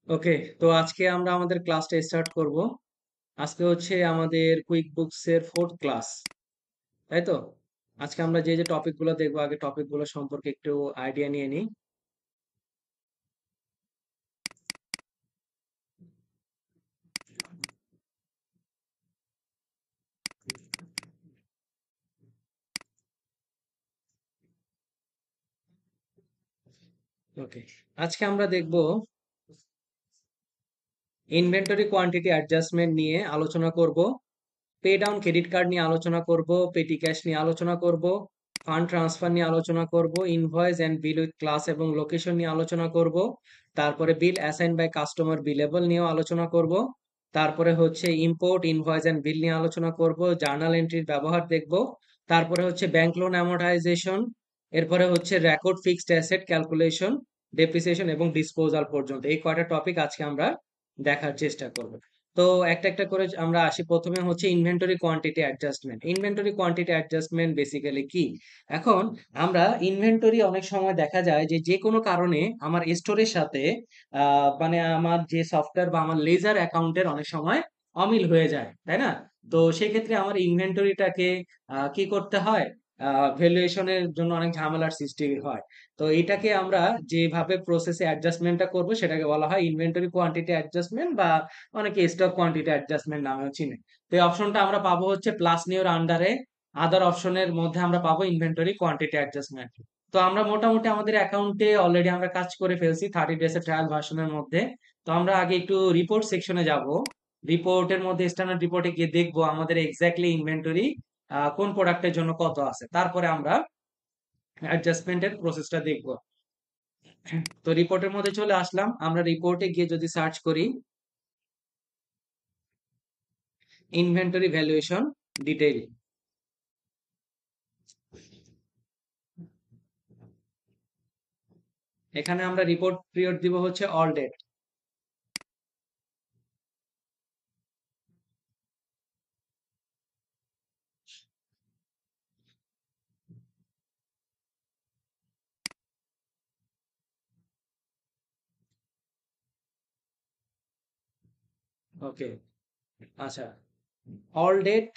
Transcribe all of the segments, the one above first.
ওকে, তো আজকে আমরা আমাদের ক্লাসটা স্টার্ট করব। আজকে হচ্ছে আমাদের কুইক বুকস এর ফোর্থ ক্লাস, তাই তো? আজকে আমরা যে যে টপিকগুলো দেখবো, আগে টপিকগুলো সম্পর্কে একটু আইডিয়া নিয়ে নিই। ওকে, আজকে আমরা দেখব ইনভেন্টরি কোয়ান্টিটি অ্যাডজাস্টমেন্ট নিয়ে আলোচনা করব। পে ডাউন ক্রেডিট কার্ড নিয়ে আলোচনা করব, পেটি ক্যাশ নিয়ে আলোচনা করব, ফান্ড ট্রান্সফার নিয়ে আলোচনা করব, invoice and bill with class এবং লোকেশন নিয়ে আলোচনা করব। তারপরে bill assign by customer billable নিয়েও আলোচনা করব। তারপরে হচ্ছে ইম্পোর্ট ইনভয়েস এন্ড বিল নিয়ে আলোচনা করব, জার্নাল এন্ট্রির ব্যবহার দেখব। তারপরে হচ্ছে ব্যাংক লোন অ্যামortization, এরপরে হচ্ছে record fixed asset calculation, depreciation এবং ডিসপোজাল পর্যন্ত এই কয়টা টপিক আজকে আমরা দেখার চেষ্টা করব। তো একটা একটা করে আমরা আসি। প্রথমে হচ্ছে inventory quantity adjustment. Inventory quantity adjustment basically কি? এখন আমরা ইনভেন্টরি অনেক সময় দেখা যায় যে যে কোনো কারণে আমার স্টোরের সাথে মানে আমার যে সফটওয়্যার বা আমার লেজার অ্যাকাউন্টের অনেক সময় অমিল হয়ে যায়, তাই না? তো সেক্ষেত্রে আমার ইনভেন্টরিটাকে কি করতে হয়? ভ্যালুয়েশনের জন্য অনেক ঝামেলার সৃষ্টি হয়। তো এটাকে আমরা যেভাবে প্রসেসে অ্যাডজাস্টমেন্টটা করব সেটাকে বলা হয় ইনভেন্টরি কোয়ান্টিটি অ্যাডজাস্টমেন্ট, বা অনেকে স্টক কোয়ান্টিটি অ্যাডজাস্টমেন্ট নামেও চিনে। তো এই অপশনটা আমরা পাবো হচ্ছে প্লাস নিওর আন্ডারে, আদার অপশনের মধ্যে আমরা পাবো ইনভেন্টরি কোয়ান্টিটি অ্যাডজাস্টমেন্ট। তো আমরা মোটামুটি আমাদের অ্যাকাউন্টে অলরেডি আমরা কাজ করে ফেলছি 30 ডেজ এর ট্রায়াল ভার্সনের মধ্যে। তো আমরা আগে একটু রিপোর্ট সেকশনে যাব। রিপোর্টের মধ্যে স্ট্যান্ডার্ড রিপোর্টে গিয়ে দেখবো আমাদের এক্স্যাক্টলি ইনভেন্টরি কোন প্রোডাক্টের জন্য কত আছে, তারপরে আমরা অ্যাডজাস্টমেন্টের প্রসেসটা দেখবো। তো রিপোর্টের মধ্যে চলে আসলাম। আমরা রিপোর্টে গিয়ে যদি সার্চ করি ইনভেন্টরি ভ্যালুয়েশন ডিটেইল, এখানে আমরা রিপোর্ট পিরিয়ড দিব হচ্ছে অল ডেট। ওকে, আচ্ছা, অল ডেট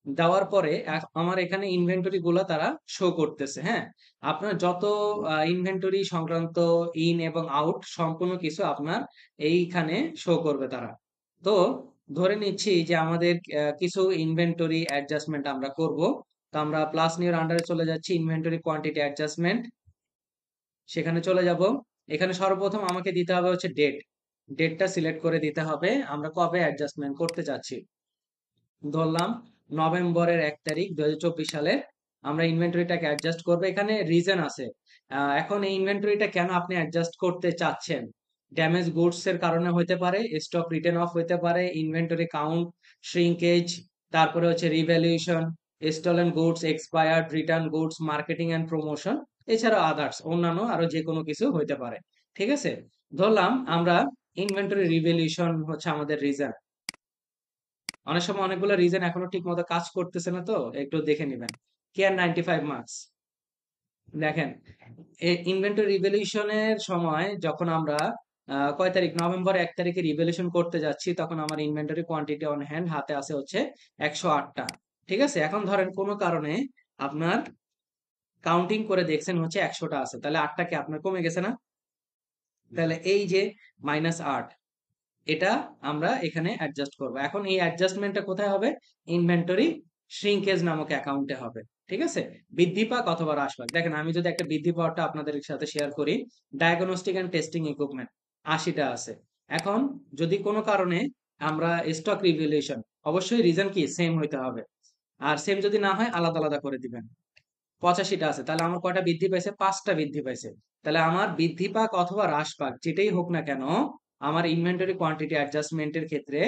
দেওয়ার পরে আমার এখানে ইনভেন্টরি গুলা তারা শো করতেছে। হ্যাঁ, আপনার যত ইনভেন্টরি সংক্রান্ত ইন এবং আউট সম্পূর্ণ কিছু আপনার এইখানে শো করবে তারা। তো ধরে নিচ্ছি যে আমাদের কিছু ইনভেন্টরি অ্যাডজাস্টমেন্ট আমরা করব। তো আমরা প্লাস নিউর আন্ডারে চলে যাচ্ছি, ইনভেন্টরি কোয়ান্টিটি অ্যাডজাস্টমেন্ট, সেখানে চলে যাব। এখানে সর্বপ্রথম আমাকে দিতে হবে হচ্ছে ডেট। ডেটটা সিলেক্ট করে দিতে হবে আমরা কবে অ্যাডজাস্টমেন্ট করতে চাচ্ছি। ধরলাম নভেম্বরের 1 তারিখ 2024 সালে আমরা ইনভেন্টরিটাকে অ্যাডজাস্ট করবো। এখানে রিজন আছে। এখন এই ইনভেন্টরিটা কেন আপনি অ্যাডজাস্ট করতে চাচ্ছেন? ড্যামেজ গুডস এর কারণে হতে পারে, স্টক রিটেন অফ হতে পারে, ইনভেন্টরি কাউন্ট শ্রিঙ্কেজ, তারপরে হচ্ছে revaluation, stolen goods, expired return goods, marketing and promotion, এছাড়াও আদার্স অন্যান্য আরো যে কোনো কিছু হইতে পারে। ঠিক আছে, ধরলাম আমরা ইনভেন্টরি রিভ্যালুয়েশন হচ্ছে আমাদের রিজন। অনেক সময় অনেকগুলো রিজন এখনো ঠিক মতো কাজ করতেছে না, তো একটু দেখে নিবেন। কেয়ার 95 মার্কস, দেখেন ইনভেন্টরি রিভ্যালুয়েশনের সময় যখন আমরা কয় তারিখ, নভেম্বর 1 তারিখে রিভ্যালুয়েশন করতে যাচ্ছি, তখন আমার ইনভেন্টরি কোয়ান্টিটি অন হ্যান্ড হাতে আছে হচ্ছে 108টা। ঠিক আছে, এখন ধরেন কোনো কারণে আপনার কাউন্টিং করে দেখছেন হচ্ছে 100টা আছে, তাহলে 8টা কি আপনার কমে গেছে না? তাহলে এই যে -8, এটা আমরা এখানে অ্যাডজাস্ট করব। এখন এই অ্যাডজাস্টমেন্টটা কোথায় হবে? ইনভেন্টরি শ্রিঙ্কেজ নামক অ্যাকাউন্টে হবে। ঠিক আছে, বৃদ্ধি পাক অথবা হ্রাস পাক। দেখেন আমি যদি একটা বৃদ্ধি পাওয়াটা আপনাদের সাথে শেয়ার করি, ডায়াগনস্টিক এন্ড টেস্টিং ইকুইপমেন্ট 80টা আছে। এখন যদি কোনো কারণে আমরা স্টক রিভ্যালুয়েশন, অবশ্যই রিজন কি সেম হইতে হবে, আর সেম যদি না হয় আলাদা আলাদা করে দিবেন। 85টা আছে, তাহলে আমার কয়টা বৃদ্ধি পাইছে? 5টা বৃদ্ধি পাইছে। তাহলে আমার বৃদ্ধি পাক অথবা হ্রাস পাক যেটাই হোক না কেন, আমার ইনভেন্টরি কোয়ান্টিটি অ্যাডজাস্টমেন্টের ক্ষেত্রে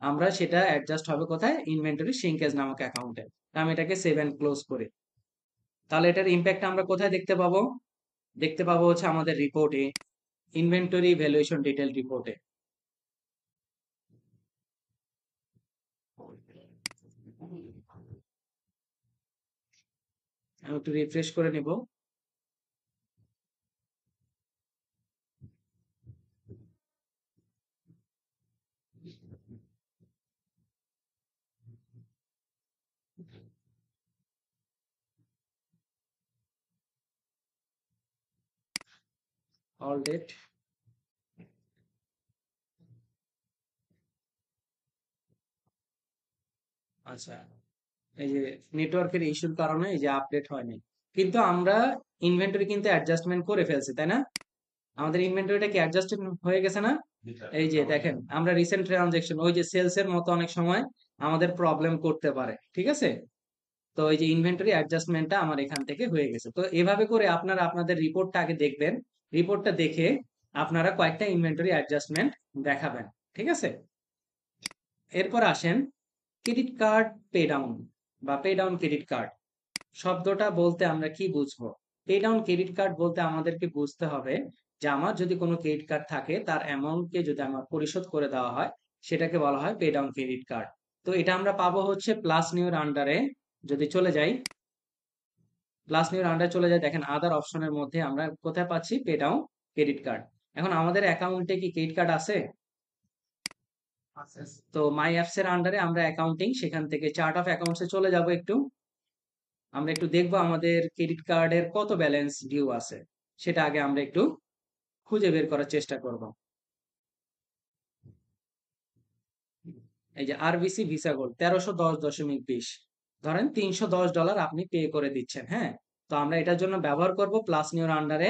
আমরা সেটা অ্যাডজাস্ট হবে কোথায়? ইনভেন্টরি শ্রিঙ্কেজ নামক অ্যাকাউন্টে। আমি এটাকে সেভ এন্ড ক্লোজ করি। তাহলে এটার ইম্প্যাক্ট আমরা কোথায় দেখতে পাবো? দেখতে পাবো হচ্ছে আমাদের রিপোর্টে, ইনভেন্টরি ভ্যালুয়েশন ডিটেল রিপোর্টে। আমি একটু রিফ্রেশ করে নিব। All date. আচ্ছা, এই যে নেটওয়ার্কের ইস্যুর কারণে এই যে আপডেট হয়নি, কিন্তু আমরা ইনভেন্টরি কিন্তু অ্যাডজাস্টমেন্ট করে ফেলছি, তাই না? আমাদের ইনভেন্টরিটা কি অ্যাডজাস্টেড হয়ে গেছে না? এই যে দেখেন, আমরা রিসেন্ট ট্রানজেকশন ওই যে সেলস এর মতো অনেক সময় আমাদের প্রবলেম করতে পারে, ঠিক আছে? তো এই যে ইনভেন্টরি অ্যাডজাস্টমেন্টটা আমার এখান থেকে হয়ে গেছে। তো এভাবে করে আপনারা আপনাদের রিপোর্টটা আগে দেখবেন, রিপোর্টটা দেখে আপনারা কয়েকটা ইনভেন্টরি অ্যাডজাস্টমেন্ট দেখাবেন, ঠিক আছে? এরপর আসেন ক্রেডিট কার্ড পে ডাউন বা পে ডাউন ক্রেডিট কার্ড শব্দটা বলতে আমরা কি বুঝবো? পে ডাউন ক্রেডিট কার্ড বলতে আমাদেরকে বুঝতে হবে যে আমার যদি কোনো ক্রেডিট কার্ড থাকে তার অ্যামাউন্টকে যদি আমার পরিশোধ করে দেওয়া হয় সেটাকে বলা হয় পে ডাউন ক্রেডিট কার্ড। তো এটা আমরা পাবো হচ্ছে প্লাস নিউর আন্ডারে। যদি চলে যাই, প্লাস নিউর আন্ডারে চলে যাই, দেখেন আদার অপশনের মধ্যে আমরা কোথায় পাচ্ছি পে ডাউন ক্রেডিট কার্ড। এখন আমাদের অ্যাকাউন্টে কি ক্রেডিট কার্ড আছে? তো মাই অ্যাপস এর আন্ডারে আমরা অ্যাকাউন্টিং, সেখান থেকে চার্ট অফ অ্যাকাউন্টসে চলে যাব একটু। আমরা একটু দেখবো আমাদের ক্রেডিট কার্ডের কত ব্যালেন্স ডিউ আছে, সেটা আগে আমরা একটু খুঁজে বের করার চেষ্টা করব। এই যে আরবিসি ভিসা গোল্ড 1310.20, ধরেন $310 আপনি পে করে দিচ্ছেন, হ্যাঁ? তো আমরা এটার জন্য ব্যবহার করব প্লাস নিউর আন্ডারে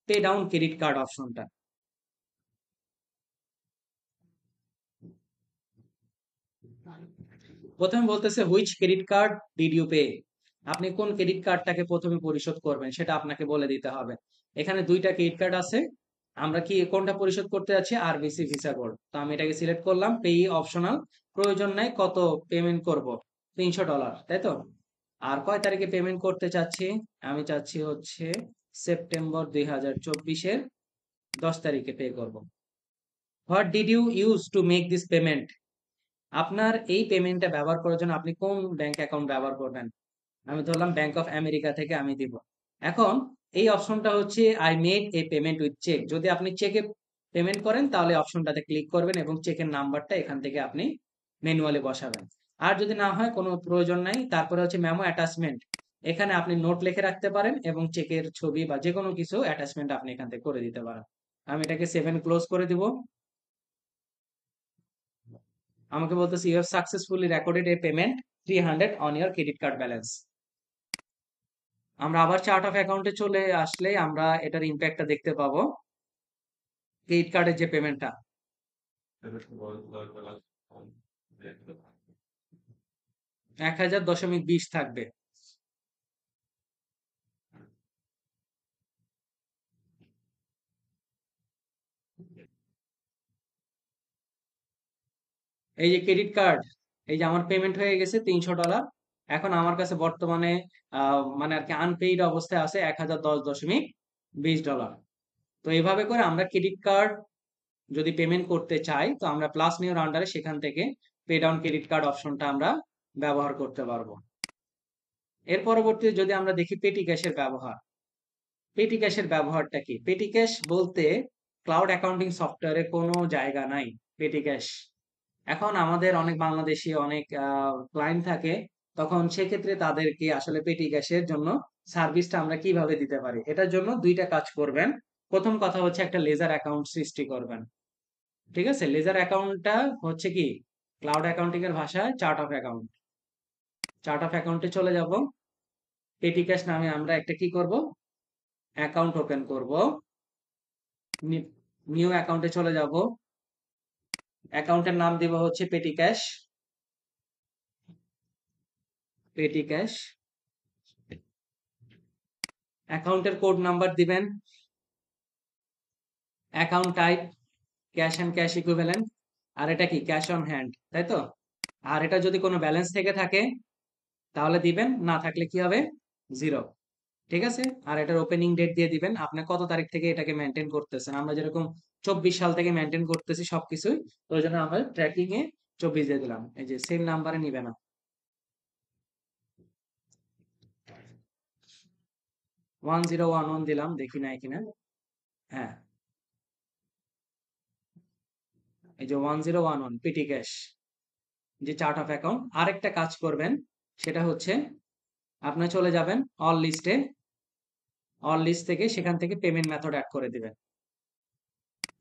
পে ডাউন ক্রেডিট কার্ড অপশনটা। প্রথমে বলতেছে which credit card did you pay, আপনি কোন ক্রেডিট কার্ডটাকে প্রথমে পরিশোধ করবেন সেটা আপনাকে বলে দিতে হবে। এখানে দুইটা ক্রেডিট কার্ড আছে, আমরা কি কোনটা পরিশোধ করতে যাচ্ছি? RBC visa gold. তো আমি এটাকে সিলেক্ট করলাম, পে অপশনাল, প্রয়োজন নাই, কত পেমেন্ট করব? $300, তাই তো? আর কয় তারিখে পেমেন্ট করতে চাচ্ছি? আমি চাচ্ছি হচ্ছে সেপ্টেম্বর 2024-এর 10 তারিখে পে করব। What did you use to make this payment, আপনার এই পেমেন্টটা ব্যবহার করার জন্য আপনি কোন ব্যাংক অ্যাকাউন্ট ব্যবহার করবেন? আমি ধরলাম ব্যাংক অফ আমেরিকা থেকে আমি দিব। এখন এই অপশনটা হচ্ছে I made a payment with cheque, যদি আপনি চেকে পেমেন্ট করেন তাহলে অপশনটাতে ক্লিক করবেন এবং চেকের নাম্বারটা এখান থেকে আপনি ম্যানুয়ালি বসাবেন। আর যদি না হয় কোনো প্রয়োজন নাই, তারপরে হচ্ছে মেমো অ্যাটাচমেন্ট, এখানে আপনি নোট লিখে রাখতে পারেন এবং চেকের ছবি বা যে কোনো কিছু অ্যাটাচমেন্ট আপনি এখান থেকে করে দিতে পারেন। আমি এটাকে সেভ এন্ড ক্লোজ করে দিব। আমাকে বলতেছে you have successfully recorded a payment 300 on your credit card balance. আমরা আবার চার্ট অফ অ্যাকাউন্টে চলে আসলে আমরা এটার ইম্প্যাক্টটা দেখতে পাবো। ক্রেডিট কার্ডের যে পেমেন্টটা 1000.20 থাকবে। এই যে ক্রেডিট কার্ড, এই যে আমার পেমেন্ট হয়ে গেছে $300, এখন আমার কাছে বর্তমানে মানে আর কি আনপেইড অবস্থায় আছে $1010.20। তো এইভাবে করে আমরা ক্রেডিট কার্ড যদি পেমেন্ট করতে চাই তো আমরা প্লাস নিউর আন্ডারে সেখান থেকে পে ডাউন ক্রেডিট কার্ড অপশনটা আমরা ব্যবহার করতে পারবো। এর পরবর্তীতে যদি আমরা দেখি পেটি ক্যাশের ব্যবহার। পেটি ক্যাশের ব্যবহারটা কি? পেটি ক্যাশ বলতে ক্লাউড অ্যাকাউন্টিং সফটওয়্যারে কোনো জায়গা নাই পেটি ক্যাশ। এখন আমাদের অনেক বাংলাদেশি অনেক ক্লায়েন্ট থাকে, তখন সেক্ষেত্রে তাদেরকে আসলে পেটি ক্যাশের জন্য সার্ভিসটা আমরা কিভাবে দিতে পারি? এটার জন্য দুইটা কাজ করবেন। প্রথম কথা হচ্ছে একটা লেজার অ্যাকাউন্ট সৃষ্টি করবেন, ঠিক আছে? লেজার অ্যাকাউন্টটা হচ্ছে কি ক্লাউড অ্যাকাউন্টিং এর ভাষায় chart of account. Chart of অ্যাকাউন্টে চলে যাব, পেটি ক্যাশ নামে আমরা একটা কি করব? অ্যাকাউন্ট ওপেন করব। নিউ অ্যাকাউন্টে চলে যাব, অ্যাকাউন্টের নাম দিব হচ্ছে পেটি ক্যাশ। পেটি ক্যাশ, অ্যাকাউন্টের কোড নাম্বার দিবেন, account type cash and cash equivalent, আর এটা কি ক্যাশ অন হ্যান্ড, তাই তো? আর এটা যদি কোনো ব্যালেন্স থেকে থাকে তাহলে দিবেন, না থাকলে কি হবে? জিরো, ঠিক আছে? আর এটার ওপেনিং ডেট দিয়ে দিবেন, আপনি কত তারিখ থেকে এটাকে মেনটেন করতেছেন। আমরা যেরকম 24 সাল থেকে মেনটেন করতেছি সবকিছুই, তো ওই জন্য আমরা ট্র্যাকিং এ 24 দিয়ে দিলাম। এই যে সেম নাম্বারে নিবে না, 1011 দিলাম, দেখি নাই কিনা। হ্যাঁ, এই যে 1011 পিটি ক্যাশ, যে চার্ট অফ অ্যাকাউন্ট। আরেকটা কাজ করবেন, সেটা হচ্ছে আপনি চলে যাবেন অল লিস্টে, অল লিস্ট থেকে সেখান থেকে পেমেন্ট মেথড অ্যাড করে দিবেন।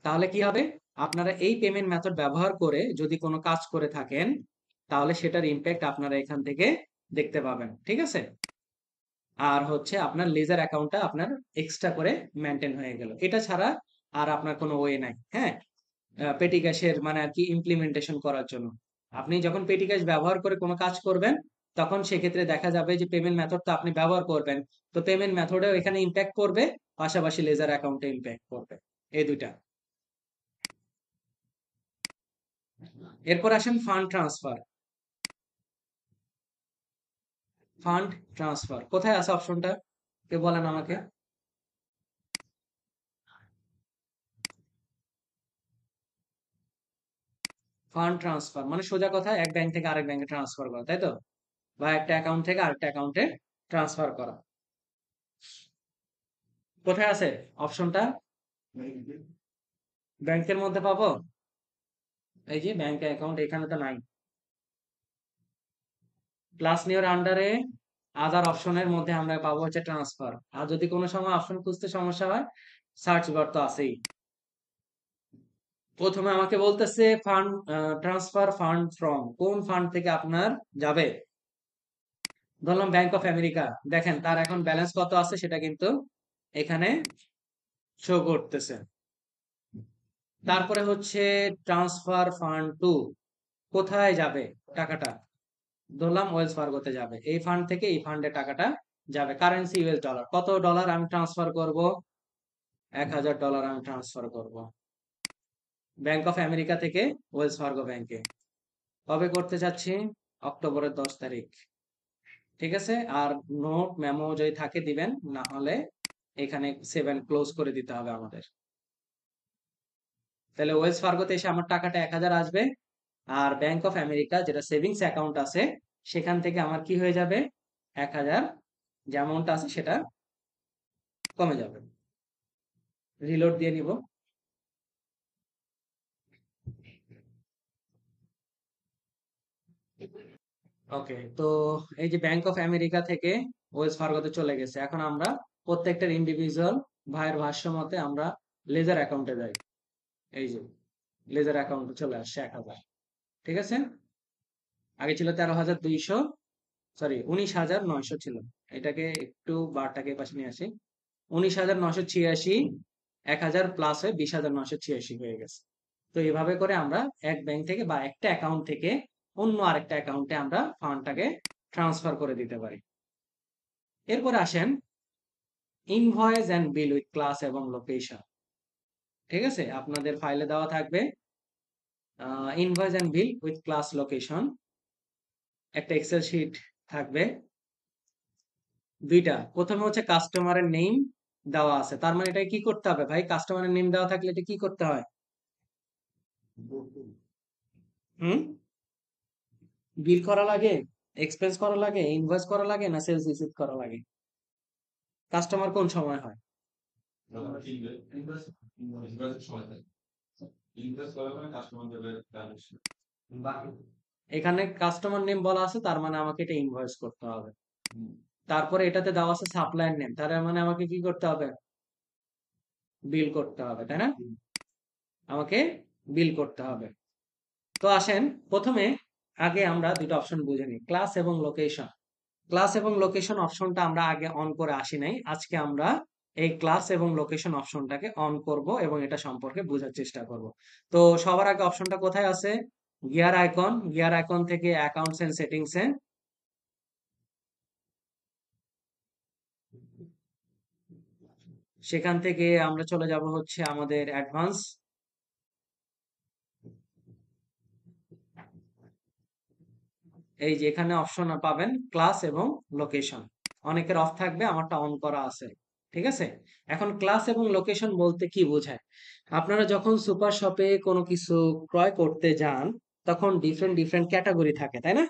তাহলে কি হবে? আপনারা এই পেমেন্ট মেথড ব্যবহার করে যদি কোনো কাজ করে থাকেন, তাহলে সেটার ইমপ্যাক্ট আপনারা এখান থেকে দেখতে পাবেন। ঠিক আছে? আর হচ্ছে আপনার লেজার অ্যাকাউন্টটা আপনার এক্সট্রা করে মেইনটেইন হয়ে গেল। এটা ছাড়া আর আপনার কোনো ওয়ে নাই। হ্যাঁ? পেটি ক্যাশের মানে আরকি ইমপ্লিমেন্টেশন করার জন্য। আপনি যখন পেটি ক্যাশ ব্যবহার করে কোনো কাজ করবেন, তখন সেক্ষেত্রে দেখা যাবে যে পেমেন্ট মেথড তো আপনি ব্যবহার করবেন। তো পেমেন্ট মেথডেও এখানে ইমপ্যাক্ট পড়বে, পাশাপাশি লেজার অ্যাকাউন্টে ইমপ্যাক্ট পড়বে। এই ২ টা। এরপর আসেন ফান্ড ট্রান্সফার। ফান্ড ট্রান্সফার কোথায় আছে অপশনটা? কেউ বলেন আমাকে। ফান্ড ট্রান্সফার মানে সোজা কথা এক ব্যাংক থেকে আরেক ব্যাংকে ট্রান্সফার করা, তাই তো? বা একটা অ্যাকাউন্ট থেকে আরেকটা অ্যাকাউন্টে ট্রান্সফার করা। কোথায় আছে অপশনটা? ব্যাংকের মধ্যে পাবো? এই যে ব্যাংক অ্যাকাউন্ট এখানে তো নাই। প্লাস নিয়োর আন্ডারে আদার অপশনের মধ্যে আমরা পাবো হচ্ছে ট্রান্সফার। আর যদি কোনো সময় অপশন খুঁজতে সমস্যা হয়, সার্চ বার তো আছেই। প্রথমে আমাকে বলতেছে ফান্ড ট্রান্সফার ফান্ড ফ্রম, কোন ফান্ড থেকে আপনার যাবে? ধরলাম ব্যাংক অফ আমেরিকা। দেখেন তার এখন ব্যালেন্স কত আছে সেটা কিন্তু এখানে শো করতেছে। তারপরে হচ্ছে ট্রান্সফার ফান্ড টু, কোথায় যাবে টাকাটা? ধরলাম ওয়েলস ফার্গোতে যাবে। এই ফান্ড থেকে এই ফান্ডে টাকাটা যাবে। Currency US dollar. কত ডলার আমি ট্রান্সফার করব? $১,০০০ আমি ট্রান্সফার করব ব্যাংক অফ আমেরিকা থেকে ওয়েলস ফার্গো ব্যাংকে। কবে করতে চাচ্ছি? অক্টোবরের ১০ তারিখ। ঠিক আছে? আর নোট মেমো যদি থাকে দিবেন, না হলে এখানে সেভ এন্ড ক্লোজ করে দিতে হবে আমাদের। তাহলে ওয়েলস ফার্গোতে এসে আমার টাকাটা ১,০০০ আসবে। আর ব্যাংক অফ আমেরিকা যেটা সেভিংস অ্যাকাউন্ট আছে, সেখান থেকে আমার কি হয়ে যাবে? ১,০০০ যে অ্যামাউন্ট আছে সেটা কমে যাবে। রিলোড দিয়ে নিব। ওকে, তো এই যে ব্যাংক অফ আমেরিকা থেকে ওয়েলস ফার্গোতে চলে গেছে। এখন আমরা প্রত্যেকটার ইন্ডিভিজুয়াল ভাইয়ের ভাষ্য মতে আমরা লেজার অ্যাকাউন্টে যাই। এই যে লেজার অ্যাকাউন্টে চলে আসছে ১,০০০। ঠিক আছে? আগে ছিল ১৩,২০০, সরি ১৯,৯০০ ছিল। এটাকে একটু বারটাকে পাশে নিয়ে আসি। ১৯,৯৮৬, ১,০০০ প্লাস হয়ে ২০,৯৮৬ হয়ে গেছে। তো এভাবে করে আমরা এক ব্যাংক থেকে বা একটা অ্যাকাউন্ট থেকে অন্য আরেকটা অ্যাকাউন্টে আমরা ফান্ডটাকে ট্রান্সফার করে দিতে পারি। এরপর আসেন invoice and bill with class এবং লোকেশন। ঠিক আছে? আপনাদের ফাইলে দেওয়া থাকবে invoice and bill with class location. একটা এক্সেল শিট থাকবে। ২ টা। প্রথমে হচ্ছে কাস্টমারের নেম দেওয়া আছে। তার মানে এটা কি করতে হবে ভাই? কাস্টমারের নেম দেওয়া থাকলে এটা কি করতে হয়? হুম? বিল করা লাগে, এক্সপেন্স করা লাগে, ইনভয়েস করা লাগে না সেলস রিসিভ করা লাগে? কাস্টমার কোন সময় হয়? এখানে কাস্টমার নেম বলা আছে, তার মানে আমাকে এটা ইনভয়েস করতে হবে। তারপরে এটাতে দেওয়া আছে সাপ্লায়ার নেম, তার মানে আমাকে কি করতে হবে? বিল করতে হবে, তাই না? আমাকে বিল করতে হবে। তো আসেন প্রথমে আগে আমরা দুটো অপশন বুঝে নিই, ক্লাস এবং লোকেশন। ক্লাস এবং লোকেশন অপশনটা আমরা আগে অন করে আসি নাই। আজকে আমরা এই ক্লাস এবং লোকেশন অপশনটাকে অন করব এবং এটা সম্পর্কে বোঝার চেষ্টা করব। তো সবার আগে অপশনটা কোথায় আছে? Gear icon. গিয়ার আইকন থেকে অ্যাকাউন্টস এন্ড সেটিংস এ, সেখান থেকে আমরা চলে যাব হচ্ছে আমাদের অ্যাডভান্স। এই যে এখানে অপশন পাবেন ক্লাস এবং লোকেশন। অনেকের অফ থাকবে, আমারটা অন করা আছে। ঠিক আছে? এখন ক্লাস এবং লোকেশন বলতে কি বোঝায়? আপনারা যখন সুপার শপে কোনো কিছু ক্রয় করতে যান, তখন ডিফারেন্ট ডিফারেন্ট ক্যাটাগরি থাকে, তাই না?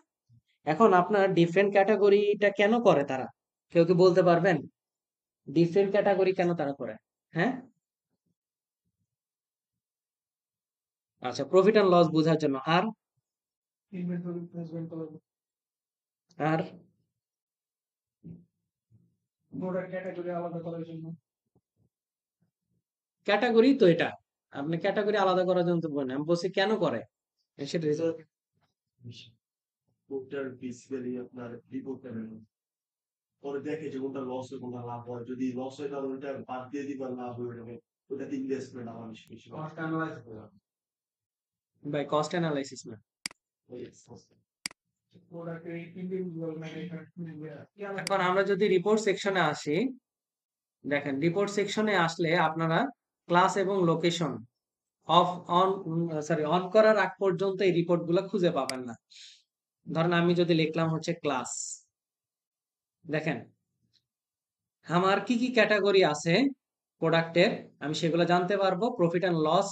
এখন আপনার ডিফারেন্ট ক্যাটাগরিটা কেন করে তারা? কেউ কি বলতে পারবেন? ডিফারেন্ট ক্যাটাগরি কেন তারা করে? হ্যাঁ? আচ্ছা, প্রফিট এন্ড লস বোঝার জন্য। আর আর ক্যাটাগরি তো এটা। আপনি ক্যাটাগরি আলাদা করার জন্য তো বলেন, আমি বলছি কেন করে সেটা স্যার কোনটার বেসিক্যালি আপনার রিপোর্টটা নেন পরে দেখে যে কোনটা লস হয় কোনটা লাভ হয় যদি লস হয় তাহলে ওইটা বাদ দিয়ে দিবার লাভ হয়ে যাবে ওটাতে ইনভেস্টমেন্ট আমার বেশি বেশি বাই কস্ট অ্যানালাইসিস না। এখন আমরা যদি রিপোর্ট সেকশনে আসি, দেখেন রিপোর্ট সেকশনে আসলে আপনারা ক্লাস এবং লোকেশন অফ অন অন করার আগ পর্যন্ত এই রিপোর্ট গুলা খুঁজে পাবেন না। ধরেন আমি যদি লিখলাম হচ্ছে ক্লাস, দেখেন আমার কি কি ক্যাটাগরি আছে প্রোডাক্টের, আমি সেগুলো জানতে পারবো। প্রফিট অ্যান্ড লস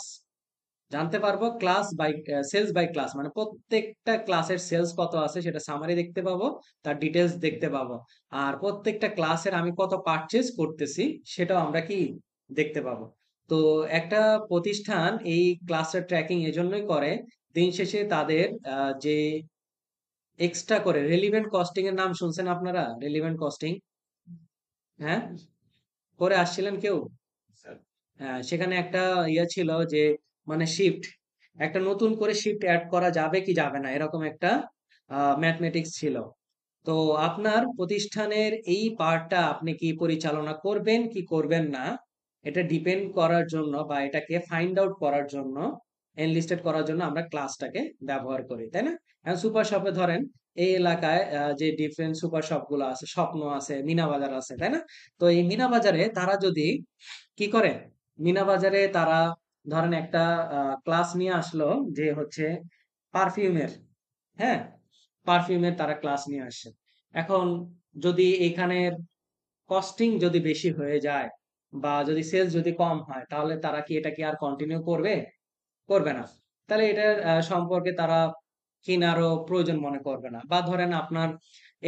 জানতে পারবো, class by sales by class, মানে প্রত্যেকটা ক্লাসের সেলস কত আছে সেটা সামারি দেখতে পাবো, তার ডিটেলস দেখতে পাবো। আর প্রত্যেকটা ক্লাসের আমি কত পারচেজ করতেছি সেটাও আমরা কি দেখতে পাবো। তো একটা প্রতিষ্ঠান এই ক্লাসের ট্র্যাকিং এজন্যই করে, দিন শেষে তাদের যে এক্সট্রা করে রেলিভেন্ট কস্টিং এর নাম শুনছেন আপনারা? রেলিভেন্ট কস্টিং, হ্যাঁ, করে আসছিলেন কেউ? হ্যাঁ, সেখানে একটা ইয়ে ছিল যে মানে শিফট, একটা নতুন করে শিফট অ্যাড করা যাবে কি যাবে না, এরকম একটা ম্যাথমেটিক্স ছিল। তো আপনার প্রতিষ্ঠানের এই পার্টটা আপনি কি পরিচালনা করবেন কি করবেন না, এটা ডিপেন্ড করার জন্য বা এটাকে ফাইন্ড আউট করার জন্য, এনলিস্টেড করার জন্য আমরা ক্লাসটাকে ব্যবহার করি, তাই না? এখন সুপার শপে ধরেন এই এলাকায় যে ডিফারেন্ট সুপার শপ গুলো আছে, স্বপ্ন আছে, মিনা বাজার আছে, তাই না? তো এই মিনা বাজারে তারা যদি কি করে, মিনা বাজারে তারা ধরেন একটা ক্লাস নিয়ে আসলো যে হচ্ছে পারফিউমের, হ্যাঁ, পারফিউমের তারা ক্লাস নিয়ে আসছে। এখন যদি এখানের কস্টিং যদি বেশি হয়ে যায় বা যদি সেলস যদি কম হয়, তাহলে তারা কি এটা কি আর কন্টিনিউ করবে? করবে না। তাহলে এটার সম্পর্কে তারা কেনারও প্রয়োজন মনে করবে না। বা ধরেন আপনার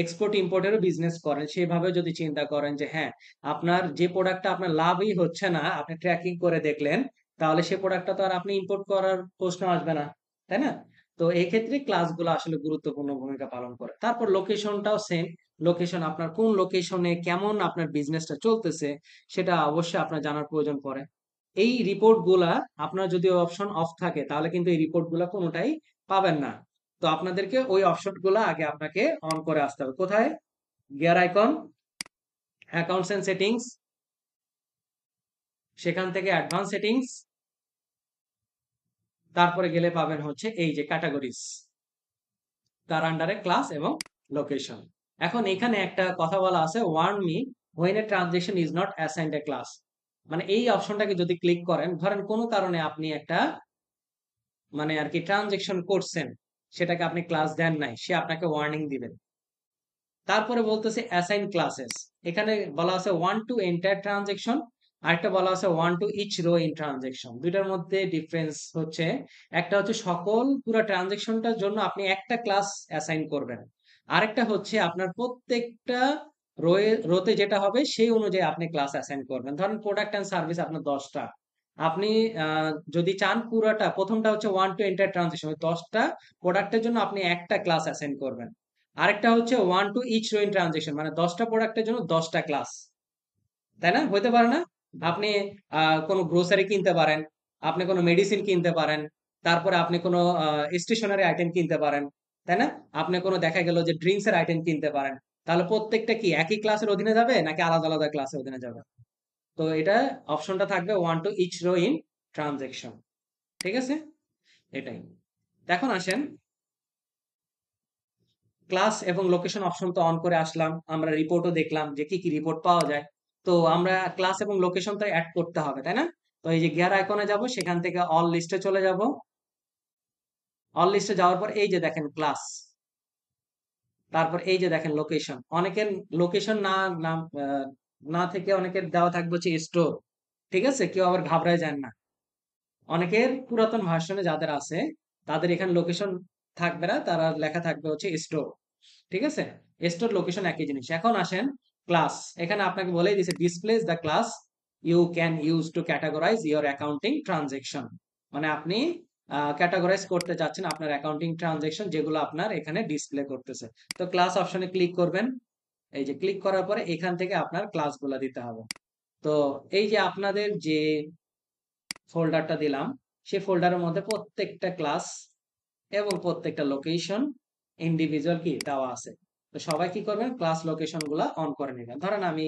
এক্সপোর্ট ইম্পোর্টেরও বিজনেস করেন, সেভাবে যদি চিন্তা করেন যে হ্যাঁ, আপনার যে প্রোডাক্টটা আপনার লাভই হচ্ছে না, আপনি ট্র্যাকিং করে দেখলেন, তাহলে সে প্রোডাক্টটা তো আর আপনি ইম্পোর্ট করার প্রশ্ন আসবে না, তাই না? তো এই ক্ষেত্রে ক্লাসগুলো আসলে গুরুত্বপূর্ণ ভূমিকা পালন করে। তারপর লোকেশনটাও সেম, লোকেশন আপনার কোন লোকেশনে কেমন আপনার বিজনেসটা চলতেছে সেটা অবশ্যই আপনার জানার প্রয়োজন পড়ে। এই রিপোর্ট গুলা আপনার যদি অপশন অফ থাকে তাহলে কিন্তু এই রিপোর্ট গুলা কোনোটাই পাবেন না। তো আপনাদেরকে ওই অপশন গুলা আগে আপনাকে অন করে আসতে হবে। কোথায়? Gear icon, accounts and settings, সেখান থেকে অ্যাডভান্স সেটিংস, তারপরে গেলে পাবেন হচ্ছে এই যে ক্যাটাগরিজ, তার আন্ডারে ক্লাস এবং লোকেশন। এখন এখানে একটা কথা বলা আছে, warn me when a transaction is not assigned a class. মানে এই অপশনটাকে যদি ক্লিক করেন, ধরেন কোনো কারণে আপনি একটা মানে আর কি ট্রানজেকশন করছেন, সেটাকে আপনি ক্লাস দেন নাই, সে আপনাকে ওয়ার্নিং দিবেন। তারপরে বলতেছে অ্যাসাইন ক্লাসেস, এখানে বলা আছে ওয়ান টু এন্টায়ার ট্রানজেকশন, আরেকটা বলা আছে one to each row in transaction. দুইটার মধ্যে ডিফারেন্স হচ্ছে, একটা হচ্ছে সকল পুরো ট্রানজেকশনটার জন্য আপনি একটা ক্লাস অ্যাসাইন করবেন, আরেকটা হচ্ছে আপনার প্রত্যেকটা রোতে যেটা হবে সেই অনুযায়ী আপনি ক্লাস অ্যাসাইন করবেন। ধরেন প্রোডাক্ট অ্যান্ড সার্ভিস আপনার 10টা, আপনি যদি চান পুরোটা, প্রথমটা হচ্ছে ওয়ান টু এন্টার ট্রানজেকশন, 10টা প্রোডাক্টের জন্য আপনি একটা ক্লাস অ্যাসাইন করবেন। আরেকটা হচ্ছে one to each row in transaction, মানে 10টা প্রোডাক্টের জন্য 10টা ক্লাস, তাই না? হইতে পারে না? আপনি কোনো গ্রোসারি কিনতে পারেন, আপনি কোনো মেডিসিন কিনতে পারেন, তারপরে আপনি কোনো স্টেশনারি আইটেম কিনতে পারেন, তাই না? আপনি কোনো দেখা গেল যে ড্রিঙ্কস এর আইটেম কিনতে পারেন। তাহলে প্রত্যেকটা কি একই ক্লাসের অধীনে যাবে নাকি আলাদা আলাদা ক্লাসের অধীনে যাবে? তো এটা অপশনটা থাকবে one to each row in transaction, ঠিক আছে? এটাই। এখন আসেন, ক্লাস এবং লোকেশন অপশন তো অন করে আসলাম, আমরা রিপোর্টও দেখলাম যে কি কি রিপোর্ট পাওয়া যায়। তো আমরা ক্লাস এবং লোকেশন তো অ্যাড করতে হবে, তাই না? তো এই যে গিয়ার আইকনে যাব, সেখান থেকে অল লিস্টে চলে যাব। অল লিস্টে যাওয়ার পর এই যে দেখেন ক্লাস, তারপর এই যে দেখেন লোকেশন। অনেকের লোকেশন না না না থেকে অনেকের দেওয়া থাকবে হচ্ছে স্টোর, ঠিক আছে? কেউ আবার ঘাবড়ায় যান না, অনেকের পুরাতন ভার্সনে যাদের আছে তাদের এখানে লোকেশন থাকবে না, তারা লেখা থাকবে হচ্ছে স্টোর, ঠিক আছে? স্টোর লোকেশন একই জিনিস। এখন আসেন ক্লাস, এখানে আপনাকে বলেই দিছে displays the class you can use to categorize your accounting transaction, মানে আপনি ক্যাটাগরাইজ করতে চাচ্ছেন আপনার অ্যাকাউন্টিং ট্রানজেকশন যেগুলো আপনার এখানে ডিসপ্লে করতেছে। তো ক্লাস অপশনে ক্লিক করবেন, এই যে ক্লিক করার পরে এখান থেকে আপনার ক্লাসগুলো দিতে হবে। তো এই যে আপনাদের যে ফোল্ডারটা দিলাম, সেই ফোল্ডারের মধ্যে প্রত্যেকটা ক্লাস এবং প্রত্যেকটা লোকেশন ইন্ডিভিজুয়াল কি দেওয়া আছে। তো সবাই কি করবেন, ক্লাস লোকেশন গুলা অন করে নেবেন। ধরেন আমি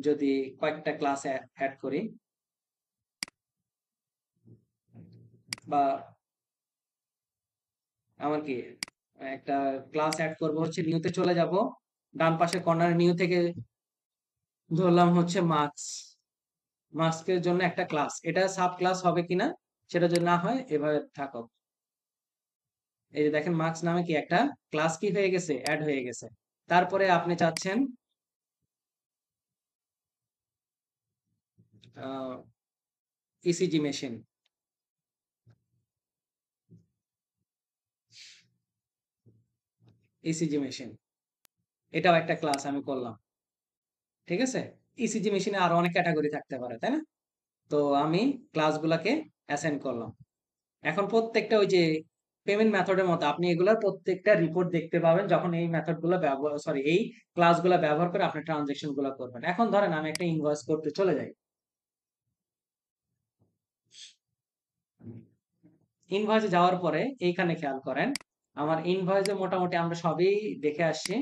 যদি কয়েকটা ক্লাস অ্যাড করি, বা আমার কি একটা ক্লাস অ্যাড করব, হচ্ছে নিউতে চলে যাব, ডান পাশে কর্নারে নিউ থেকে ধরলাম হচ্ছে মার্কস, মার্কসের জন্য একটা ক্লাস, এটা সাব ক্লাস হবে কিনা সেটা যদি না হয় এভাবে থাকো। এই যে দেখেন মার্কস নামে কি একটা ক্লাস কি হয়ে গেছে, অ্যাড হয়ে গেছে। তারপরে আপনি চাচ্ছেন ইসিজি মেশিন, ইসিজি মেশিন এটাও একটা ক্লাস আমি করলাম, ঠিক আছে। ইসিজি মেশিনে আরো অনেক ক্যাটাগরি থাকতে পারে, তাই না? তো আমি ক্লাসগুলাকে অ্যাসাইন করলাম। এখন প্রত্যেকটা ওই যে পেমেন্ট মেথডের মতো আপনি এগুলার প্রত্যেকটা রিপোর্ট দেখতে পাবেন যখন এই মেথড গুলো ব্যবহার, সরি, এই ক্লাসগুলো ব্যবহার করে আপনি ট্রানজেকশন গুলো করবেন। এখন ধরেন আমি একটা ইনভয়েস করতে চলে যাই, ইনভয়েসে যাওয়ার পরে এইখানে খেয়াল করেন, আমার ইনভয়েসে মোটামুটি আমরা সবই দেখে আসছি,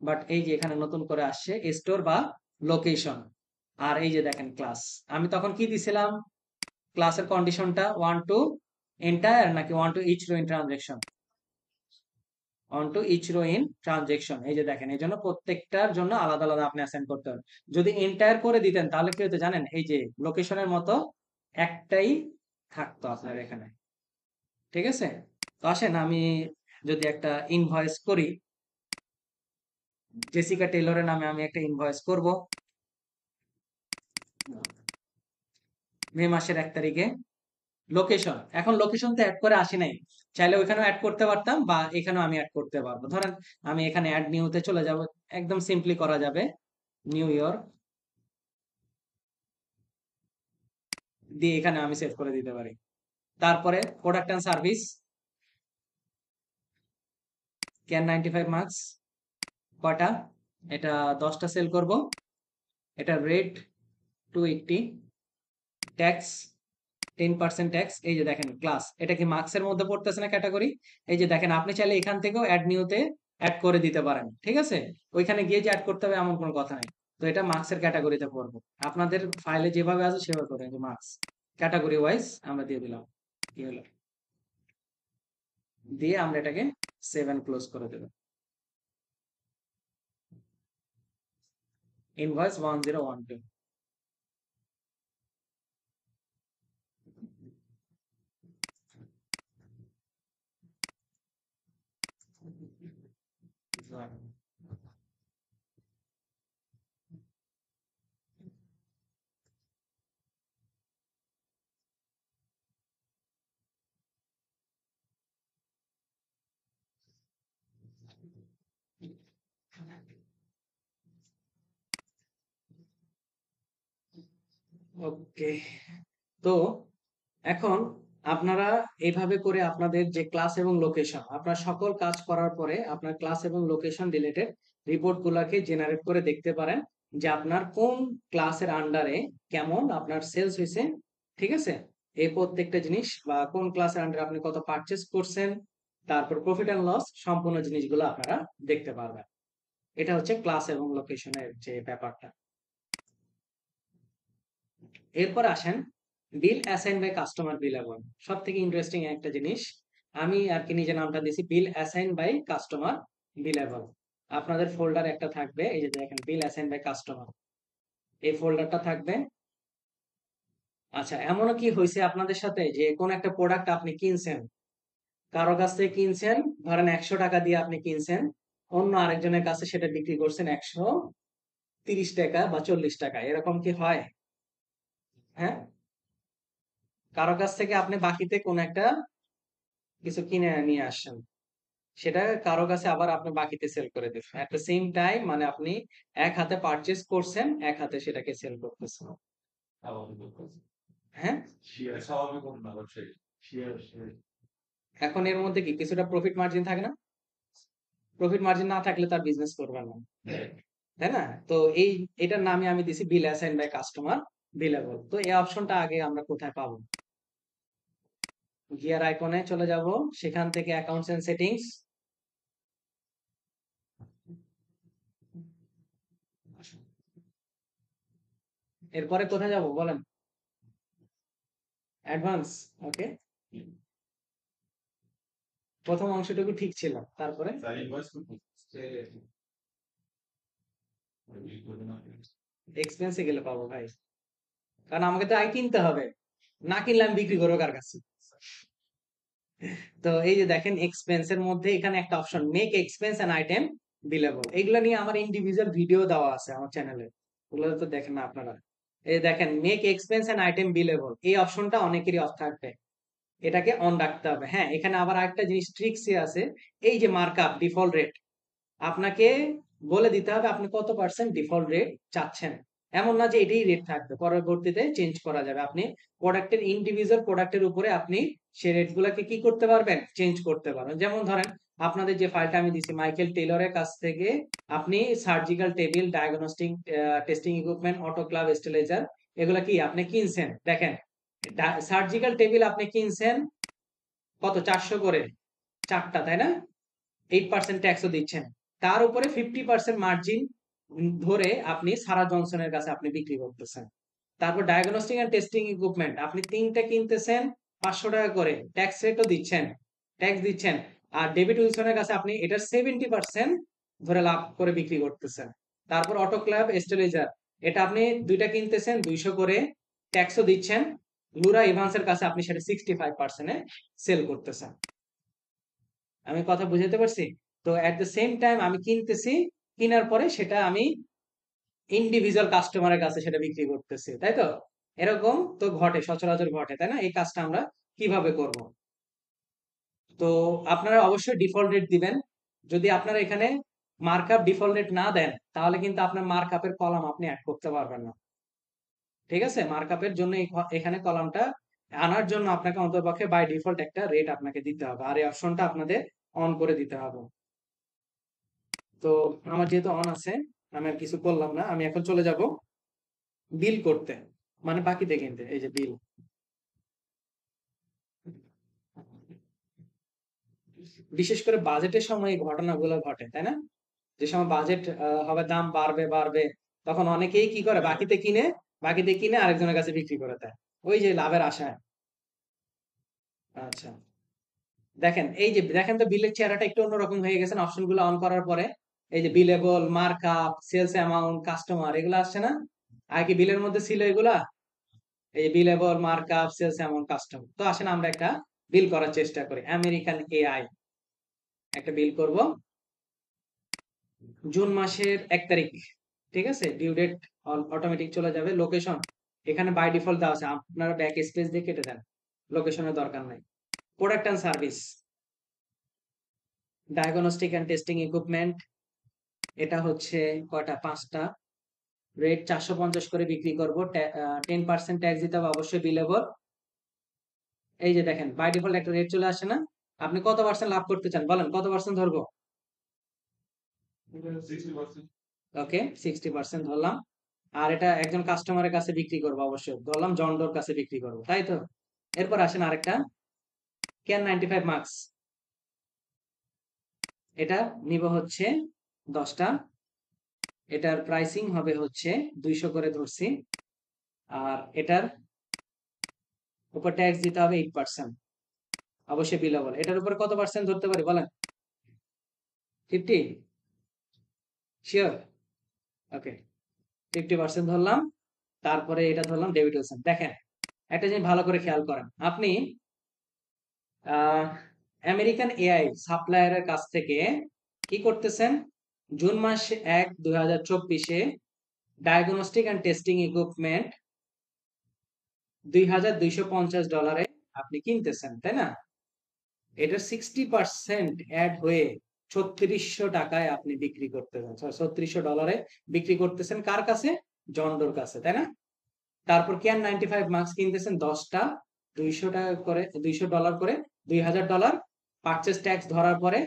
বাট এই যে এখানে নতুন করে আসছে স্টোর বা লোকেশন, আর এই যে দেখেন ক্লাস। আমি তখন কি দিছিলাম, ক্লাসের কন্ডিশনটা 1 টু এন্টায়ার নাকি 1 to each row in transaction, on to each row in transaction. এই যে দেখেন, এই জন্য প্রত্যেকটার জন্য আলাদা আলাদা আপনি অ্যাসাইন করতে হবে। যদি এন্টায়ার করে দিতেন তাহলে কি হতো জানেন, এই যে লোকেশনের মতো একটাই থাকতো আপনার এখানে, ঠিক আছে। তো আসেন আমি যদি একটা ইনভয়েস করি, জেসিকা টেলরের নামে আমি একটা ইনভয়েস করব মে মাসের 1 তারিখে। লোকেশন, এখন লোকেশন তো অ্যাড করে আসি নাই, চাইলে ওইখানেও অ্যাড করতে পারতাম বা এখানেও আমি অ্যাড করতে পারবো। ধরেন আমি এখানে অ্যাড নিউতে চলে যাব, একদম সিম্পলি করা যাবে, নিউ ইয়র্ক দিয়ে এখানে আমি সেভ করে দিতে পারি। তারপরে product and service, can 95 marks কয়টা, এটা 10টা সেল করব, এটা রেট 280, ট্যাক্স 10% ট্যাক্স। এই যে দেখেন ক্লাস, এটা কি মার্কসের মধ্যে পড়তেছে না ক্যাটাগরি? এই যে দেখেন, আপনি চাইলে এখান থেকেও অ্যাড নিউতে অ্যাড করে দিতে পারেন, ঠিক আছে। ওইখানে গিয়ে যে অ্যাড করতে হবে এমন কোনো কথা নাই। তো এটা মার্কসের ক্যাটাগরিতে পড়বে, আপনাদের ফাইলে যেভাবে আছে সেভাবে করবেন, যে মার্কস ক্যাটাগরি ওয়াইজ আমরা দিয়ে দিলাম, কি হলো, দিয়ে আমরা এটাকে 7 ক্লোজ করে দেব। ইনভয়েস 1012। ওকে, তো এখন আপনারা এইভাবে করে আপনাদের যে ক্লাস এবং লোকেশন, আপনার সকল কাজ করার পরে আপনার ক্লাস এবং লোকেশন রিলেটেড রিপোর্ট গুলাকে জেনারেট করে দেখতে পারেন যে আপনার কোন ক্লাসের আন্ডারে কেমন আপনার সেলস হয়েছে, ঠিক আছে। এই প্রত্যেকটা জিনিস, বা কোন ক্লাসের আন্ডারে আপনি কত পারচেস করছেন, তারপর প্রফিট অ্যান্ড লস, সম্পূর্ণ জিনিসগুলো আপনারা দেখতে পারবেন। এটা হচ্ছে ক্লাস এবং লোকেশনের যে ব্যাপারটা। এরপর আসেন বিল অ্যাসাইন বাই কাস্টমার বিলেবল, সব থেকে ইন্টারেস্টিং একটা জিনিস। আমি আর কি নিজে নামটা দিছি বিল অ্যাসাইন বাই কাস্টমার বিলেবল। আপনাদের ফোল্ডার একটা থাকবে, এই যে দেখেন বিল অ্যাসাইন বাই কাস্টমার, এই ফোল্ডারটা থাকবে। আচ্ছা, এমনও কি হয়েছে আপনাদের সাথে যে কোন একটা প্রোডাক্ট আপনি কিনছেন, কারো কাছ থেকে কিনছেন, ধরেন 100 টাকা দিয়ে আপনি কিনছেন, অন্য আরেকজনের কাছে সেটা বিক্রি করছেন 130 টাকা বা 40 টাকা, এরকম কি হয়? হ্যাঁ, কারো কাছ থেকে আপনি বাকিতে কোন একটা কিছু কিনে নিয়ে আসছেন, সেটা কারো কাছে আবার আপনি বাকিতে সেল করে দিচ্ছেন এট দ্য সেম টাইম, মানে আপনি এক হাতে পারচেজ করছেন, এক হাতে সেটাকে সেল করতেছেন। হ্যাঁ, শেয়ার শেয়ার এখন এর মধ্যে কি কিছুটা প্রফিট মার্জিন থাকে না? প্রফিট মার্জিন না থাকলে তার বিজনেস করবেন না, তাই না? তো এই, এটার নামে আমি দিছি বিল অ্যাসাইন বাই কাস্টমার বিলেবল। তো এই অপশনটা আগে আমরা কোথায় পাবো? গিয়ার আইকনে চলে যাব, সেখান থেকে অ্যাকাউন্টস এন্ড সেটিংস, এরপরে কোথায় যাব বলেন? অ্যাডভান্স। ওকে, প্রথম অংশটুকু ঠিক ছিল, তারপরে এক্সপেন্সে গেলে পাবো ভাই, কারণ আমাকে তো আই কিনতে হবে, না কিনলে আমি বিক্রি করবো কার কাছে? তো এই যে দেখেন এক্সপেন্সের মধ্যে এখানে একটা option make expense and item billable, এগুলো নিয়ে আমার ইন্ডিভিজুয়াল ভিডিও দেওয়া আছে আমার চ্যানেলে, ওগুলো তো দেখেন না আপনারা। এই দেখেন মেক এক্সপেন্স এন্ড আইটেম বিলেবল, এই অপশনটা অনেকেরই অফ থাকবে, এটাকে অন রাখতে হবে। হ্যাঁ, এখানে আবার আরেকটা জিনিস ট্রিক্সই আছে, এই যে মার্কআপ ডিফল্ট রেট, আপনাকে বলে দিতে হবে আপনি কত পার্সেন্ট ডিফল্ট রেট চাচ্ছেন। এমন না যে এটাই রেট থাকবে, পরবর্তীতে চেঞ্জ করা যাবে। আপনি প্রোডাক্টের ইন্ডিভিজুয়াল প্রোডাক্টের উপরে আপনি সেই রেট গুলাকে কি করতে পারবেন, চেঞ্জ করতে পারবেন। যেমন ধরেন আপনাদের যে ফাইলটা আমি দিছি মাইকেল টেলরের কাছ থেকে, আপনি surgical table, diagnostic testing equipment, autoclave, steriliser, এগুলা কি আপনি কিনছেন। দেখেন সার্জিক্যাল টেবিল আপনি কিনছেন কত, 400 করে চারটা, তাই না? 8% ট্যাক্সও দিচ্ছেন, তার উপরে 50% মার্জিন ধরে আপনি সারা জনসনের কাছে আপনি বিক্রি করতেছেন। তারপর ডায়াগনস্টিক এন্ড টেস্টিং ইকুইপমেন্ট আপনি তিনটা কিনতেছেন 500 টাকা করে, ট্যাক্স রেটও দিচ্ছেন, ট্যাক্স দিচ্ছেন। আর ডেভিড উইলসনের কাছে আপনি এটার 70% ধরে লাভ করে বিক্রি করতেছেন। তারপর অটোক্ল্যাভ স্টেরিলাইজার, এটা আপনি দুইটা কিনতেছেন 200 করে, ট্যাক্সও দিচ্ছেন। লুরা ইভান্সের কাছে আপনি সেটা 65%-এ সেল করতেছেন। আমি কথা বুঝাতে পারছি? তো এট দ্য সেম টাইম আমি কিনতেছি, কিনার পরে সেটা আমি ইন্ডিভিজুয়াল কাস্টমারের কাছে সেটা বিক্রি করতেছি, তাই তো? এরকম তো ঘটে, সচরাচর ঘটে, তাই না? এই কাজটা আমরা কিভাবে করব? তো আপনারা অবশ্যই ডিফল্ট রেট দিবেন। যদি আপনারা এখানে মার্কআপ ডিফল্ট রেট না দেন, তাহলে কিন্তু আপনার মার্কআপের কলাম আপনি অ্যাড করতে পারবেন না। ঠিক আছে, মার্কআপের জন্য এখানে কলামটা আনার জন্য আপনাকে অন্ততপক্ষে বাই ডিফল্ট একটা রেট আপনাকে দিতে হবে, আর এই অপশনটা আপনাদের অন করে দিতে হবে। তো আমার যেহেতু অন আছে, আমি আর কিছু করলাম না, আমি এখন চলে যাব বিল করতে, মানে বাকিতে কিনতে। এই যে বিল, বিশেষ করে বাজেটের সময় এই ঘটনাগুলো ঘটে, তাই না? যে সময় বাজেট হবে, দাম বাড়বে বাড়বে, তখন অনেকেই কি করে, বাকিতে কিনে আরেকজনের কাছে বিক্রি করে দেয়, ওই যে লাভের আশায়। আচ্ছা, দেখেন এই যে দেখেন তো বিলের চেহারাটা একটু অন্যরকম হয়ে গেছে অপশন গুলো অন করার পরে। এই যে বিলেবল, মার্কআপ, সেলস অ্যামাউন্ট, কাস্টমার, এগুলো আসছে না? আর কি বিলের মধ্যে ছিল এগুলা? এই বিলেবল, মার্কআপ, সেলস অ্যামাউন্ট, কাস্টমার। তো আসেন আমরা একটা বিল করার চেষ্টা করি। আমেরিকান এআই একটা বিল করব, জুন মাসের 1 তারিখ। ঠিক আছে, ডিউ ডেট অটোমেটিক চলে যাবে। লোকেশন এখানে বাই ডিফল্ট দেওয়া আছে, আপনারা ব্যাক স্পেস দিয়ে কেটে দেন, লোকেশনের দরকার নাই। Product and service, diagnostic and testing equipment, এটা হচ্ছে কয়টা, 5টা। রেট 450 করে বিক্রি করব, 10% ট্যাক্স দিতে হবে অবশ্যই, বিলেবল। এই যে দেখেন বাই ডিফল্ট একটা রেট চলে আসে না? আপনি কত পার্সেন্ট লাভ করতে চান বলেন, কত পার্সেন্ট ধরবো? ওকে, 60% ধরলাম। আর এটা একজন কাস্টমারের কাছে বিক্রি করবো অবশ্যই, ধরলাম জন্ডোর কাছে বিক্রি করবো, তাই তো? এরপর আসেন আরেকটা, ক্যান 95 মার্কস, এটা নিব হচ্ছে 10টা। এটার প্রাইসিং হবে হচ্ছে 200 করে ধরছি। আর এটার উপর ট্যাক্স দিতে হবে 8%, অবশ্যই বিলেবল। এটার উপর কত পার্সেন্ট ধরতে পারি বলেন? 50? শিওর? ওকে, 50% ধরলাম। তারপরে এটা ধরলাম ডেভিড উইলসন। দেখেন একটা জিনিস ভালো করে খেয়াল করেন, আপনি আমেরিকান এআই সাপ্লায়ারের কাছ থেকে কি করতেছেন, জুন মাস 1, 2024-এ ডায়াগনস্টিক এন্ড টেস্টিং ইকুইপমেন্ট $2,250 আপনি কিনতেছেন, তাই না? এটার 60% অ্যাড হয়ে 3600 টাকায় আপনি বিক্রি করতেছেন, $3600 বিক্রি করতেছেন কার কাছে? জন্ডোর কাছে, তাই না? তারপর ক্যান 95 মার্কস কিনতেছেন 10টা, $200 করে, $200 করে, $2000 পারচেজ ট্যাক্স ধরার পরে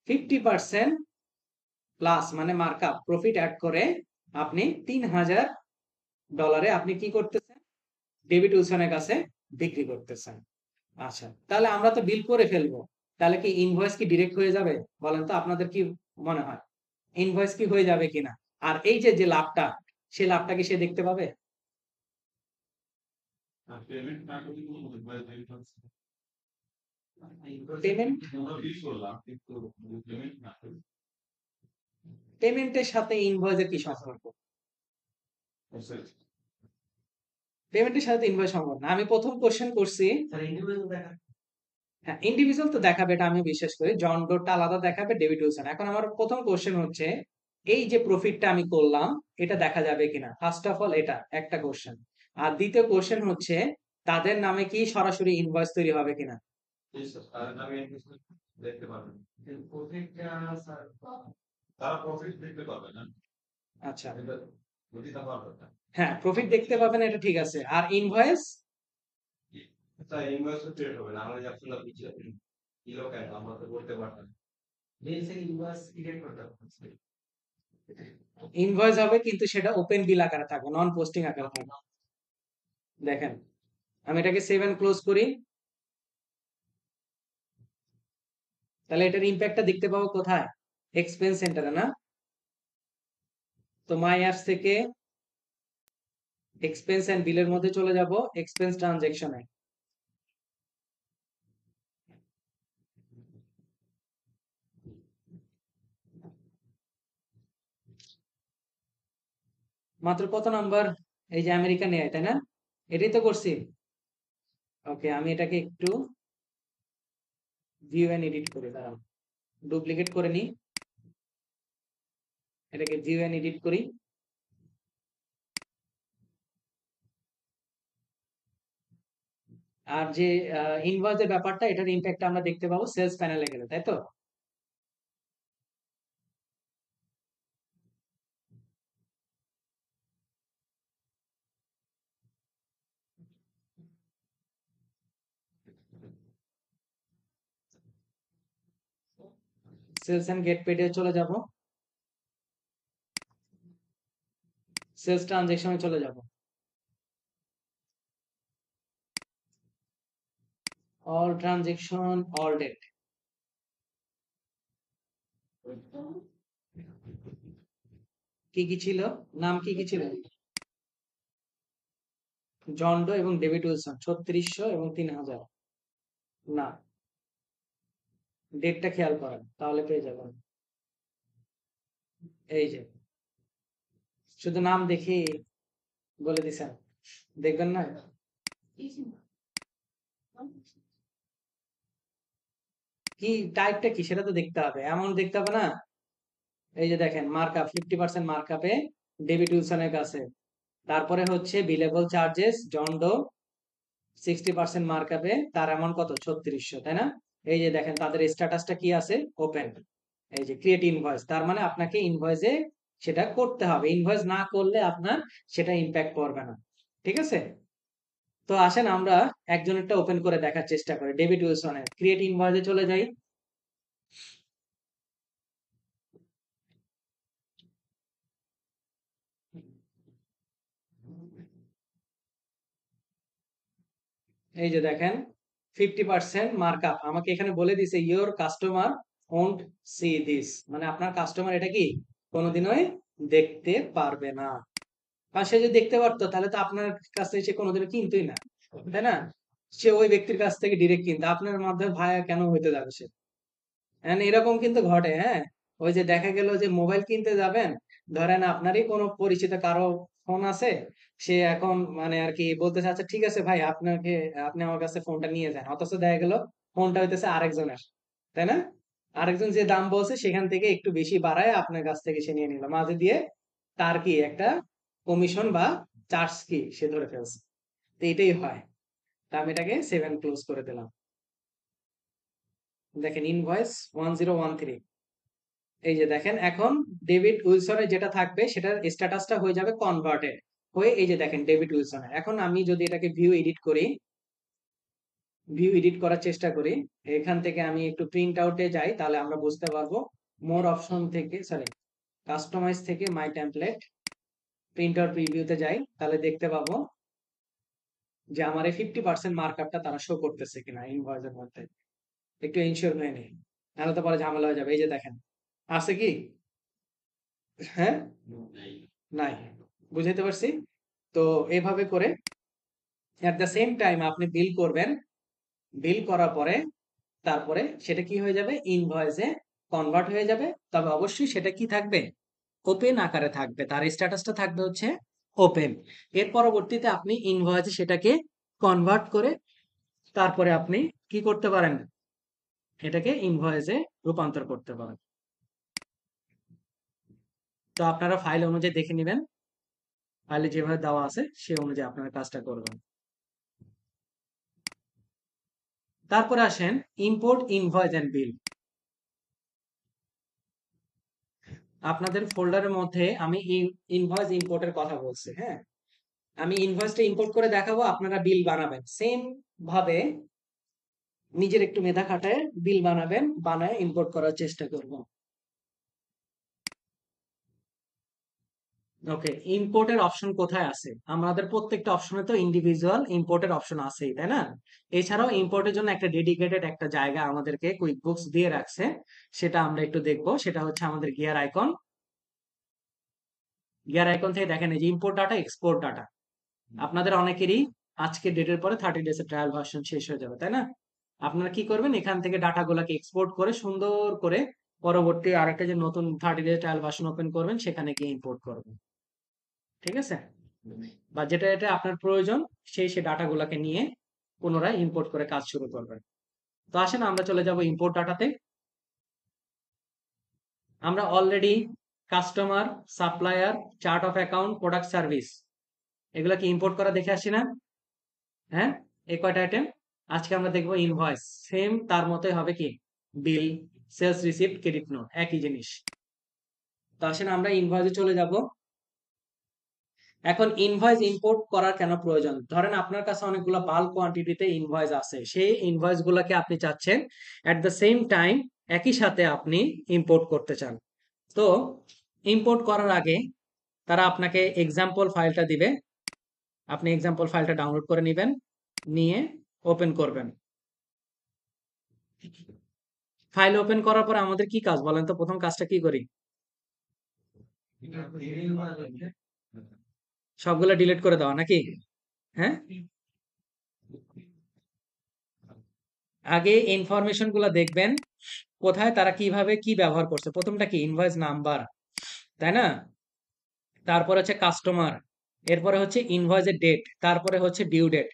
50% প্লাস মানে মার্কআপ প্রফিট অ্যাড করে আপনি $3000 আপনি কি করতেছেন, ডেভিড উইলসনের কাছে বিক্রি করতেছেন। আচ্ছা, তাহলে আমরা তো বিল করে ফেলবো। তাহলে কি ইনভয়েস কি ডিরেক্ট হয়ে যাবে? বলেন তো আপনাদের কি মনে হয়? ইনভয়েস কি হয়ে যাবে কিনা? আর এই যে লাভটা, সে লাভটা কি সে দেখতে পাবে? পেমেন্ট না করলে কোনো পেমেন্ট আমরা বিল করলাম কিন্তু পেমেন্ট না করলে পেমেন্টের সাথে ইনভয়েসের কি সম্পর্ক? পেমেন্টের সাথে তো ইনভয়েস সম্পর্ক না। আমি ১ম কোয়েশ্চেন করছি, হ্যাঁ, ইন্ডিভিজুয়াল তো দেখাবে, এটা আমিও বিশ্বাস করি। জন ডোটা আলাদা দেখাবে, ডেভিড উইলসন। এখন আমার ১ম কোয়েশ্চেন হচ্ছে, এই যে প্রফিটটা আমি করলাম, এটা দেখা যাবে কিনা? ফার্স্ট অফ অল এটা একটা কোয়েশ্চেন। আর দ্বিতীয় কোয়েশ্চেন হচ্ছে, তাদের নামে কি সরাসরি ইনভয়েস তৈরি হবে কিনা? আমি দেখতে পারবেন কিন্তু প্রফিটটা স্যার তারা প্রফিট দেখতে পাবে না আচ্ছা, এটা বুঝতে পারবে না হ্যাঁ, প্রফিট দেখতে পাবেন, এটা ঠিক আছে। আর ইনভয়েস? তাই ইনভয়েস ক্রিয়েট হবে না আমরা যখন আপনি কিলো কেন আমরা তো বলতে পারতাম রিলসে ইনভয়েস ক্রিয়েট করতে হবে ইনভয়েস হবে, কিন্তু সেটা ওপেন বিল আকারে থাকবে, নন পোস্টিং আকারে থাকবে। দেখেন, আমি এটাকে সেভ এন্ড ক্লোজ করি। তাহলে এটার ইম্প্যাক্টটা দেখতে পাবো কোথায়? এক্সপেন্স সেন্টারে, না? তো মাই অ্যাপস থেকে এক্সপেন্স এন্ড বিলের মধ্যে চলে যাব, এক্সপেন্স ট্রানজেকশনে। মাত্র কত নাম্বার? এই যে আমেরিকান এআই, তাই না? এটাই তো করছি। ওকে, আমি এটাকে একটু ভিউ এন্ড এডিট করি, দাঁড়ান, ডুপ্লিকেট করে নিই, এটাকে ভিউ এন্ড এডিট করি। আর যে ইনভয়েসের ব্যাপারটা, এটার ইম্প্যাক্ট আমরা দেখতে পাবো সেলস প্যানেলে গেলে, তাই তো? সেলস এন্ড গেট পেডে চলে যাব, সেলস ট্রানজেকশনে চলে যাব, অল ট্রানজেকশন, অল ডেট। কি কি ছিল? নাম কি কি ছিল? জন ডো এবং ডেভিড উইলসন, ৩৬০০ এবং ৩০০০। না, ডেটটা খেয়াল করেন, তাহলে পেয়ে যাবেন। এই যে, শুধু নাম দেখে বলে দিছেন, দেখবেন না? কি টাইপটা কি সেটা তো দেখতে হবে, এমন দেখতে হবে না। এই যে দেখেন, মার্কআপ 50% মার্কআপে ডেভিড উইলসনের কাছে। তারপরে হচ্ছে বিলেবল চার্জেস, জন ডো 60% মার্কআপে, তার অ্যামাউন্ট কত? ৩৬০০, তাই না? এই যে দেখেন, তাদের স্ট্যাটাসটা কি আছে? ওপেন। এই যে ক্রিয়েট ইনভয়েস, তার মানে আপনাকে ইনভয়েসে সেটা করতে হবে। ইনভয়েস না করলে আপনার সেটা ইম্প্যাক্ট করবে না। ঠিক আছে? তো আসেন আমরা একজনেরটা ওপেন করে দেখার চেষ্টা করি। ডেভিড উইলসনের ক্রিয়েট ইনভয়েসে চলে যাই। এই যে দেখেন, 50% মার্কআপ আমাকে এখানে বলে দিছে, your customer won't C this, মানে আপনার কাস্টমার এটা কি কোনোদিনই দেখতে পারবে না। আর সে যদি দেখতে পারতো, তাহলে তো আপনার কাছ থেকে সে কোনোদিনও কিনতোই না, তাই না? সে ওই ব্যক্তির কাছ থেকে ডিরেক্ট কিনতো, আপনার মাধ্যমে ভায়া কেন হইতে যাবে সে? এরকম কিন্তু ঘটে, হ্যাঁ। ওই যে দেখা গেল যে মোবাইল কিনতে যাবেন, ধরেন আপনারই কোনো পরিচিত কারো ফোন আছে, সে এখন মানে আর কি বলতেছে, আচ্ছা ঠিক আছে ভাই, আপনি আমার কাছে ফোনটা নিয়ে যান, অথচ দেখা গেল ফোনটা হইতেছে আরেকজনের, তাই না? আরেকজন যে দাম বলছে সেখান থেকে একটু বেশি বাড়ায় আপনার কাছ থেকে সে নিয়ে নিল, মাঝে দিয়ে তার কি একটা কমিশন বা চার্জ কি সে ধরে ফেলছে। তো এটাই হয়। তা আমি এটাকে 7 ক্লোজ করে দিলাম। দেখেন, ইনভয়েস 1013। এই যে দেখেন, এখন ডেভিড উইলসনের যেটা থাকবে সেটার স্ট্যাটাসটা হয়ে যাবে কনভার্টেড হয়ে, এই যে দেখেন ডেভিড উইলসনের। এখন আমি যদি এটাকে ভিউ এডিট করি, ভিউ এডিট করার চেষ্টা করি, এখান থেকে আমি একটু প্রিন্ট আউটে যাই, তাহলে আমরা বুঝতে পারবো। মোর অপশন থেকে, সরি, কাস্টমাইজ থেকে মাই টেমপ্লেট, প্রিন্ট আউট প্রিভিউতে যাই, তাহলে দেখতে পাবো যে আমার এই 50% মার্কআপটা তারা শো করতেছে কিনা ইনভয়েসের মধ্যে। একটু এনশিওর হয়ে নেই, নাহলে তো পরে ঝামেলা হয়ে যাবে। এই যে দেখেন, আছে কি? হ্যাঁ, নাই। বুঝাইতে পারছি? তো এভাবে করে এট দ্য সেম টাইম আপনি বিল করবেন। বিল করার পরে তারপরে সেটা কি হয়ে যাবে? ইনভয়েসে কনভার্ট হয়ে যাবে। তবে অবশ্যই সেটা কি থাকবে? ওপেন আকারে থাকবে। তার স্ট্যাটাসটা থাকবে হচ্ছে ওপেন। এর পরবর্তীতে আপনি ইনভয়েসে সেটাকে কনভার্ট করে তারপরে আপনি কি করতে পারেন? এটাকে ইনভয়েসে রূপান্তর করতে পারেন। তো আপনারা ফাইল অনুযায়ী দেখে নিবেন। ফাইলে যেভাবে দেওয়া আছে সে অনুযায়ী আপনারা কাজটা করবেন। তারপরে আসেন ইম্পোর্ট ইনভয়েস এন্ড বিল। আপনাদের ফোল্ডারের মধ্যে আমি ইনভয়েস ইম্পোর্টের কথা বলছি, হ্যাঁ? আমি ইনভয়েসটা ইম্পোর্ট করে দেখাবো, আপনারা বিল বানাবেন সেম ভাবে। নিজের একটু মেধা খাটায় বিল বানাবেন, বানায় ইম্পোর্ট করার চেষ্টা করব। ওকে, ইম্পোর্টের অপশন কোথায় আছে? আমাদের প্রত্যেকটা অপশনে তো ইন্ডিভিজুয়াল ইম্পোর্টের অপশন আছেই, তাই না? এছাড়াও ইম্পোর্টের জন্য একটা ডেডিকেটেড একটা জায়গা আমাদেরকে কুইক বুকস দিয়ে রাখছে, সেটা আমরা একটু দেখব। সেটা হচ্ছে আমাদের গিয়ার আইকন। গিয়ার আইকন থেকে দেখেন এই যে ইম্পোর্ট ডাটা, এক্সপোর্ট ডাটা। আপনাদের অনেকেরই আজকে ডেটের পরে 30 ডেজ এর ট্রায়াল ভার্সন শেষ হয়ে যাবে, তাই না? আপনারা কি করবেন? এখান থেকে ডাটাগুলোকে এক্সপোর্ট করে সুন্দর করে পরবর্তী আরেকটা যে নতুন 30 ডেজ ট্রায়াল ভার্সন ওপেন করবেন সেখানে গিয়ে ইম্পোর্ট করবেন। ঠিক আছে? বা যেটা এটা আপনার প্রয়োজন সেই ডাটাগুলোকে নিয়ে পুনরায় ইম্পোর্ট করে কাজ শুরু করবেন। তো আসেন আমরা চলে যাব ইম্পোর্ট ডাটাতে। আমরা already customer, supplier, chart of account, product service এগুলা কি ইম্পোর্ট করা দেখে আসি না? হ্যাঁ, এই কয়টা আইটেম। আজকে আমরা দেখবো ইনভয়েস। সেম তার মতোই হবে কি? বিল, সেলস রিসিপ্ট, ক্রেডিট নোট, একই জিনিস। তো আসেন আমরা ইনভয়েসে চলে যাব। এখন ইনভয়েস ইম্পোর্ট করার কেন প্রয়োজন? ধরেন আপনার কাছে অনেকগুলো বাল্ক কোয়ান্টিটিতে ইনভয়েস আছে, সেই ইনভয়েস গুলাকে আপনি চাচ্ছেন এট দ্য সেম টাইম একই সাথে আপনি ইম্পোর্ট করতে চান। তো ইম্পোর্ট করার আগে তারা আপনাকে এক্সাম্পল ফাইলটা দিবে। আপনি এক্সাম্পল ফাইলটা ডাউনলোড করে নেবেন, নিয়ে ওপেন করবেন। ফাইল ওপেন করার পর আমাদের কি কাজ বলেন তো? প্রথম কাজটা কি করি? সবগুলো ডিলিট করে দেওয়া নাকি? হ্যাঁ, আগে ইনফরমেশন গুলা দেখবেন কোথায় তারা কিভাবে কি ব্যবহার করছে। প্রথমটা কি? ইনভয়েস নাম্বার, তাই না? তারপরে হচ্ছে কাস্টমার, এরপরে হচ্ছে ইনভয়েসের ডেট, তারপরে হচ্ছে ডিউ ডেট।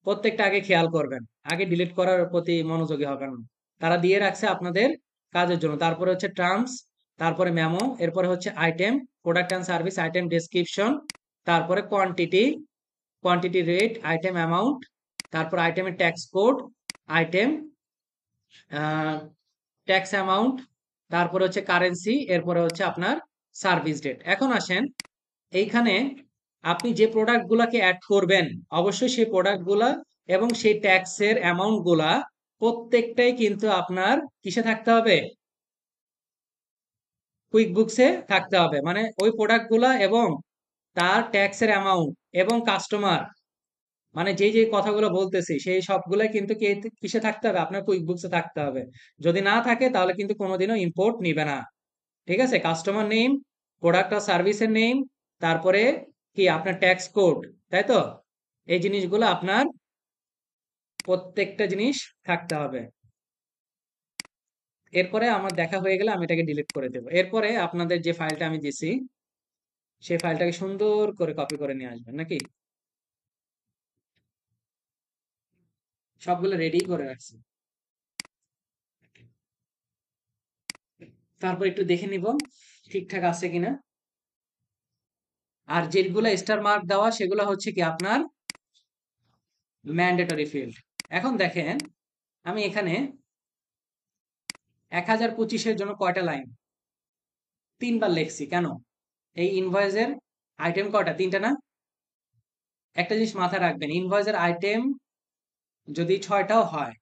প্রত্যেকটা আগে খেয়াল করবেন, আগে ডিলিট করার প্রতি মনোযোগী হবেন। তারা দিয়ে রাখছে আপনাদের কাজের জন্য। তারপরে হচ্ছে টার্মস, তারপরে মেমো, এরপরে হচ্ছে item, product and service, item description, তারপরে quantity, quantity rate, item amount, তারপর আইটেমের tax code, item tax amount, তারপরে হচ্ছে কারেন্সি, এরপরে হচ্ছে আপনার সার্ভিস ডেট। এখন আসেন এইখানে আপনি যে প্রোডাক্ট গুলাকে অ্যাড করবেন, অবশ্যই সেই প্রোডাক্ট গুলা এবং সেই ট্যাক্সের অ্যামাউন্ট গুলা প্রত্যেকটাই কিন্তু আপনার কিসে থাকতে হবে? কুইক বুকসে থাকতে হবে। মানে ওই প্রোডাক্ট গুলা এবং তার ট্যাক্সের অ্যামাউন্ট এবং কাস্টমার, মানে যে কথাগুলো বলতেছি সেই সবগুলাই কিন্তু কিসে থাকতে হবে? আপনার কুইক বুকসে থাকতে হবে। যদি না থাকে তাহলে কিন্তু কোনোদিনও ইম্পোর্ট নিবে না। ঠিক আছে? কাস্টমার নেম, প্রোডাক্ট আর সার্ভিসের নেম, তারপরে কি আপনার ট্যাক্স কোড, তাই তো? এই জিনিসগুলো আপনার প্রত্যেকটা জিনিস থাকতে হবে। এরপরে আমার দেখা হয়ে গেলে আমি এটাকে ডিলিট করে দেবো। এরপরে আপনাদের যে ফাইলটা আমি দিছি সেই ফাইলটাকে সুন্দর করে কপি করে নিয়ে আসবেন নাকি? সবগুলো রেডি করে রাখছি। তারপর একটু দেখে নিব ঠিকঠাক আছে কিনা। আর যেগুলো স্টার মার্ক দেওয়া সেগুলো হচ্ছে কি আপনার ম্যান্ডেটরি ফিল্ড। এখন দেখেন আমি এখানে 1025-এর জন্য কয়টা লাইন? 3 বার লিখছি কেন? এই ইনভয়েসের আইটেম কয়টা? 3টা না? একটা জিনিস মাথায় রাখবেন, ইনভয়েসের আইটেম যদি 6টাও হয়,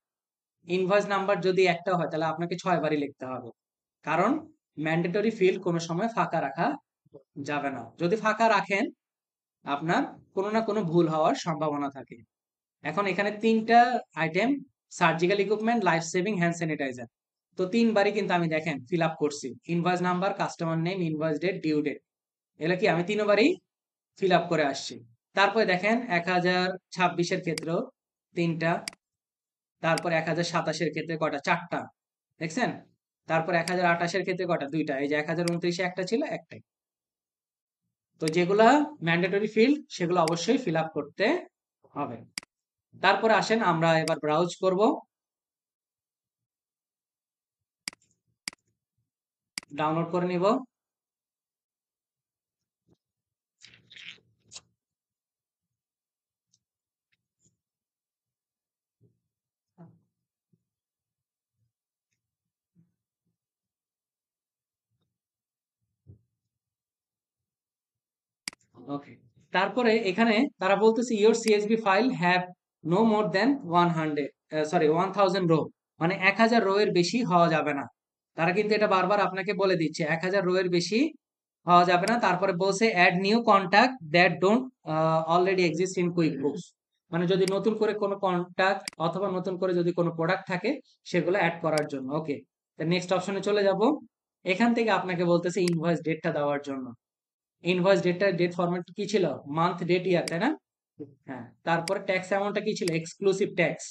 ইনভয়েস নাম্বার যদি একটা হয়, তাহলে আপনাকে 6 বারই লিখতে হবে। কারণ ম্যান্ডেটরি ফিল্ড কোনো সময় ফাঁকা রাখা যাবে না। যদি ফাঁকা রাখেন আপনার কোনো না কোনো ভুল হওয়ার সম্ভাবনা থাকে। এখন এখানে ৩টা item, surgical equipment, life saving, hand sanitizer. তো ৩ বারই কিন্তু আমি দেখেন ফিল আপ করছি। Invoice number, customer name, invoice date, due date. এগুলো কি আমি ৩ বারই ফিল আপ করে আসছি। তারপরে দেখেন ১০২৬ এর ক্ষেত্রেও ৩টা, তারপর ১০২৭ এর ক্ষেত্রে কয়টা? ৪টা। দেখছেন? তারপর ১০২৮ এর ক্ষেত্রে কয়টা? ২টা। এই যে ১০২৯ এ একটা ছিল, একটাই। তো যেগুলা ম্যান্ডেটরি ফিল্ড সেগুলো অবশ্যই ফিল আপ করতে হবে। তারপরে আসেন আমরা এবার ব্রাউজ করব, ডাউনলোড করে নিব। ওকে। তারপরে এখানে তারা বলতেছে your CSV file have no more than 1000 row, মানে ১০০০ রো এর বেশি হওয়া যাবে না। তারা কিন্তু এটা বারবার আপনাকে বলে দিচ্ছে ১০০০ রো এর বেশি হওয়া যাবে না। তারপরে বলছে add new contact that don't already exist in QuickBooks, মানে যদি নতুন করে কোনো কন্টাক্ট অথবা নতুন করে যদি কোনো প্রোডাক্ট থাকে সেগুলো অ্যাড করার জন্য। ওকে, নেক্সট অপশনে চলে যাব। এখান থেকে আপনাকে বলতেছে ইনভয়েস ডেটটা দেওয়ার জন্য। ইনভয়েস ডেটটা, ডেট ফরম্যাট কি ছিল? মান্থ, ডেট, ইয়ার, তাই না? হ্যাঁ। তারপরে ট্যাক্স অ্যামাউন্টটা কি ছিল? Exclusive tax.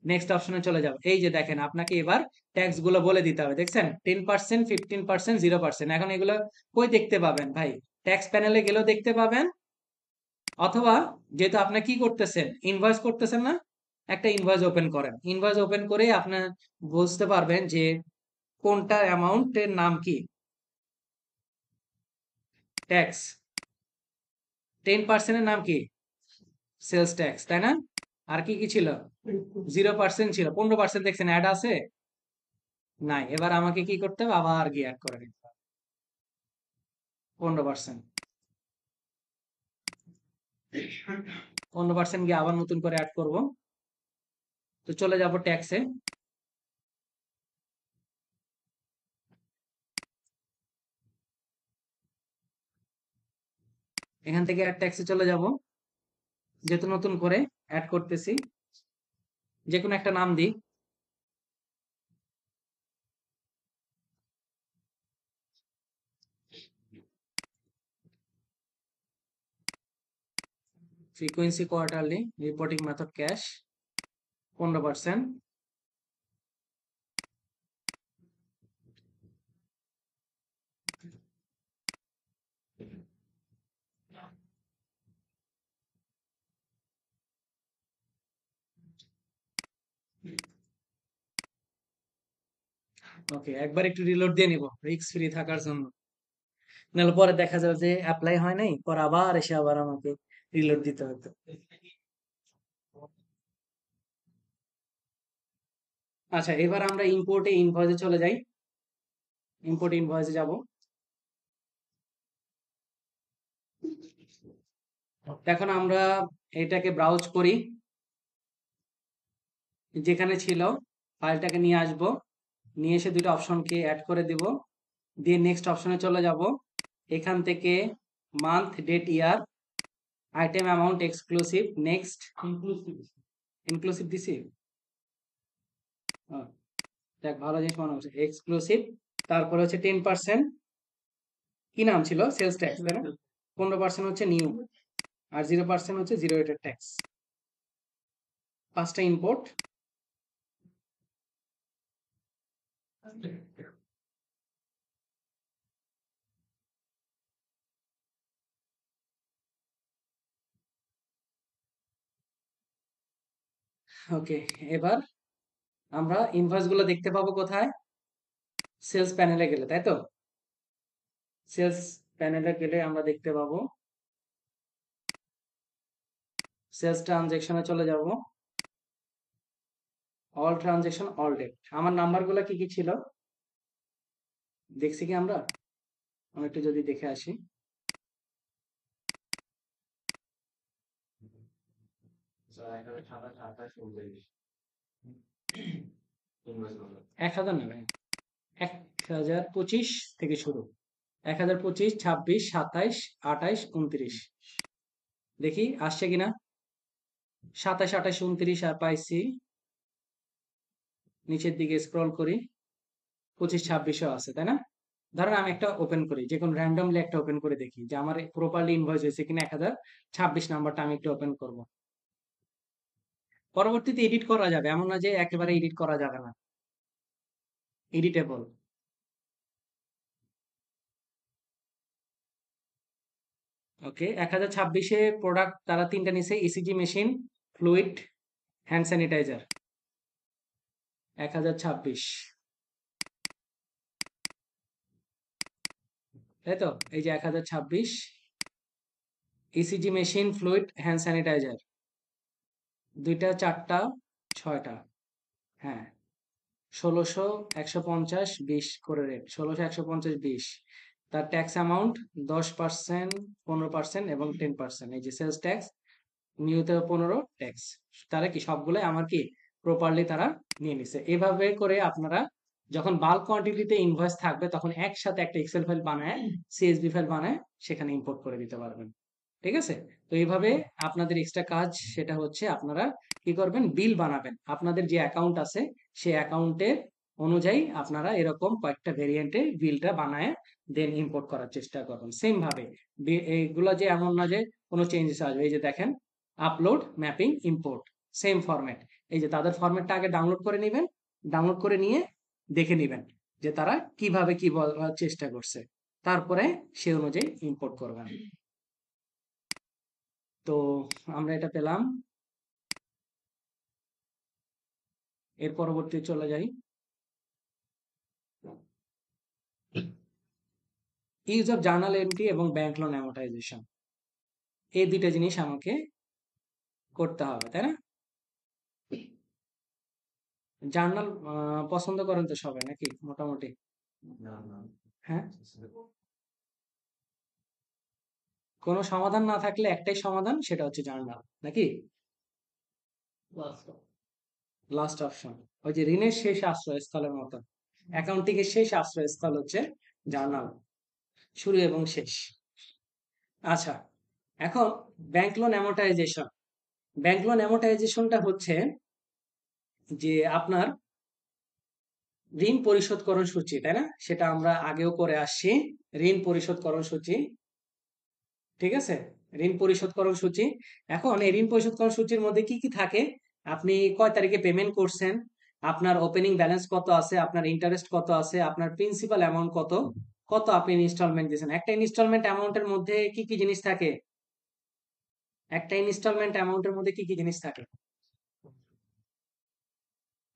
নেক্সট অপশনে চলে যাব। এই যে দেখেন আপনাকে এবার ট্যাক্স গুলো বলে দিতে হবে। দেখছেন 10%, 15%, 0%। এখন এগুলো কই দেখতে পাবেন ভাই? ট্যাক্স প্যানেলে গেলেও দেখতে পাবেন, অথবা যেহেতু আপনি কি করতেছেন, ইনভয়েস করতেছেন না, একটা ইনভয়েস ওপেন করেন। ইনভয়েস ওপেন করে আপনি বুঝতে পারবেন যে কোনটা অ্যামাউন্টের নাম কি। ট্যাক্স 10% এর নাম কি? সেলস ট্যাক্স, তাই না? আর কি কি ছিল? 0% ছিল। 15% দেখছেন অ্যাড আছে? নাই। এবার আমাকে কি করতে হবে? আবার গিয়ে অ্যাড করে নিতে হবে 15%। 15% গিয়ে আবার নতুন করে অ্যাড করব। তো চলে যাব ট্যাক্সে। এখান থেকে অ্যাড ট্যাক্সে চলে যাব। যেহেতু নতুন করে অ্যাড করতেছি, যে কোনো একটা নাম দিই। Frequency quarterly, reporting method cash, 15%। ওকে, একবার একটু রিলোড দিয়ে নিব রিস্ক ফ্রি থাকার জন্য। নাহলে পরে দেখা যাবে যে অ্যাপ্লাই হয় নাই, পরে আবার এসে আবার আমাকে রিলোড দিতে হতো। আচ্ছা, এবার আমরা ইম্পোর্টে ইনভয়েসে চলে যাই। ইম্পোর্ট ইনভয়েসে যাব। এখন আমরা এটাকে ব্রাউজ করি, যেখানে ছিল ফাইলটাকে নিয়ে আসব, নিয়ে এসে দুটো অপশনকে অ্যাড করে দিব, দিয়ে নেক্সট অপশনে চলে যাব। এখান থেকে month, date, year, item amount, exclusive, next. Inclusive দিছি? আহ, দেখ, ভালো জিনিস মনে হচ্ছে, এক্সক্লুসিভ। তারপরে হচ্ছে 10%, কি নাম ছিল? সেলস ট্যাক্স, তাই না? 15% হচ্ছে নিউ, আর 0% হচ্ছে জিরো রেটেড ট্যাক্স। 5টা ইম্পোর্ট। ওকে, এবার আমরা ইনভয়েস গুলো দেখতে পাবো কোথায়? সেলস প্যানেলে গেলে, তাই তো? সেলস প্যানেলে গেলে আমরা দেখতে পাবো, সেলস ট্রানজেকশনে চলে যাব। All transaction, all date. আমার নাম্বারগুলো কি কি ছিল দেখছি কি আমরা? আমি একটু যদি দেখে আসি। এখানে ২৭, ২৮, ২৯ এক হাজার নেবে, ১০২৫ থেকে শুরু। ১০২৫, ২৬, ২৭, ২৮, ২৯। দেখি আসছে কিনা। 27, 28, 29 পাইছি। নিচের দিকে স্ক্রল করি, 25, 26ও আছে, তাই না? ধরেন আমি একটা ওপেন করি, যে কোনো র্যান্ডমলি একটা ওপেন করে দেখি যে আমার প্রপারলি ইনভয়েস হয়েছে কিনা। 1026 নাম্বারটা আমি একটু ওপেন করব। পরবর্তীতে এডিট করা যাবে, এমন না যে একেবারে এডিট করা যাবে না, এডিটেবল। ওকে, 1026-এ প্রোডাক্ট তারা তিনটা নিছে, ECG machine, fluid, hand sanitizer. 1026, তাই তো? এই যে 1026, ECG machine, fluid, hand sanitizer, দুইটা, চারটা, ছয়টা, হ্যাঁ। 1600, 150, 20 করে রেট, 1600, 150, 20। তার ট্যাক্স অ্যামাউন্ট 10%, 15% এবং 10%। এই যে সেলস ট্যাক্স, নিয়ত 15 ট্যাক্স, তারা কি সবগুলাই আমার কি প্রপারলি তারা নিয়ে নিছে। এভাবে করে আপনারা যখন বাল্ক কোয়ান্টিটিতে ইনভয়েস থাকবে তখন একসাথে একটা এক্সেল ফাইল বানায়, সিএসভি ফাইল বানায় সেখানে ইম্পোর্ট করে দিতে পারবেন। ঠিক আছে? তো এইভাবে আপনাদের এক্সট্রা কাজ সেটা হচ্ছে আপনারা কি করবেন, বিল বানাবেন। আপনাদের যে অ্যাকাউন্ট আছে সেই অ্যাকাউন্টের অনুযায়ী আপনারা এরকম কয়েকটা ভেরিয়েন্টে বিলটা বানায় দেন ইম্পোর্ট করার চেষ্টা করবেন। সেম ভাবে এইগুলো যে এমন না যে কোনো চেঞ্জেস আসবে। এই যে দেখেন, upload, mapping, import, same format. এই যে তাদের ফরম্যাটটা আগে ডাউনলোড করে নেবেন, ডাউনলোড করে নিয়ে দেখে নেবেন যে তারা কিভাবে কি বলার চেষ্টা করছে, তারপরে সে অনুযায়ী ইম্পোর্ট করবেন। তো আমরা এটা পেলাম। এর পরবর্তী চলে যাই, ইউজ অফ জার্নাল এন্ট্রি এবং ব্যাংক লোন অ্যামortization। এই দুইটা জিনিস আমাকে করতে হবে, তাই না? জার্নাল পছন্দ করেন তো সবাই নাকি মোটামুটি? না না, হ্যাঁ, কোনো সমাধান না থাকলে একটাই সমাধান, সেটা হচ্ছে জার্নাল, নাকি? লাস্ট অপশন, ওই যে ঋণের শেষ আশ্রয়স্থলের মতো, অ্যাকাউন্টিং এর শেষ আশ্রয়স্থল হচ্ছে জার্নাল, শুরু এবং শেষ। আচ্ছা, এখন ব্যাংক লোন অ্যামortization। ব্যাংক লোন অ্যামortizationটা হচ্ছে যে আপনার ঋণ পরিশোধকরণ সূচি, তাই না? সেটা আমরা আগেও করে আসছি, ঋণ পরিশোধকরণ সূচি। ঠিক আছে, ঋণ পরিশোধকরণ সূচি। এখন এই ঋণ পরিশোধকরণ সূচির মধ্যে কি কি থাকে, আপনি কয় তারিখে পেমেন্ট করছেন, আপনার ওপেনিং ব্যালেন্স কত আছে, আপনার ইন্টারেস্ট কত আছে, আপনার প্রিন্সিপাল অ্যামাউন্ট কত, কত আপনি ইনস্টলমেন্ট দিয়েছেন। একটা ইনস্টলমেন্ট অ্যামাউন্টের মধ্যে কি কি জিনিস থাকে, একটা ইনস্টলমেন্ট অ্যামাউন্টের মধ্যে কি কি জিনিস থাকে,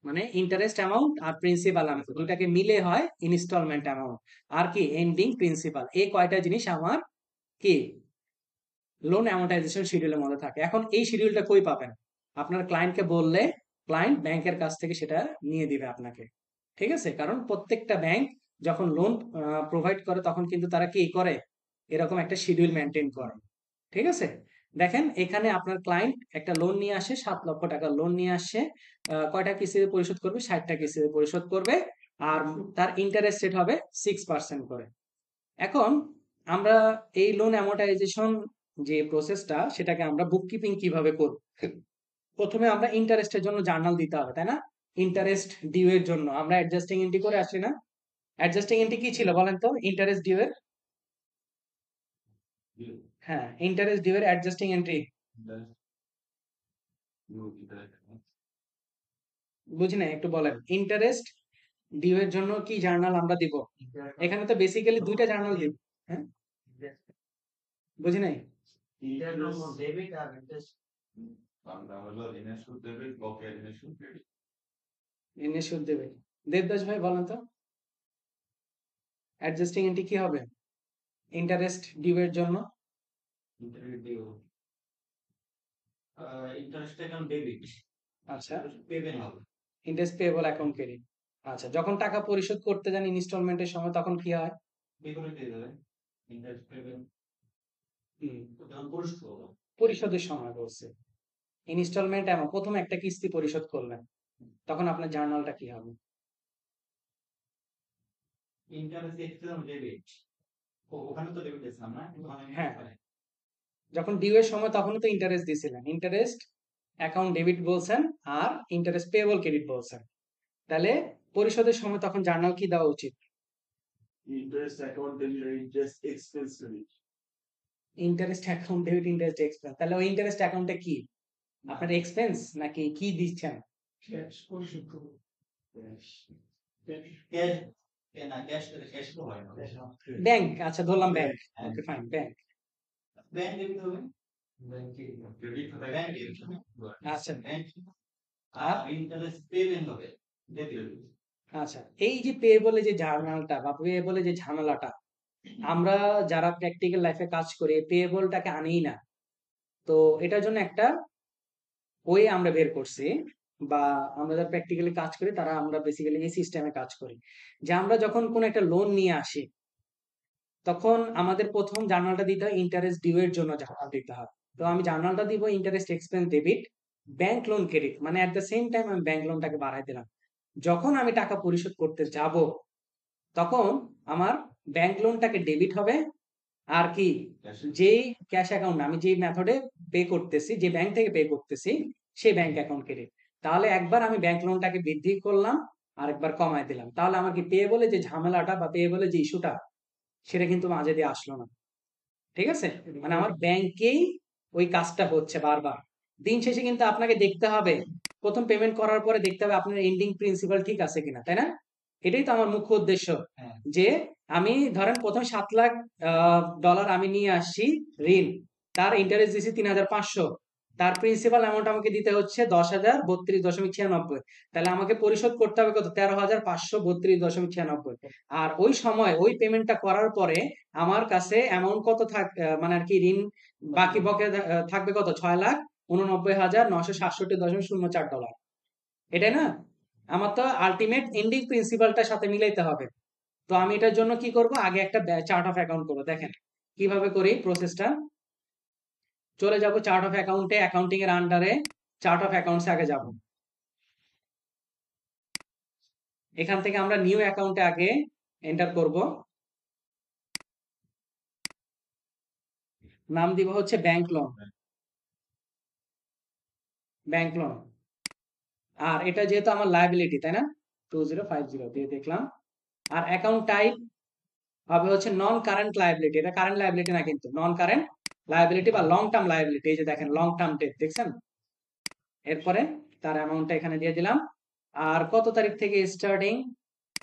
মানে ইন্টারেস্ট অ্যামাউন্ট আর প্রিন্সিপাল অ্যামাউন্ট দুটাকে মিলে হয় ইনস্টলমেন্ট অ্যামাউন্ট। আর কি এন্ডিং প্রিন্সিপাল, এই কয়টা জিনিস আমার কি লোন অ্যামortization শিডিউলের মধ্যে থাকে। এখন এই শিডিউলটা কই পাবেন? আপনার ক্লায়েন্টকে বললে ক্লায়েন্ট ব্যাংকের কাছ থেকে সেটা নিয়ে দিবে আপনাকে। ঠিক আছে, কারণ প্রত্যেকটা ব্যাংক যখন লোন প্রোভাইড করে তখন কিন্তু তারা কি করে, এরকম একটা শিডিউল মেনটেন করে। ঠিক আছে, দেখেন এখানে আপনার ক্লায়েন্ট একটা লোন নিয়ে আসে, 7 লক্ষ টাকা লোন নিয়ে আসছে। কয়টা কিস্তিতে পরিশোধ করবে, 60টা কিস্তিতে পরিশোধ করবে। আর তার ইন্টারেস্ট রেট হবে 6% করে। এখন আমরা এই লোন অ্যামortization যে প্রসেসটা সেটাকে আমরা বুককিপিং কিভাবে করব, প্রথমে আমরা ইন্টারেস্টের জন্য জার্নাল দিতে হবে, তাই না? ইন্টারেস্ট ডিউ এর জন্য আমরা অ্যাডজাস্টিং এন্ট্রি করে আসছি না? অ্যাডজাস্টিং এন্ট্রি কি ছিল বলেন তো, ইন্টারেস্ট ডিউ এর? হ্যাঁ, ইন্টারেস্ট ডিউ এর অ্যাডজাস্টিং এন্ট্রি বুঝি না, একটু বলেন। ইন্টারেস্ট ডিউ এর জন্য কি জার্নাল আমরা দিব? এখানে তো বেসিক্যালি দুইটা জার্নাল দিব। হ্যাঁ, বুঝি নাই। ডেবিট আর ইন্টারেস্ট, বাংলা হলো ঋণের সুদ ডেবিট, বকেয়া ঋণের সুদ ক্রেডিট। এনে সুদ দেবে। দেবদাস ভাই বলেন তো, অ্যাডজাস্টিং এন্ট্রি কি হবে ইন্টারেস্ট ডিউ এর জন্য? Interest due, interest account debit, আচ্ছা, পেমেন্ট হবে। Interest payable account credit. আচ্ছা, যখন টাকা পরিশোধ করতে যান ইনস্টলমেন্টের সময় তখন কি হয়? বেতনে পেয়ে যাবে ইন্টারেস্ট পেমেন্ট, হুম, তখন পরিশোধ করবো। পরিশোধের সময় বলছে। ইনস্টলমেন্ট এমন প্রথম একটা কিস্তি পরিশোধ করলেন, তখন আপনার জার্নালটা কি হবে? ইন্টারেস্ট এক্সট্রা ডেবিট, ওখানে তো ডেবিট দিয়েছিলাম না, কিন্তু হ্যাঁ, যখন ডিউ এর সময় তখনও তো ইন্টারেস্ট দিয়েছিলেন, ইন্টারেস্ট অ্যাকাউন্ট ডেবিট বলছেন আর ইন্টারেস্ট পেয়েবল ক্রেডিট বলছেন। তাহলে পরিশোধের সময় তখন জার্নাল কি দেওয়া উচিত? ইন্টারেস্ট অ্যাকাউন্ট ডেবিট আর interest expense debit. Interest account debit, interest expense. তাহলে ওই ইন্টারেস্ট অ্যাকাউন্টে কি আপনার এক্সপেন্স নাকি কি দিচ্ছেন? ক্যাশ পরিশোধ করব। ক্যাশ ক্যাশ না, ক্যাশ তো হয় না। ব্যাংক, আচ্ছা ধরলাম bank. Okay fine, bank. Bank debit হবে। ব্যাংকে ক্রেডিট হবে। ব্যাংক ডেবিট হবে। আচ্ছা ব্যাংক আর ইন্টারেস্ট পেমেন্ট হবে ডেবিট। আচ্ছা, এই যে পেয়েবলে যে জার্নালটা বা পেয়েবলে যে ঝামেলাটা, আমরা যারা প্র্যাকটিক্যাল লাইফে কাজ করি পেয়েবলটাকে আনিই না। তো এটার জন্য একটা ওয়ে আমরা বের করছি, বা আমরা যারা প্র্যাকটিক্যালি কাজ করি তারা আমরা বেসিক্যালি এই সিস্টেমে কাজ করি যে আমরা যখন কোনো একটা লোন নিয়ে আসি তখন আমাদের প্রথম জার্নালটা দিতে হয় ইন্টারেস্ট ডিউ এর জন্য জার্নাল দিতে হয়। তো আমি জার্নালটা দিব interest expense debit, bank loan credit, মানে এট দ্য সেম টাইম আমি ব্যাংক লোনটাকে বাড়াই দিলাম। যখন আমি টাকা পরিশোধ করতে যাব তখন আমার ব্যাংক লোনটাকে ডেবিট হবে, আর কি যেই ক্যাশ অ্যাকাউন্ট আমি যেই মেথডে পে করতেছি, যে ব্যাংক থেকে পে করতেছি সেই ব্যাংক অ্যাকাউন্ট ক্রেডিট। তাহলে একবার আমি ব্যাংক লোনটাকে বৃদ্ধি করলাম আর একবার কমাই দিলাম, তাহলে আমার কি পে বলে যে ঝামেলাটা বা পে বলে যে ইস্যুটা সেটা কিন্তু মাঝে দিয়ে আসলো না। ঠিক আছে, মানে আমার ব্যাংকেই ওই কাজটা হচ্ছে বারবার। দিন শেষে কিন্তু আপনাকে দেখতে হবে, প্রথম পেমেন্ট করার পরে দেখতে হবে আপনার এন্ডিং প্রিন্সিপাল ঠিক আছে কিনা, তাই না? এটাই তো আমার মুখ্য উদ্দেশ্য। যে আমি ধরেন প্রথম $7 লাখ আমি নিয়ে আসছি ঋণ, তার ইন্টারেস্ট দিছি 3,500, তার প্রিন্সিপাল অ্যামাউন্ট আমাকে দিতে হচ্ছে 10,032.96। তাহলে আমাকে পরিশোধ করতে হবে কত? 13,532.96। আর ওই সময় ওই পেমেন্টটা করার পরে আমার কাছে অ্যামাউন্ট কত মানে আর কি ঋণ বাকি বকে থাকবে কত? $6,89,967.04। এটাই না? আমার তো আলটিমেট এন্ডিং প্রিন্সিপালটার সাথে মিলাইতে হবে। তো আমি এটার জন্য কি করব, আগে একটা চার্ট অফ অ্যাকাউন্ট করবো। দেখেন কিভাবে করি প্রসেসটা। চলে যাব চার্ট অফ অ্যাকাউন্টে, অ্যাকাউন্টিং এর আন্ডারে চার্ট অফ অ্যাকাউন্টস আগে যাব। এখান থেকে আমরা নিউ অ্যাকাউন্টে আগে এন্টার করব, নাম দিব হচ্ছে ব্যাংক লোন, ব্যাংক লোন। আর এটা যেহেতু আমার লায়াবিলিটি, তাই না, 2050 দিয়ে দেখলাম। আর অ্যাকাউন্ট টাইপ হবে হচ্ছে নন কারেন্ট লায়াবিলিটি। এটা কারেন্ট লায়াবিলিটি না, কিন্তু নন কারেন্ট লায়াবিলিটি বা লং টার্ম লায়াবিলিটি। এই যে দেখেন লং টার্ম ডেট দেখছেন। এরপরে তার অ্যামাউন্টটা এখানে দিয়ে দিলাম। আর কত তারিখ থেকে স্টার্টিং,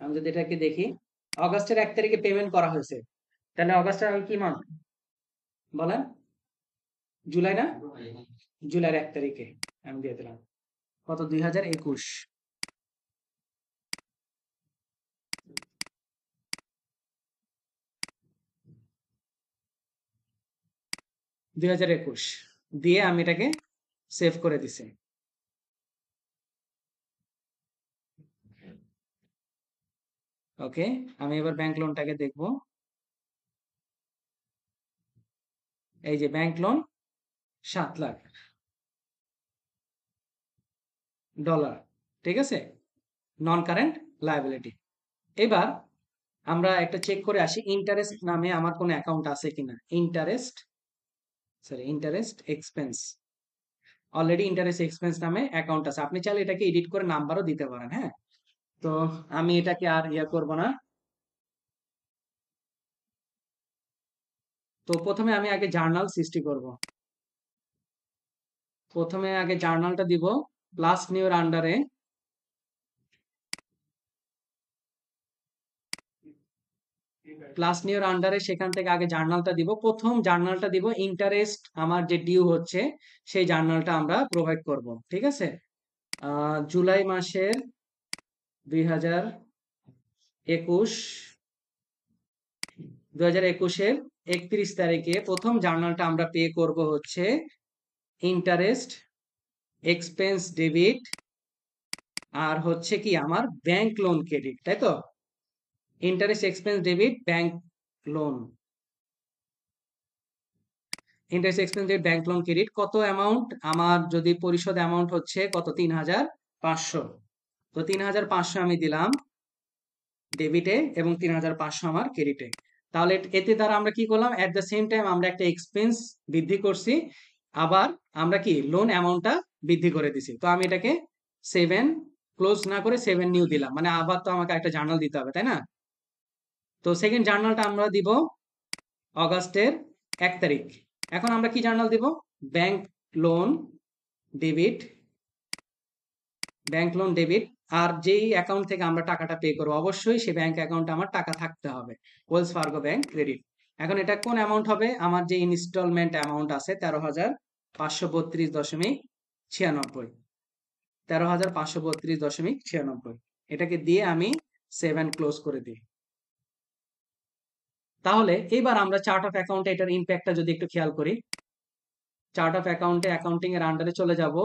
আমি যদি এটাকে দেখি, অগাস্টের 1 তারিখে পেমেন্ট করা হয়েছে। তাহলে অগাস্টের আমি কি মান্থ বলেন? জুলাই না? জুলাইয়ের 1 তারিখে আমি দিয়ে দিলাম কত? 2021। 2021 দিয়ে আমি এটাকে সেভ করে দিছি। ওকে, আমি এবার ব্যাংক লোনটাকে দেখব। এই যে ব্যাংক লোন $7 লাখ, ঠিক আছে, নন কারেন্ট লায়াবিলিটি। এবার আমরা একটা চেক করে আসি ইন্টারেস্ট নামে আমার কোনো অ্যাকাউন্ট আছে কিনা। Interest expense, already interest expense নামে অ্যাকাউন্ট আছে। আপনি চাইলে এটাকে এডিট করে নাম্বারও দিতে পারেন। হ্যাঁ, তো আমি এটাকে আর করব না। তো প্রথমে আমি আগে জার্নাল সৃষ্টি করব। প্রথমে আগে জার্নালটা দিব প্লাস নিউর আন্ডারে, প্লাস নিউর আন্ডারে সেখান থেকে আগে জার্নালটা দিব। প্রথম জার্নালটা দিব ইন্টারেস্ট আমার যে ডিউ হচ্ছে সেই জার্নালটা আমরা প্রোভাইড করব। ঠিক আছে, জুলাই মাসের 2021 এর 31 তারিখে প্রথম জার্নালটা আমরা পে করব হচ্ছে ইন্টারেস্ট এক্সপেন্স ডেবিট আর হচ্ছে কি আমার ব্যাংক লোন ক্রেডিট, তাই তো? Interest expense debit bank loan, interest expense debit bank loan credit. কত অ্যামাউন্ট আমার? যদি পরিশোধ অ্যামাউন্ট হচ্ছে কত? 3,500। তো 3,500 আমি দিলাম ডেবিটে এবং 3,500 আমার ক্রেডিটে। তাহলে এতে দ্বারা আমরা কি করলাম? এট দ্য সেম টাইম আমরা একটা এক্সপেন্স বৃদ্ধি করছি, আবার আমরা কি লোন অ্যামাউন্টটা বৃদ্ধি করে দিছি। তো আমি এটাকে 7 ক্লোজ না করে 7 নিউ দিলাম, মানে আবার তো আমাকে একটা জার্নাল দিতে হবে, তাই না? তো সেকেন্ড জার্নালটা আমরা দিব অগাস্টের 1 তারিখ। এখন আমরা কি জার্নাল দিব? Bank loan debit, bank loan debit. আর যেই অ্যাকাউন্ট থেকে আমরা টাকাটা পে করবো অবশ্যই সেই ব্যাংক অ্যাকাউন্টে আমার টাকা থাকতে হবে, ওয়েলস ফার্গো ব্যাংক ক্রেডিট। এখন এটা কোন অ্যামাউন্ট হবে? আমার যে ইনস্টলমেন্ট অ্যামাউন্ট আছে 13,532.96, 13,532.96, এটাকে দিয়ে আমি 7 ক্লোজ করে দিই। তাহলে এবার আমরা চার্ট অফ অ্যাকাউন্টে এটার ইম্প্যাক্টটা যদি একটু খেয়াল করি, চার্ট অফ অ্যাকাউন্টে অ্যাকাউন্টিং এর আন্ডারে চলে যাব।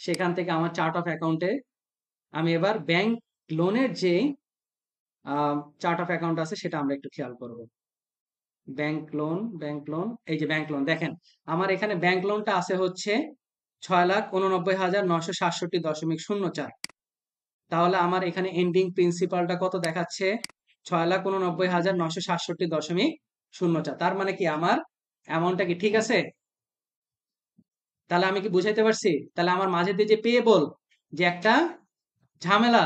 সেখান থেকে আমার চার্ট অফ অ্যাকাউন্টে আমি এবার ব্যাংক লোনের যে চার্ট অফ অ্যাকাউন্ট আছে সেটা আমরা একটু খেয়াল করব। ব্যাংক লোন, এই যে ব্যাংক লোন দেখেন, আমার এখানে ব্যাংক লোনটা আছে হচ্ছে 6,89,967.04। তাহলে আমার এখানে এন্ডিং প্রিন্সিপালটা কত দেখাচ্ছে? 6,89,967.04। তার মানে কি আমার অ্যামাউন্টটা কি ঠিক আছে? তাহলে আমি কি বুঝাইতে পারছি? তাহলে আমার মাঝে দিয়ে যে পেয়েবল, যে একটা ঝামেলা,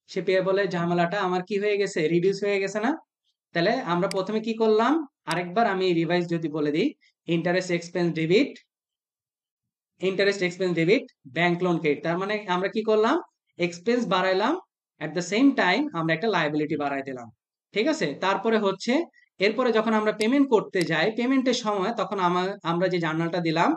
সে পেয়েবলের ঝামেলাটা আমার কি হয়ে গেছে? রিডিউস হয়ে গেছে না? তাহলে আমরা প্রথমে কি করলাম? আরেকবার আমি রিভাইজ যদি বলে দিই, interest expense debit, interest expense debit, bank loan credit. তার মানে আমরা কি করলাম? এক্সপেন্স বাড়াইলাম, এট দ্য সেম টাইম আমরা একটা লায়াবিলিটি বাড়াই দিলাম। ঠিক আছে? তারপরে হচ্ছে এরপরে যখন আমরা পেমেন্ট করতে যাই, পেমেন্টের সময় তখন আমরা যে জার্নালটা দিলাম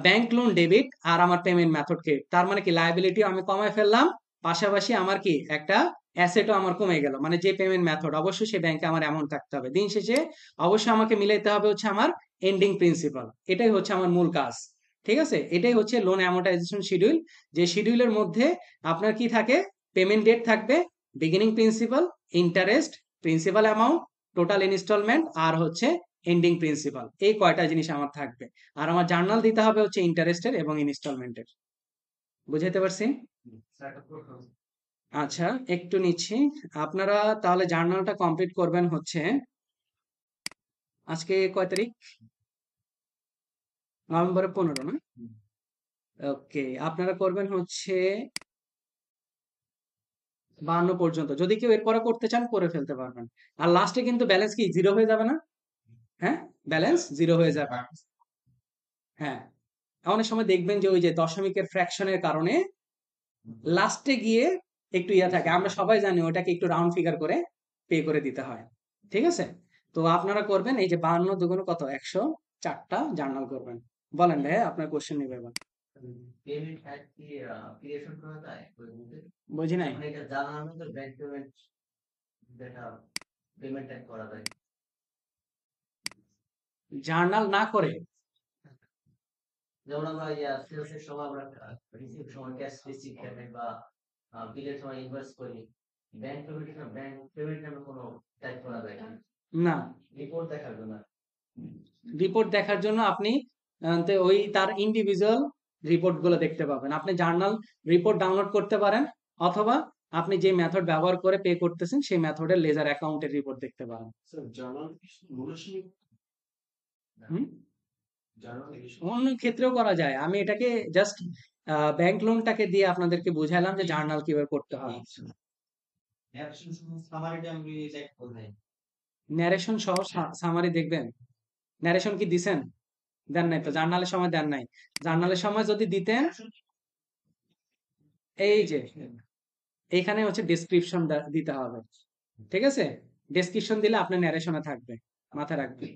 ব্যাংক লোন ডেবিট আর আমার পেমেন্ট মেথড ক্রেডিট। তার মানে কি লায়াবিলিটিও আমি কমায় ফেললাম, পাশাপাশি আমার কি একটা অ্যাসেটও আমার কমে গেল। মানে যে পেমেন্ট মেথড, অবশ্যই সেই ব্যাংকে আমার অ্যামাউন্ট থাকতে হবে। দিন শেষে অবশ্যই আমাকে মিলাইতে হবে হচ্ছে আমার এন্ডিং প্রিন্সিপাল। এটাই হচ্ছে আমার মূল কাজ। ঠিক আছে? এটাই হচ্ছে লোন অ্যামোর্টাইজেশন শিডিউল। যে শিডিউলের মধ্যে আপনার কি থাকে? পেমেন্ট ডেট থাকবে, beginning principal, interest, principal amount, total instalment আর হচ্ছে এন্ডিং প্রিন্সিপাল। এই কয়টা জিনিস আমার থাকবে। আর আমার জার্নাল দিতে হবে হচ্ছে ইন্টারেস্টের এবং ইনস্টলমেন্টের। বুঝাইতে পারছি? আচ্ছা, একটু নিচ্ছি। আপনারা তাহলে জার্নালটা কমপ্লিট করবেন হচ্ছে, আজকে কয় তারিখ? নভেম্বরের 15 না? ওকে, আপনারা করবেন হচ্ছে 52 পর্যন্ত। যদি কেউ এরপরে করতে চান করে ফেলতে পারবেন। আর লাস্টে কিন্তু ব্যালেন্স কি জিরো হয়ে যাবে না? হ্যাঁ, ব্যালেন্স জিরো হয়ে যাবে। হ্যাঁ, অনেক সময় দেখবেন যে ওই যে দশমিকের ফ্র্যাকশনের কারণে লাস্টে গিয়ে একটু ইয়া থাকে। আমরা সবাই জানি ওটাকে একটু রাউন্ড ফিগার করে পে করে দিতে হয়। ঠিক আছে? তো আপনারা করবেন এই যে 52 দুগুণ কত? 104টা জার্নাল করবেন। বলেন ভাই, আপনার কোশ্চেন নিবে এবার। পেমেন্ট অ্যাড কি ক্রিয়েশন করা যায় ওই মধ্যে? বুঝি নাই। মানে এটা জানার মধ্যে ব্যাংক পেমেন্ট যেটা পেমেন্ট অ্যাড করা যায়। জার্নাল না করে যেমন আমরা সেলস এর সময় আমরা রিসিভ সময় ক্যাশ রিসিভ পেমেন্ট বা বিলের সময় ইনভয়েস করি, ব্যাংক পেমেন্ট আমরা কোনো টাইপ করা যায় না না, রিপোর্ট দেখার জন্য। রিপোর্ট দেখার জন্য আপনি তো ওই তার ইন্ডিভিজুয়াল রিপোর্ট গুলো দেখতে পাবেন। আপনি জার্নাল রিপোর্ট ডাউনলোড করতে পারেন, অথবা আপনি যে মেথড ব্যবহার করে পে করতেছেন সেই মেথডের লেজার অ্যাকাউন্টের রিপোর্ট দেখতে পারেন। স্যার জার্নাল লোনের হুম, জার্নাল অন্য ক্ষেত্রেও করা যায়। আমি এটাকে জাস্ট ব্যাংক লোনটাকে দিয়ে আপনাদেরকে বুঝাইলাম যে জার্নাল কিভাবে করতে হয়। অ্যাকশন সামারিটা আমি চেক করব। ন্যারেশন সহ সামারি দেখবেন। ন্যারেশন কি দিছেন? দেন নাই তো, জার্নালের সময় দেন নাই। জার্নালের সময় যদি দিতেন, এই যে এখানে হচ্ছে ডেসক্রিপশন দিতে হবে। ঠিক আছে? ডেসক্রিপশন দিলে আপনার ন্যারেশনে থাকবে, মাথায় রাখবেন।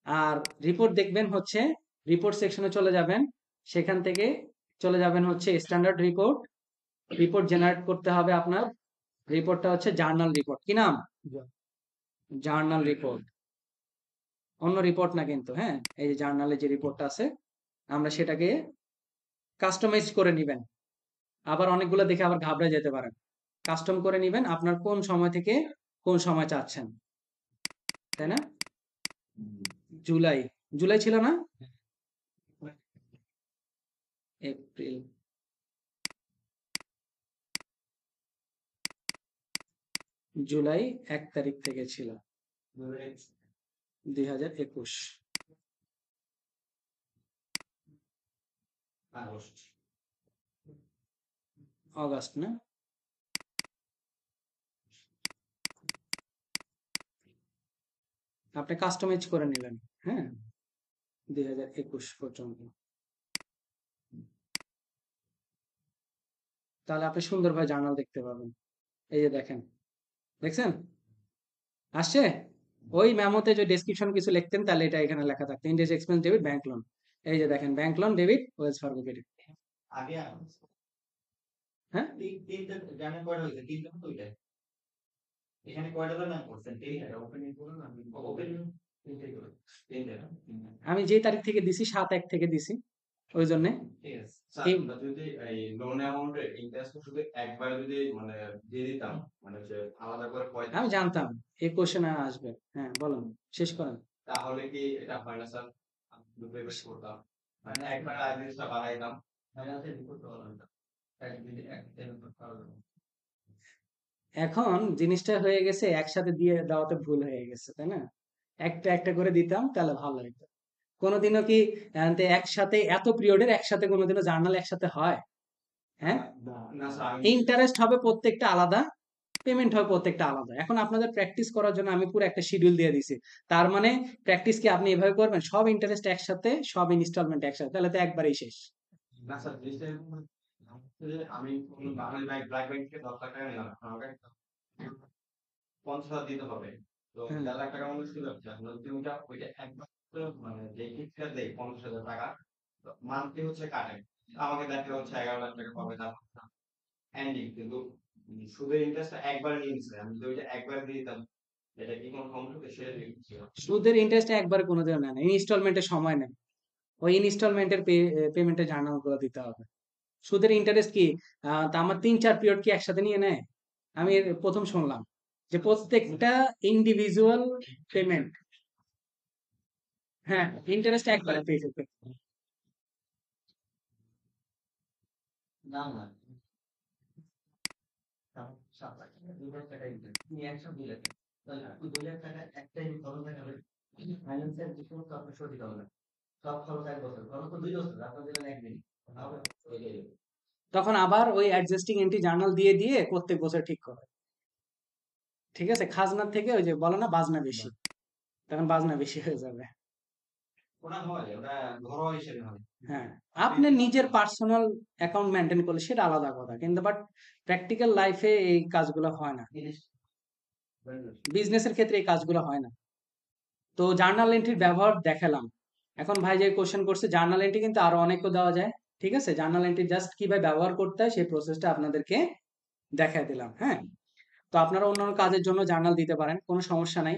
আর রিপোর্ট দেখবেন হচ্ছে রিপোর্ট সেকশনে চলে যাবেন, সেখান থেকে চলে যাবেন হচ্ছে স্ট্যান্ডার্ড রিপোর্ট। রিপোর্ট জেনারেট করতে হবে আপনার। রিপোর্টটা হচ্ছে জার্নাল রিপোর্ট। কি নাম? জার্নাল রিপোর্ট, অন্য রিপোর্ট না কিন্তু। হ্যাঁ, এই যে জার্নালে যে রিপোর্টটা আছে আমরা সেটাকে কাস্টমাইজ করে নিবেন। আবার অনেকগুলো দেখে আবার ঘাবড়ে যেতে পারেন। কাস্টম করে নিবেন আপনার কোন সময় থেকে কোন সময় চাচ্ছেন, তাই না? জুলাই, জুলাই ছিল না? এপ্রিল, জুলাই 1 তারিখ থেকে ছিল 2021। আগস্ট। অগাস্ট না? আপনি কাস্টমাইজ করে নিলেন, হ্যাঁ, 2021 পর্যন্ত। তাহলে আপনি সুন্দরভাবে জার্নাল দেখতে পাবেন। এই যে দেখেন, দেখছেন আসছে? ওই মেমোতে যে ডেসক্রিপশন কিছু লিখতেন তাহলে এটা এখানে লেখা থাকতো, interest expense debit bank loan. এই যে দেখেন, bank loan debit, Wells Fargo credit. আগে হ্যাঁ, তিনটা জানেন কয়টা হয়েছে? তিনটা তো ওইটাই। এখানে কয়টা বার নাম করছেন? তিনটা। ওপেনিং করুন, আমি ওপেনিং তিনটাই করে। তিনটা না? আমি যে তারিখ থেকে দিছি 7/1 থেকে দিছি, ওই জন্য ঠিক আছে। স্যার, আমরা যদি এই লোন অ্যামাউন্টের ইন্টারেস্ট শুধু একবার যদি মানে দিয়ে দিতাম, মানে যে আলাদা করে আমি জানতাম এই কোশ্চেন আসবে। হ্যাঁ বলুন, শেষ করেন। তাহলে কি এটা হয় না স্যার? দুটো বেশ করতাম, মানে একবার আইডিয়াসটা বাড়াইতাম। ফাইনান্সের রিপোর্ট বলা হতো। এক রিপোর্ট করা যাবে। এখন জিনিসটা হয়ে গেছে একসাথে দিয়ে দেওয়াতে ভুল হয়ে গেছে, তাই না? একটা একটা করে দিতাম তাহলে ভালো হতো। কোনোদিনও কি একসাথে এত পিরিয়ডের একসাথে কোনোদিনও জার্নাল একসাথে হয়? হ্যাঁ, না স্যার, আমি ইন্টারেস্ট হবে প্রত্যেকটা আলাদা, পেমেন্ট হবে প্রত্যেকটা আলাদা। এখন আপনাদের প্র্যাকটিস করার জন্য আমি পুরো একটা শিডিউল দিয়ে দিছি। তার মানে প্র্যাকটিস কি আপনি এভাবে করবেন, সব ইন্টারেস্ট একসাথে, সব ইনস্টলমেন্ট একসাথে, তাহলে তো একবারেই শেষ। না স্যার, জিনিসটা এরকম হচ্ছে যে আমি কোনো বাঙালি ব্যাংক ব্ল্যাক ব্যাংক থেকে 10 লাখ টাকা নিলাম, আমাকে 50,000 দিতে হবে। তো হ্যাঁ। 4 লাখ টাকার মধ্যে সুদ হচ্ছে। এখন যদি ওইটা একবার মানে যে কিস্তিটা দেয় 50,000 টাকা, মান্থলি হচ্ছে কাটে, আমাকে দেখা হচ্ছে 11 লাখ টাকা পাবে তার এন্ডিং, কিন্তু সুদের ইন্টারেস্টটা একবারে নিয়ে নিচ্ছে। আমি যদি ওইটা একবার দিয়ে দিতাম, এটা কি কোনো সমস্যা হতো? সেটা ছিল। সুদের ইন্টারেস্ট একবারে কোনোদিনও নেয় না, ইনস্টলমেন্টের সময় নেয়। ওই ইনস্টলমেন্টের পেমেন্টের জার্নাল গুলো দিতে হবে। সুদের ইন্টারেস্ট কি তা আমার 3-4 পিরিয়ড কি একসাথে নিয়ে নেয়? আমি প্রথম শুনলাম যে প্রত্যেকটা ইন্ডিভিজুয়াল পেমেন্ট, হ্যাঁ, ইন্টারেস্ট একবারে পে করবে। না না। 7 লাখ টাকা, 2 লাখ টাকা ইন্টারেস্ট। তুমি 2 লাখ টাকা। তাহলে আপনি 2 লাখ টাকা একটাই খরচ দেখাবে। ফাইন্যান্সের রিপোর্ট তো আপনার সঠিক হবে না। সব খরচ 1 বছর। খরচ তো 2 বছর। আপনার দিলেন 1 দিন। হবে? এটাই। তখন আবার ওই অ্যাডজাস্টিং এন্ট্রি জার্নাল দিয়ে দিয়ে প্রত্যেক বছর ঠিক করে। ঠিক আছে, খাজনার থেকে ওই যে বলো না বাজনা বেশি, তখন বাজনা বেশি হয়ে যাবে। ওটা হয়, ওটা ঘরোয়া হিসেবে হয়। হ্যাঁ, আপনি নিজের পার্সোনাল অ্যাকাউন্ট মেনটেন করলে সেটা আলাদা কথা, কিন্তু বাট প্র্যাকটিক্যাল লাইফে এই কাজগুলো হয় না, বিজনেসের ক্ষেত্রে এই কাজগুলো হয় না। তো জার্নাল এন্ট্রির ব্যবহার দেখালাম। এখন ভাই যে কোশ্চেন করছে, জার্নাল এন্ট্রি কিন্তু আরো অনেকও দেওয়া যায়। ঠিক আছে, জার্নাল এন্ট্রি জাস্ট কিভাবে ব্যবহার করতে হয় সেই প্রসেসটা আপনাদেরকে দেখাই দিলাম। হ্যাঁ, তো আপনারা অন্যান্য কাজের জন্য জার্নাল দিতে পারেন, কোনো সমস্যা নাই।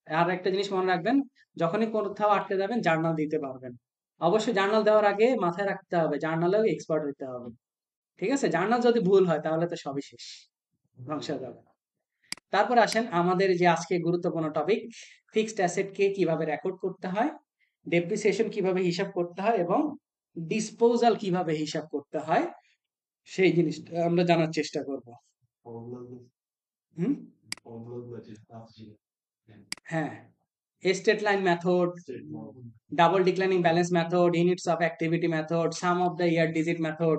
আর একটা জিনিস মনে রাখবেন, যখনই কোথাও আটকে যাবেন জার্নাল দিতে পারবেন। অবশ্যই জার্নাল দেওয়ার আগে মাথায় রাখতে হবে জার্নালেও এক্সপার্ট হতে হবে। ঠিক আছে, জার্নাল যদি ভুল হয় তাহলে তো সবই শেষ, ধ্বংস হয়ে যাবে। তারপর আসেন আমাদের যে আজকে গুরুত্বপূর্ণ টপিক, ফিক্সড অ্যাসেটকে কিভাবে রেকর্ড করতে হয়, ডেপ্রিসিয়েশন কিভাবে হিসাব করতে হয় এবং ডিসপোজাল কিভাবে হিসাব করতে হয়, সেই জিনিসটা আমরা জানার চেষ্টা করব। হুম, হ্যাঁ, state line method, double declining balance method, units of activity method, some of the year digit method,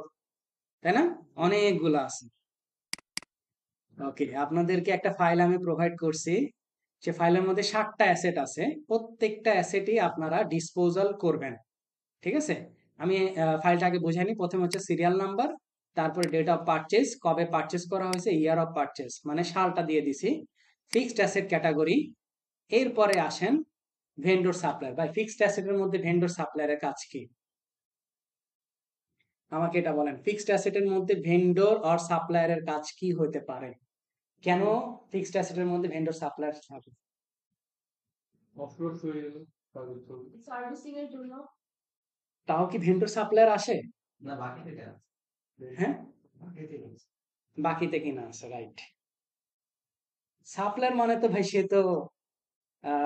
তাই না? অনেকগুলো আছে। ওকে, আপনাদেরকে একটা ফাইল আমি প্রোভাইড করছি, সে ফাইলের মধ্যে 7টা অ্যাসেট আছে, প্রত্যেকটা অ্যাসেটই আপনারা ডিসপোজাল করবেন। ঠিক আছে, আমি ফাইলটা আগে বুঝাইনি। প্রথমে হচ্ছে সিরিয়াল নাম্বার, তারপরে ডেট অফ পারচেজ, কবে পারচেজ করা হয়েছে, ইয়ার অফ পারচেজ মানে সালটা দিয়ে দিছি, ফিক্সড অ্যাসেট ক্যাটাগরি। এরপরে আসেন ভেন্ডর সাপ্লায়ার। ভাই ফিক্সড অ্যাসেটের মধ্যে ভেন্ডর সাপ্লায়ারের কাজ কি, আমাকে এটা বলেন। ফিক্সড অ্যাসেটের মধ্যে ভেন্ডর আর সাপ্লায়ারের কাজ কি হতে পারে? কেন ফিক্সড অ্যাসেটের মধ্যে ভেন্ডর সাপ্লায়ার থাকে? সার্ভিসিং এর জন্য। তাও কি ভেন্ডর সাপ্লায়ার আসে? না বাকি থেকে আছে। হ্যাঁ, বাকি থেকে আছে। বাকিতে কিনা আছে, রাইট। সাপ্লায়ার মানে তো ভাই সে তো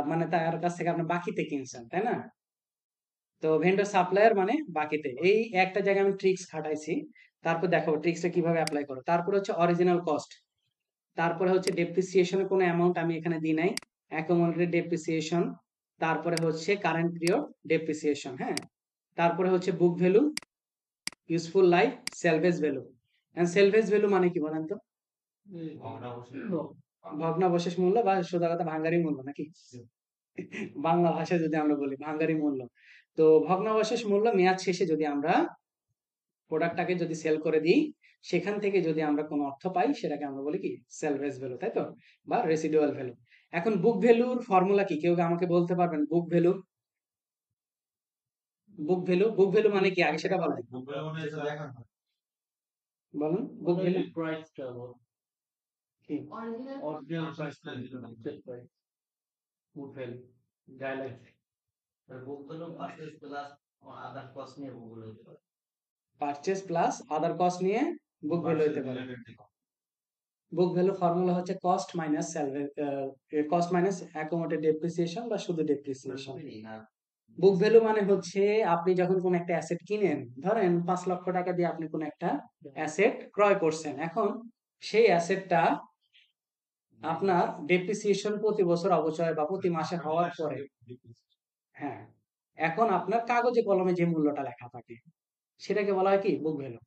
মানে তার কাছ থেকে আপনি বাকিতে কিনছেন, তাই না? তো ভেন্ডর সাপ্লায়ার মানে বাকিতে। এই একটা জায়গায় আমি ট্রিক্স খাটাইছি, তারপর দেখো ট্রিক্সটা কিভাবে অ্যাপ্লাই করো। তারপরে হচ্ছে অরিজিনাল কস্ট, তারপরে হচ্ছে ডেপ্রিসিয়েশনের কোনো অ্যামাউন্ট আমি এখানে দিই নাই, অ্যাকুমুলেটেড ডেপ্রিসিয়েশন, তারপরে হচ্ছে কারেন্ট পিরিয়ড ডেপ্রিসিয়েশন, হ্যাঁ, তারপরে হচ্ছে book value, useful life, salvage value. And salvage value মানে কি বলেন তো? ভগ্নাবশেষ মূল্য বা সোজা কথা ভাঙ্গারি মূল্য নাকি? বাংলা ভাষায় যদি আমরা বলি ভাঙ্গারি মূল্য। তো ভগ্নাবশেষ মূল্য মেয়াদ শেষে যদি আমরা প্রোডাক্টটাকে যদি সেল করে দিই, সেখান থেকে যদি আমরা কোনো অর্থ পাই, সেটাকে আমরা বলি কি? সেলভেজ ভ্যালু, তাই তো? বা রেসিডুয়াল ভ্যালু। এখন বুক ভ্যালুর ফর্মুলা কি? কেউ আমাকে বলতে পারবেন? বুক ভ্যালু, বুক ভ্যালু মানে কি? আগে সেটা বলেন। বলুন বুক ভ্যালু কি? বুক হলো পারচেজ প্লাস আদার কস্ট নিয়ে বুক হলো হতে পারে। পারচেজ প্লাস আদার কস্ট নিয়ে বুক ভ্যালু হতে পারে। বুক ভ্যালু ফর্মুলা হচ্ছে cost minus cost minus accommodated depreciation বা শুধু ডেপ্রিসিয়েশন। বুক ভ্যালু মানে হচ্ছে আপনি যখন কোন একটা অ্যাসেট কিনেন, ধরেন 5 লক্ষ টাকা দিয়ে আপনি কোন একটা অ্যাসেট ক্রয় করছেন, এখন সেই অ্যাসেটটা আপনার ডেপ্রিসিয়েশন প্রতি বছর অবচয় বা প্রতি মাসে হওয়ার পরে, হ্যাঁ, এখন আপনার কাগজে কলমে যে মূল্যটা লেখা থাকে সেটাকে বলা হয় কি? Book value.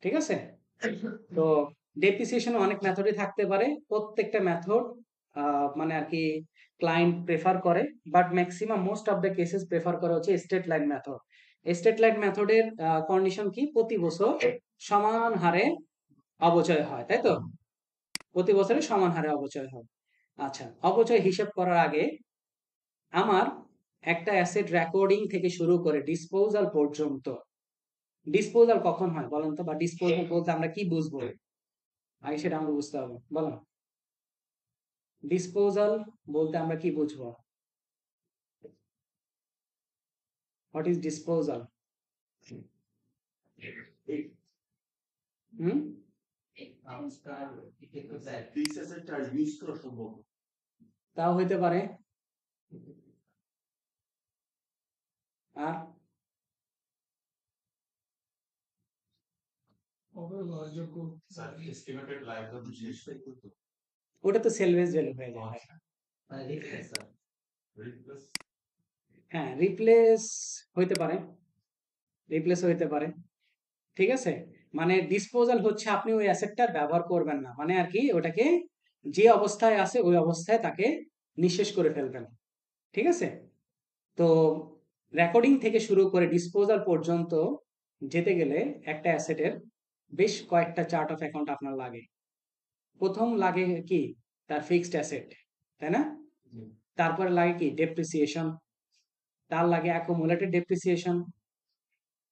ঠিক আছে? তো ডেপ্রিসিয়েশন অনেক মেথডই থাকতে পারে, প্রত্যেকটা মেথড মানে আর কি ক্লায়েন্ট প্রেফার করে, but maximum most of the cases prefer করে হচ্ছে straight line method. Straight line মেথডের কন্ডিশন কি? প্রতি বছর সমান হারে অবচয় হয়, তাই তো? প্রতি বছরে সমান হারে অবচয় হয়। আচ্ছা, অবচয় হিসাব করার আগে আমার একটা অ্যাসেট রেকর্ডিং থেকে শুরু করে ডিসপোজাল পর্যন্ত, ডিসপোজাল কখন হয় বলেন তো? বা ডিসপোজাল বলতে আমরা কি বুঝবো আগে সেটা আমরা বুঝতে হবে। বলো, ডিসপোজাল বলতে আমরা কি বুঝবো? What is disposal? Hmm, this অ্যাসেটটা আর ইউজ করা সম্ভব না। তাও হইতে পারে। আর এস্টিমেটেড লাইফ যখন শেষ হয়ে যেত, ওটা তো সেলভেজ ভ্যালু হয়ে যায়। মানে রিপ্লেস স্যার। রিপ্লেস হ্যাঁ, রিপ্লেস হইতে পারে, রিপ্লেস হইতে পারে। ঠিক আছে? মানে ডিসপোজাল হচ্ছে আপনি ওই অ্যাসেটটার ব্যবহার করবেন না, মানে আর কি ওটাকে যে অবস্থায় আছে ওই অবস্থায় তাকে নিঃশেষ করে ফেলবেন। ঠিক আছে? তো রেকর্ডিং থেকে শুরু করে ডিসপোজাল পর্যন্ত যেতে গেলে একটা অ্যাসেটের বেশ কয়েকটা চার্ট অফ অ্যাকাউন্ট আপনার লাগে। প্রথম লাগে কি? তার ফিক্সড অ্যাসেট, তাই না? তারপরে লাগে কি? ডেপ্রিসিয়েশন, তার লাগে অ্যাকুমুলেটেড ডেপ্রিসিয়েশন।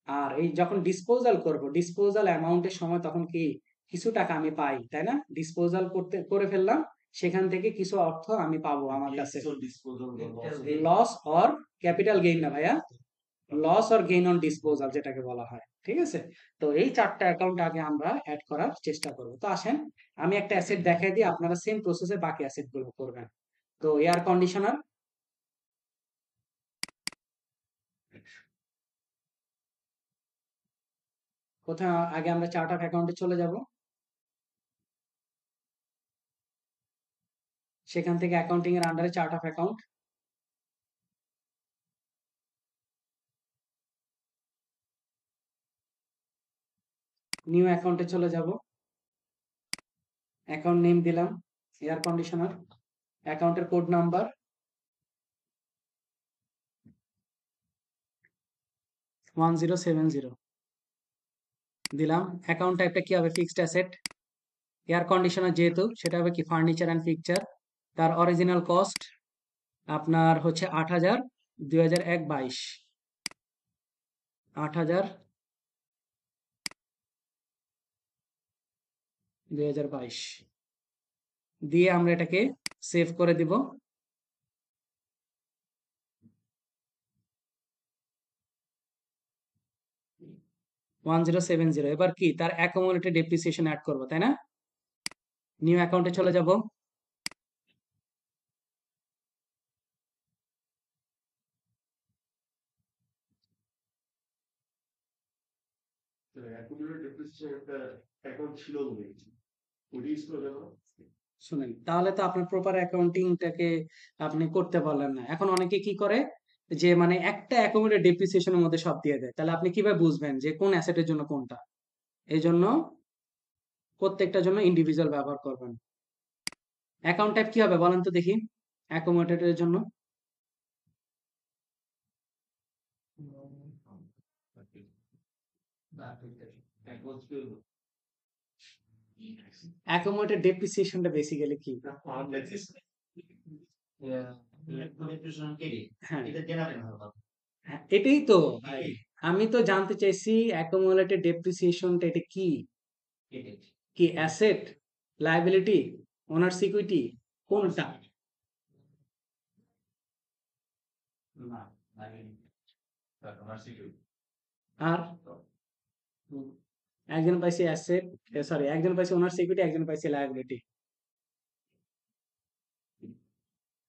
আর এই যখন ডিসপোজাল করব, ডিসপোজাল অ্যামাউন্টের সময় তখন কি কিছু টাকা আমি পাই, তাই না? ডিসপোজাল করে ফেললাম, সেখান থেকে কিছু অর্থ আমি পাবো আমার কাছে। Disposal loss or capital gain না ভাইয়া, loss or gain on disposal যেটাকে বলা হয়। ঠিক আছে? তো এই চারটা অ্যাকাউন্ট আগে আমরা অ্যাড করার চেষ্টা করব। তো আসেন আমি একটা অ্যাসেট দেখাই দিই, আপনারা সেম প্রসেসে বাকি অ্যাসেট গুলো করবেন। তো এয়ার কন্ডিশনার, কোথায়? আগে আমরা চার্ট অফ অ্যাকাউন্টে চলে যাব, সেখান থেকে অ্যাকাউন্টিং এর আন্ডারে চার্ট অফ অ্যাকাউন্ট, নিউ অ্যাকাউন্টে চলে যাব, অ্যাকাউন্ট নেম দিলাম এয়ার কন্ডিশনার, অ্যাকাউন্টের কোড নাম্বার 1070 দিলাম। অ্যাকাউন্ট টাইপটা কি হবে? Fixed asset. এয়ার কন্ডিশনার যেহেতু, সেটা হবে কি? Furniture and picture. তার অরিজিনাল কস্ট আপনার হচ্ছে 8,000, 2001-22, 8,000, 2022 দিয়ে আমরা এটাকে সেভ করে দিব। এবার কি? তার অ্যাকুমুলেটেড ডেপ্রিসিয়েশন অ্যাড করবো, তাই না? নিউ অ্যাকাউন্টে চলে যাব, অ্যাকুমুলেটেড ডেপ্রিসিয়েশন একটা অ্যাকাউন্ট ছিল বলে ওটা ইউজ করে দেবো। শুনেন, তাহলে তো আপনার প্রপার অ্যাকাউন্টিংটাকে আপনি করতে পারলেন না। এখন অনেকে কি করে? যে মানে একটা অ্যাকুমুলেটেড ডেপ্রিসিয়েশনের মধ্যে সব দিয়ে দেয়, তাহলে আপনি কিভাবে বুঝবেন যে কোন অ্যাসেটের জন্য কোনটা? এই জন্য প্রত্যেকটার জন্য ইন্ডিভিজুয়াল ব্যবহার করবেন। অ্যাকাউন্ট টাইপ কি হবে বলেন তো দেখি অ্যাকুমুলেটেডের জন্য? অ্যাকুমুলেটেড ডেপ্রিসিয়েশনটা বেসিক্যালি কি? হ্যাঁ, এটা জেনারেল হবে হ্যাঁ, এটাই তো ভাই। আমি তো জানতে চাইছি অ্যাকুমুলেটেড ডেপ্রিসিয়েশনটা এটা কি? কি অ্যাসেট, লায়াবিলিটি, ওনার্স ইকুইটি, কোনটা? আর একজন পাইছে অ্যাসেট, সরি একজন পাইছে ওনার্স ইকুইটি, একজন পাইছে লায়াবিলিটি।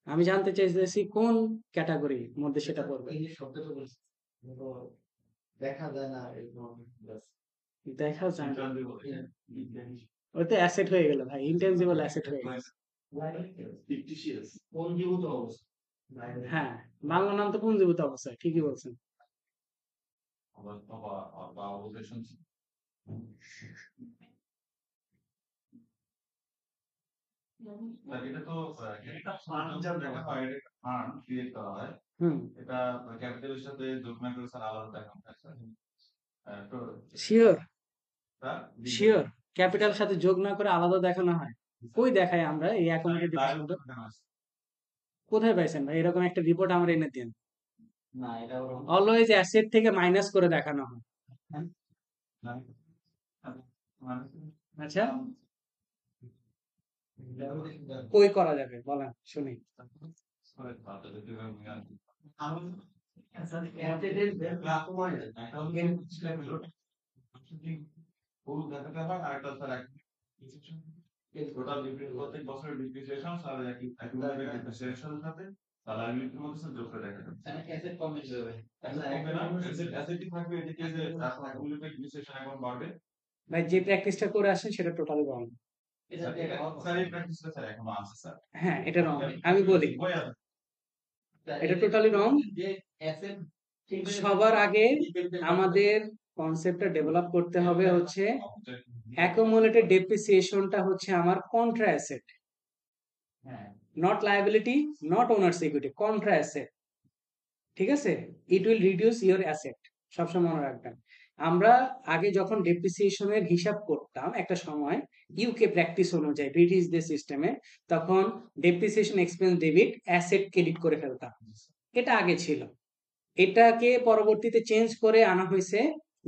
আমি জানতে চাইতেছি কোন ক্যাটাগরির মধ্যে সেটা পড়বে। এই যে শব্দটা বলছি কিন্তু দেখা যায় না এরকম ব্যাস। দেখা যায় না, ওই তো অ্যাসেট হয়ে গেল ভাই, ইনটেনজিবল অ্যাসেট হয়ে গেল। fictitious পঞ্জীভূত অবস্থা হ্যাঁ, বাংলা নাম তো পুঞ্জীভূত অবস্থায়, ঠিকই বলছেন। এটা তো একটা ফান্ড যা দেখা হয় এটা একটা ফান্ড ক্রিয়েট করা হয় হুম, এটা ক্যাপিটালের সাথে যোগ না করে স্যার আলাদা দেখানো হয় স্যার তো শিওর এটা শিওর ক্যাপিটাল সাথে যোগ না করে আলাদা দেখানো হয়? কই দেখায় আমরা এই অ্যাকাউন্টের ডিভিশনটা? কোথায় পাইছেন ভাই এরকম একটা রিপোর্ট আমার এনে দিন। না এটা ওরকম অলওয়েজ অ্যাসেট থেকে মাইনাস করে দেখানো হয়। আচ্ছা, কই করা যাবে বলেন শুনি। প্রত্যেক বছরের ডিপ্রিসিয়েশন স্যার একই ডিপ্রিসিয়েশনের সাথে লায়াবিলিটির মধ্যে স্যার যোগ করে দেখা যাবে অ্যাসেট কমে যাবে অ্যাসেটই থাকবে এদিকে যে এখন অ্যাকুমুলেটেড ডিপ্রিসিয়েশন এখন বাড়বে ভাই যে প্র্যাকটিসটা করে আসেন সেটা টোটালি রং। স্যার এই প্র্যাকটিসটা স্যার এখনো আছে স্যার হ্যাঁ, এটা রং। আমি বলি এটা টোটালি রং। যে অ্যাসেট সবার আগে আমাদের কনসেপ্টটা ডেভেলপ করতে হবে হচ্ছে অ্যাকুমুলেটেড ডেপ্রিসিয়েশনটা হচ্ছে আমার কন্ট্রা অ্যাসেট, হ্যাঁ not liability, not owners equity, contra asset. ঠিক আছে, it will reduce your asset, সবসময় মনে রাখবেন। আমরা আগে যখন ডেপ্রিসিয়েশনের হিসাব করতাম একটা সময় ইউকে প্র্যাকটিস অনুযায়ী ব্রিটিশদের সিস্টেমে, তখন depreciation expense debit asset credit করে ফেলতাম। এটা আগে ছিল, এটাকে পরবর্তীতে চেঞ্জ করে আনা হয়েছে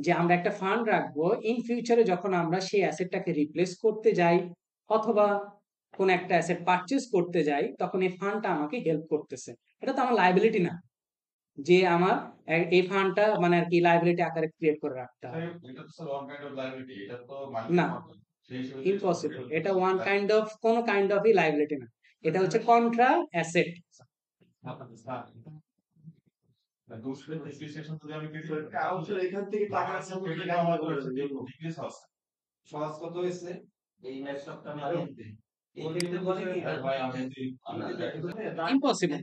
যে আমরা একটা ফান্ড রাখবো, ইন ফিউচারে যখন আমরা সেই অ্যাসেটটাকে রিপ্লেস করতে যাই অথবা কোন একটা অ্যাসেট পারচেজ করতে যাই তখন এই ফান্ডটা আমাকে হেল্প করতেছে। এটা তো আমার লায়াবিলিটি না যে আমার এই ফান্ডটা মানে আর কি লায়াবিলিটি আকারে ক্রিয়েট করে রাখতে হবে। এটা তো sir one kind of liability এটা তো না, ইম্পসিবল। এটা ওয়ান কাইন্ড অফ কোন কাইন্ড অফই লায়াবিলিটি না, এটা হচ্ছে কন্ট্রা অ্যাসেট। এখান থেকে টাকা সহজ কত হয়েছে এই ল্যাপটপটা আমি আনতে ইম্পসিবল।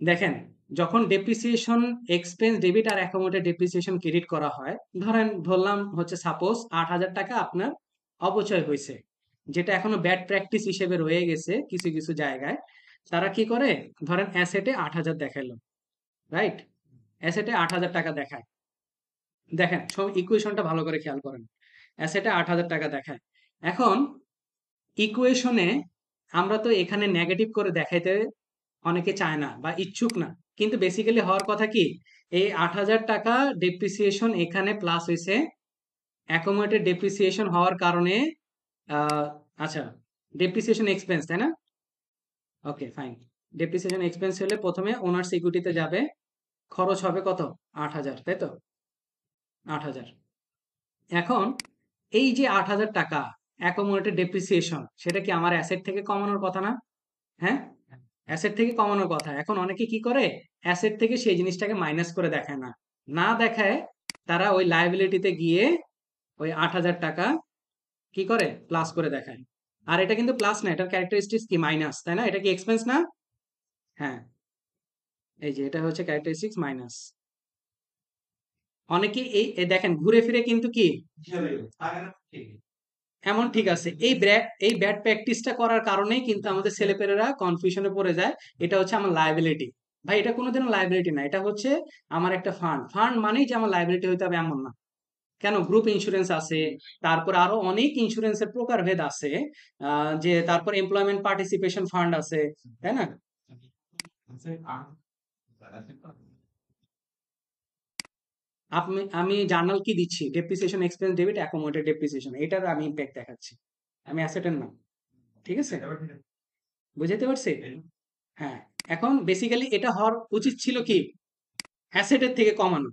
দেখেন, যখন ডেপ্রিসিয়েশন এক্সপেন্স ডেবিট আর অ্যাকোমোডেটেড ডেপ্রিসিয়েশন ক্রেডিট করা হয়, ধরলাম হচ্ছে সাপোজ 8,000 টাকা আপনার অপচয় হয়েছে, যেটা এখনো ব্যাড প্র্যাকটিস হিসেবে রয়ে গেছে কিছু কিছু জায়গায়। তারা কি করে, ধরেন অ্যাসেটে 8,000 দেখাইলো, রাইট? অ্যাসেটে 8,000 টাকা দেখায়। দেখেন সব ইকুয়েশনটা ভালো করে খেয়াল করেন, অ্যাসেটে 8,000 টাকা দেখায়। এখন ইকুয়েশনে আমরা তো এখানে নেগেটিভ করে দেখাইতে অনেকে চায় না বা ইচ্ছুক না, কিন্তু বেসিক্যালি হওয়ার কথা কি, এই 8,000 টাকা ডেপ্রিসিয়েশন এখানে প্লাস হয়েছে অ্যাকোমোডেটেড ডেপ্রিসিয়েশন হওয়ার কারণে। আচ্ছা, ডেপ্রিসিয়েশন এক্সপেন্স তাই না? ওকে ফাইন, ডেপ্রিসিয়েশন এক্সপেন্স হলে প্রথমে ওনার্স ইকুইটিতে যাবে, খরচ হবে কত? 8,000, তাই তো? 8,000। এখন এই যে 8,000 টাকা অ্যাকোমোডেটেড ডেপ্রিসিয়েশন, সেটা কি আমার অ্যাসেট থেকে কমানোর কথা না? হ্যাঁ, অ্যাসেট থেকে কমানোর কথা। এখন অনেকে কি করে, অ্যাসেট থেকে সেই জিনিসটাকে মাইনাস করে দেখায় না, না দেখায় তারা ওই লায়াবিলিটিতে গিয়ে ওই 8,000 টাকা কি করে প্লাস করে দেখায়। আর এটা কিন্তু প্লাস না, এটার ক্যারেক্টারিস্টিক্স কি মাইনাস, তাই না? এটা কি এক্সপেন্স না? হ্যাঁ, এই যে এটা হচ্ছে ক্যারেক্টারিস্টিক্স মাইনাস। অনেকে এই দেখেন ঘুরে ফিরে কিন্তু কি এমন ঠিক আছে, এই ব্যাড প্র্যাকটিসটা করার কারণেই কিন্তু আমাদের ছেলেপেলেরা কনফিউশনে পড়ে যায়। এটা হচ্ছে আমার লায়াবিলিটি। ভাই এটা কোনোদিনও লায়াবিলিটি না, এটা হচ্ছে আমার একটা ফান্ড। ফান্ড মানেই যে আমার লায়াবিলিটি হইতে হবে এমন না। কেন, গ্রুপ ইন্স্যুরেন্স আছে, তারপর আরো অনেক ইন্স্যুরেন্সের প্রকারভেদ আছে, যে তারপর এমপ্লয়মেন্ট পার্টিসিপেশন ফান্ড আছে, তাই না? আমি জার্নাল কি দিচ্ছি, depreciation expense debit accommodated depreciation, এটার আমি ইম্প্যাক্ট দেখাচ্ছি, আমি অ্যাসেটের না। ঠিক আছে, বুঝতে পারছি? হ্যাঁ, এখন বেসিক্যালি এটা হওয়ার উচিত ছিল কি অ্যাসেটের থেকে কমানো।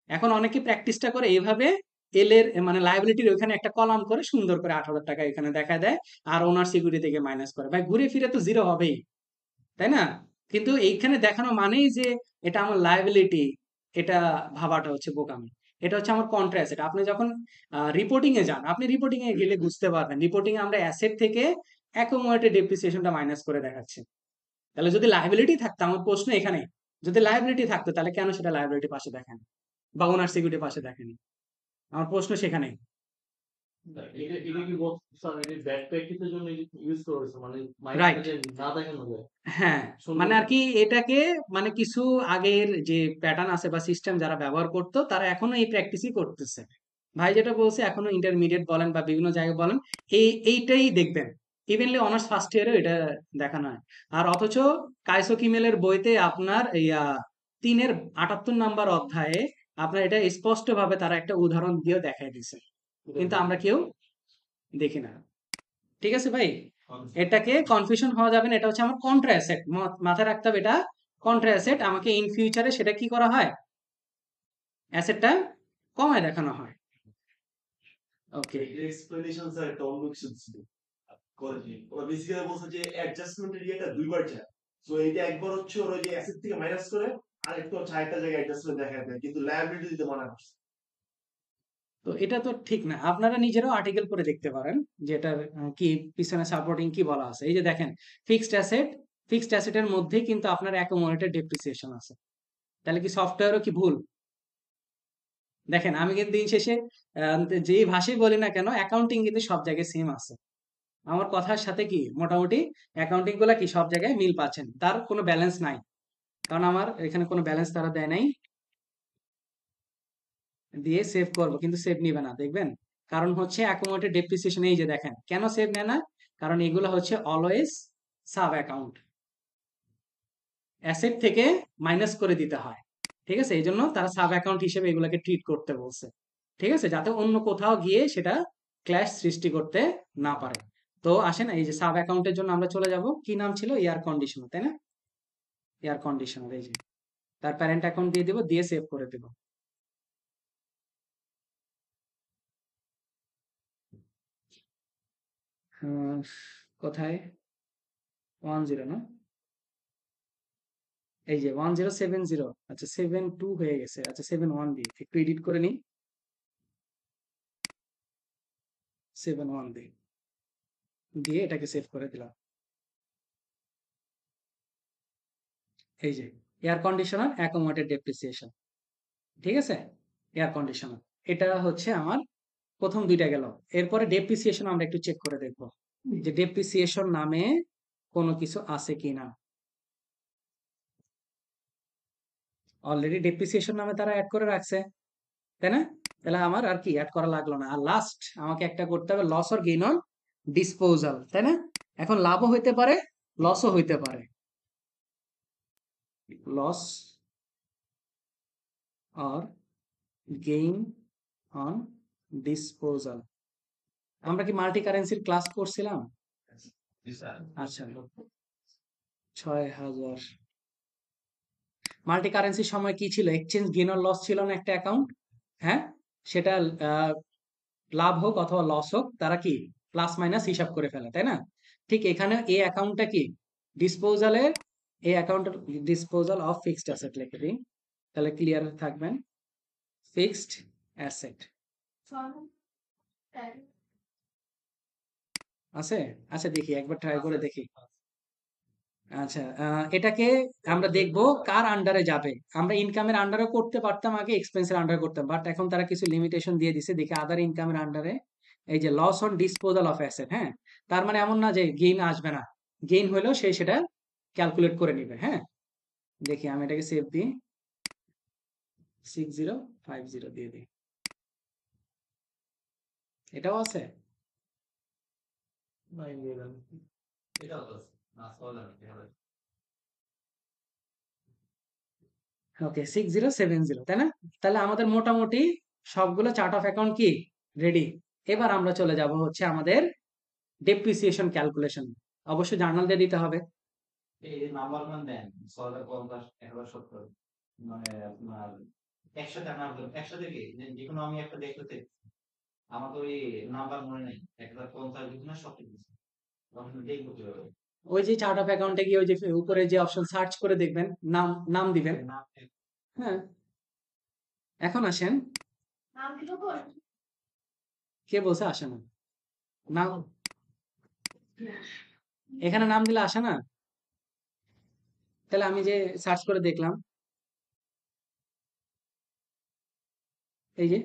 এখন অনেকে প্র্যাকটিসটা করে এইভাবে, এল এর মানে লায়াবিলিটির ওইখানে একটা কলাম করে সুন্দর করে ৮,০০০ টাকা এখানে দেখা দেয়, আর ওনার সিকিউরিটি থেকে মাইনাস করে। ভাই ঘুরে ফিরে তো জিরো হবেই, তাই না? কিন্তু এইখানে দেখানো মানেই যে এটা আমার লায়াবিলিটি, এটা ভাবাটা হচ্ছে বোকামি। এটা হচ্ছে আমার কন্ট্রা অ্যাসেট। আপনি যখন রিপোর্টিং এ যান, আপনি রিপোর্টিং এ গেলে বুঝতে পারবেন, রিপোর্টিং এ আমরা অ্যাসেট থেকে অ্যাকুমুলেটেড ডেপ্রিসিয়েশনটা মাইনাস করে দেখাচ্ছি। তাহলে যদি লায়াবিলিটি থাকতো, আমার প্রশ্ন এখানে, যদি লায়াবিলিটি থাকতো তাহলে কেন সেটা লায়াবিলিটি পাশে দেখেন বা ওনার সিকিউরিটি পাশে দেখেনি? আমার প্রশ্ন সেখানেই। এটা এটা কি স্যার এটা ব্যাড প্র্যাকটিসের জন্য ইউজ করেছে মানে রাইট, মাইনাসটা যে না দেখানো যায় হ্যাঁ, মানে আর কি এটাকে, মানে কিছু আগের যে প্যাটার্ন আছে বা সিস্টেম যারা ব্যবহার করতো তারা এখনো এই প্র্যাকটিসই করতেছে। ভাই যেটা বলছে, এখনো ইন্টারমিডিয়েট বলেন বা বিভিন্ন জায়গায় বলেন, এইটাই দেখবেন। ইভেনলি অনার্স ফার্স্ট ইয়ারেও এটা দেখানো হয়। আর অথচ কাইসো কিমেলের বইতে আপনার 3-78 নাম্বার অধ্যায়ে আপনার এটা স্পষ্ট ভাবে তারা একটা উদাহরণ দিয়ে দেখাই দিছে, কিন্তু আমরা কেউ দেখি না। ঠিক আছে ভাই, এটাকে কনফিউশন হওয়া যাবে না, এটা হচ্ছে আমার কন্ট্রা অ্যাসেট, মাথায় রাখতে হবে এটা কন্ট্রা অ্যাসেট। আমাকে ইন ফিউচারে সেটা কি করা হয়, অ্যাসেটটা কমায় দেখানো হয়। ওকে, এক্সপ্লেনেশন স্যার একটা অন্য কিছু ছিল করেছি। ওরা বেসিক্যালি বলছে যে অ্যাডজাস্টমেন্ট এরিয়াটা দুইবার যায়। সো এইটা একবার হচ্ছে ওরা যে অ্যাসেট থেকে মাইনাস করে, আর একটা হচ্ছে আরেকটা জায়গায় অ্যাডজাস্টমেন্ট দেখা দেয়, কিন্তু লায়াবিলিটি দিতে মানা করছে। তো এটা তো ঠিক না। আপনারা নিজেরাও আর্টিকেল করে দেখতে পারেন যে এটার কি পিছনে সাপোর্টিং কি বলা আছে। এই যে দেখেন, ফিক্সড অ্যাসেটের মধ্যেই কিন্তু আপনার অ্যাকুমুলেটেড ডেপ্রিসিয়েশন আছে। তাহলে কি সফটওয়্যারও কি ভুল? দেখেন, আমি কিন্তু দিন শেষে যেই ভাষাই বলি না কেন, অ্যাকাউন্টিং কিন্তু সব জায়গায় সেম আছে। আমার কথার সাথে কি মোটামুটি অ্যাকাউন্টিং গুলা কি সব জায়গায় মিল পাচ্ছেন, তার কোনো ব্যালেন্স নাই। কারণ আমার এখানে কোনো ব্যালেন্স তারা দেয় নাই, দিয়ে সেভ করব কিন্তু সেভ নিবে না, দেখবেন। কারণ হচ্ছে অ্যাকুমুলেটেড ডেপ্রিসিয়েশন, এই যে দেখেন কেন সেভ নেয় না, কারণ এগুলো হচ্ছে অলওয়েজ সাব অ্যাকাউন্ট, অ্যাসেট থেকে মাইনাস করে দিতে হয়। ঠিক আছে, এই জন্য তারা সাব অ্যাকাউন্ট হিসেবে এগুলোকে ট্রিট করতে বলছে। ঠিক আছে, যাতে অন্য কোথাও গিয়ে সেটা ক্ল্যাশ সৃষ্টি করতে না পারে। তো আসেন, এই যে সাব অ্যাকাউন্টের জন্য আমরা চলে যাব, কি নাম ছিল, এয়ার কন্ডিশনার, তাই না? এয়ার কন্ডিশনার, এই যে তার প্যারেন্ট অ্যাকাউন্ট দিয়ে দিব, দিয়ে সেভ করে দেব। আহ, কোথায়, 10 না, এই যে 1070, আচ্ছা 72 হয়ে গেছে, আচ্ছা 71 দিই, একটু এডিট করে নিই, 71 দিই, দিয়ে এটাকে সেভ করে দিলাম। এই যে এয়ার কন্ডিশনার অ্যাকোমোডেটেড ডেপ্রিসিয়েশন, ঠিক আছে, এয়ার কন্ডিশনার, এটা হচ্ছে আমার প্রথম দুইটা গেল। এরপরে ডেপ্রিসিয়েশন আমরা একটু চেক করে দেখব যে ডেপ্রিসিয়েশন নামে কোনো কিছু আছে কিনা। অলরেডি ডেপ্রিসিয়েশন নামে তারা অ্যাড করে রাখছে, তাই না? তাহলে আমার আর কি অ্যাড করা লাগলো না। আর লাস্ট আমাকে একটা করতে হবে, loss or gain on disposal, তাই না? এখন লাভও হইতে পারে, লসও হইতে পারে। Loss or gain on disposal, আমরা কি মাল্টি কারেন্সির ক্লাস করছিলাম? আচ্ছা, ৬,০০০। মাল্টি কারেন্সির সময় কি ছিল, এক্সচেঞ্জ গেইন অর লস ছিল না একটা অ্যাকাউন্ট? হ্যাঁ, সেটা লাভ হোক অথবা লস হোক, তারা কি প্লাস মাইনাস হিসাব করে ফেলে, তাই না? ঠিক এখানে এই অ্যাকাউন্টটা কি ডিসপোজালের, এই অ্যাকাউন্টের ডিসপোজাল অফ ফিক্সড অ্যাসেট লিখে দিন, তাহলে ক্লিয়ার থাকবেন। ফিক্সড অ্যাসেট আছে, আচ্ছা দেখি একবার ট্রাই করে দেখি। আচ্ছা, এটাকে আমরা দেখব কার আন্ডারে যাবে। আমরা ইনকামের আন্ডারে করতে পারতাম আগে, এক্সপেন্সের আন্ডারে করতাম, বাট এখন তারা কিছু লিমিটেশন দিয়ে দিছে। দেখি আদার ইনকামের আন্ডারে এই যে loss on disposal of asset, হ্যাঁ, তার মানে এমন না যে গেইন আসবে না, গেইন হলেও সে সেটা ক্যালকুলেট করে নিবে। হ্যাঁ, দেখি আমি এটাকে সেভ দিই, 6050 দিয়ে দিই, এটাও আছে। এটাও তো আছে। না, চলে না, এভাবে। ওকে, 6070, তাই না? তাহলে আমাদের মোটামুটি সবগুলো চার্ট অফ অ্যাকাউন্ট কি রেডি। এবার আমরা চলে যাব হচ্ছে আমাদের ডেপ্রিসিয়েশন ক্যালকুলেশন। অবশ্যই জার্নাল দিয়ে দিতে হবে। এই নাম্বার মান দেন 650 1170 মানে আপনার একসাথে আপনার একসাথে কি যে কোনো আমি একটা দেখতে আমার তো এই নাম্বার মনে নেই 1050 দিন না সব কিছু তখন দেখবো কিভাবে ওই যে চার্ট অফ অ্যাকাউন্টে গিয়ে ওই যে উপরে যে অপশন সার্চ করে দেখবেন, নাম নাম দিবেন। নাম হ্যাঁ, এখন আসেন, কে বলছে আসে না? নাম এখানে নাম দিলে আসে না। তাহলে আমি যে সার্চ করে দেখলাম, এই যে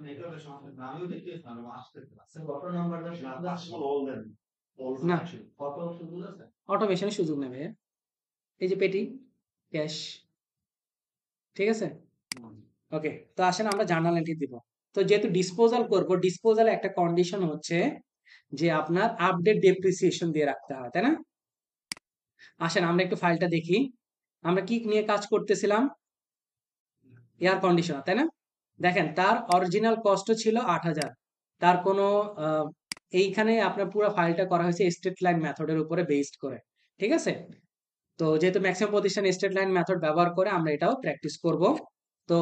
নেটওয়ার্কের সমস্যা আমিও দেখতে পারলাম আসতে আছে কত নাম্বারটা না, শুধু আছে পাসপোর্ট all দেন। All না, action. কত শুধু আছে অটোমেশনের সুযোগ নেবে। এই যে পেটি ক্যাশ, ঠিক আছে। ওকে, তো আসেন আমরা জার্নাল এন্ট্রি দিব। তো যেহেতু ডিসপোজাল করব, ডিসপোজালে একটা কন্ডিশন হচ্ছে যে আপনার আপডেট ডেপ্রিসিয়েশন দিয়ে রাখতে হয়, তাই না? আসেন আমরা একটু ফাইলটা দেখি, আমরা কি নিয়ে কাজ করতেছিলাম। এয়ার কন্ডিশনার, তাই না? দেখেন তার অরিজিনাল কস্ট ছিল 8000। তার কোনো এইখানে আপনার পুরো ফাইলটা করা হয়েছে স্ট্রেট লাইন মেথডের উপরে বেসড করে, ঠিক আছে। তো যেহেতু ম্যাক্সিমাম প্রতিষ্ঠান স্ট্রেট লাইন মেথড ব্যবহার করে, আমরা এটাও প্র্যাকটিস করব। তো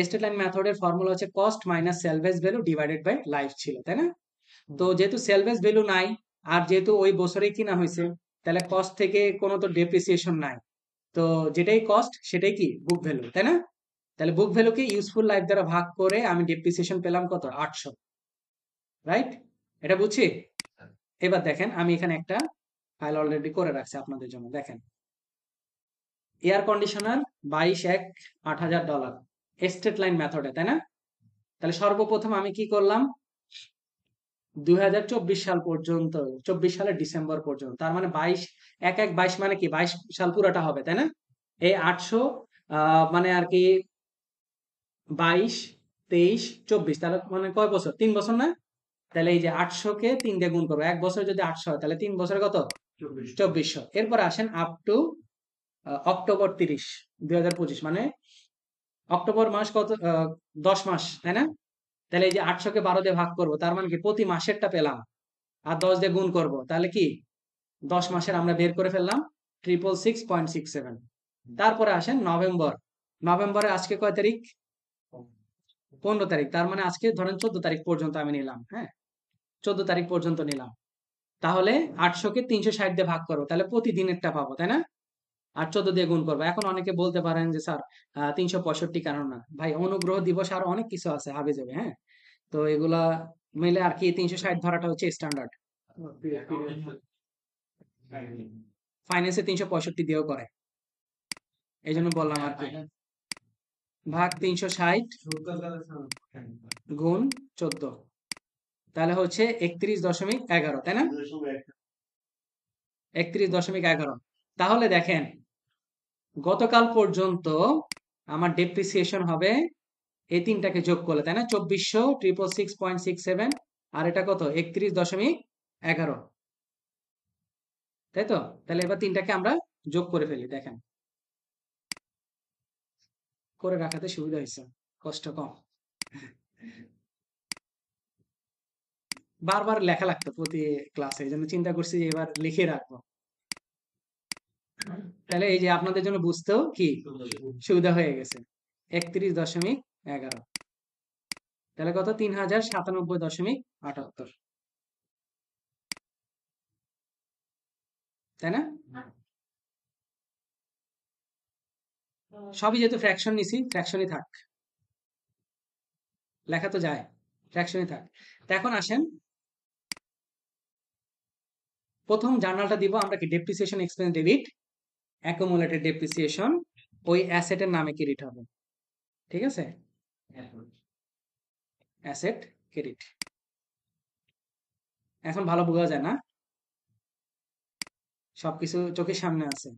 স্ট্রেট লাইন মেথডের ফর্মুলা হচ্ছে cost minus salvage value divided by life ছিল, তাই না? তো যেহেতু সেলভেজ ভ্যালু নাই, আর যেহেতু ওই বছরেই কিনা হয়েছে, তাহলে কস্ট থেকে কোনো তো ডেপ্রিসিয়েশন নাই। তো যেটাই কস্ট সেটাই কি বুক ভ্যালু, তাই না? তাহলে বুক ভ্যালুকে ইউজফুল লাইফ দ্বারা ভাগ করে আমি ডেপ্রিসিয়েশন পেলাম কত, 800, রাইট? এটা বুঝছি। এবার দেখেন আমি এখানে একটা ফাইল অলরেডি করে রাখছি আপনাদের জন্য। দেখেন এয়ার কন্ডিশনার 22/1 $8000 স্ট্রেট লাইন মেথডে, তাই না? তাহলে সর্বপ্রথম আমি কি করলাম, 2024 সাল পর্যন্ত, 24 সালের ডিসেম্বর পর্যন্ত, তার মানে 22/1/22 মানে কি 22 সাল পুরাটা হবে, তাই না? এই 800 মানে আর কি 22 23 24, তাহলে মানে কয় বছর, 3 বছর না? তাহলে এই যে 800 কে 3 দিয়ে গুণ করবো, এক বছর যদি 800 হয় তাহলে 3 বছরে কত, 2400। এরপর আসেন আপ টু অক্টোবর 30 2025, মানে অক্টোবর মাস কত, 10 মাস, তাই না? তাহলে এই যে 800 কে 12 দিয়ে ভাগ করবো, তার মানে কি প্রতি মাসেরটা পেলাম, আর 10 দিয়ে গুণ করব, তাহলে কি 10 মাসের আমরা বের করে ফেললাম 666.67। তারপরে আসেন নভেম্বর, নভেম্বরে আজকে কয় তারিখ, 15 তারিখ, তার মানে আজকে ধরেন 14 তারিখ পর্যন্ত আমি নিলাম। হ্যাঁ, 14 তারিখ পর্যন্ত নিলাম। তাহলে 800 কে 360 দিয়ে ভাগ করবো, তাহলে প্রতিদিনেরটা পাবো, তাই না? আর 14 দিয়ে গুণ করবো। এখন অনেকে বলতে পারেন যে স্যার 365 কেন না? ভাই অনুগ্রহ দিবস আর অনেক কিছু আছে হাবে যাবে, হ্যাঁ। তো এগুলা মিলে আর কি 360 ধরাটা হচ্ছে স্ট্যান্ডার্ড। ফাইন্যান্সে 365 দিয়েও করে, এই জন্য বললাম আর কি। ভাগ 360 গুণ 14, তাহলে হচ্ছে 31.11, তাই না? 31.11। তাহলে দেখেন গতকাল পর্যন্ত আমার ডেপ্রিসিয়েশন হবে এই তিনটাকে যোগ করলে, তাই না? 2400, 666.67, আর এটা কত, 31.11, তাই তো? তাহলে এবার তিনটাকে আমরা যোগ করে ফেলি। দেখেন করে রাখাতে সুবিধা হয়েছে, কষ্ট কম। বারবার লেখা লাগতো প্রতি ক্লাসে, এই জন্য চিন্তা করছি যে এবার লিখে রাখবো। তাহলে এই যে আপনাদের জন্য বুঝতেও কি সুবিধা হয়ে গেছে। 31.11, তাহলে কত, 3097.78, তাই না? সবই যেহেতু ফ্র্যাকশন নিছি, ফ্র্যাকশনই থাক, লেখা তো যায়, ফ্র্যাকশনই থাক। তো এখন আসেন প্রথম জার্নালটা দিব আমরা কি depreciation expense debit accumulated depreciation ওই অ্যাসেটের নামে ক্রেডিট হবে, ঠিক আছে, অ্যাসেট ক্রেডিট। এখন ভালো বোঝা যায় না, সবকিছু চোখের সামনে আছে।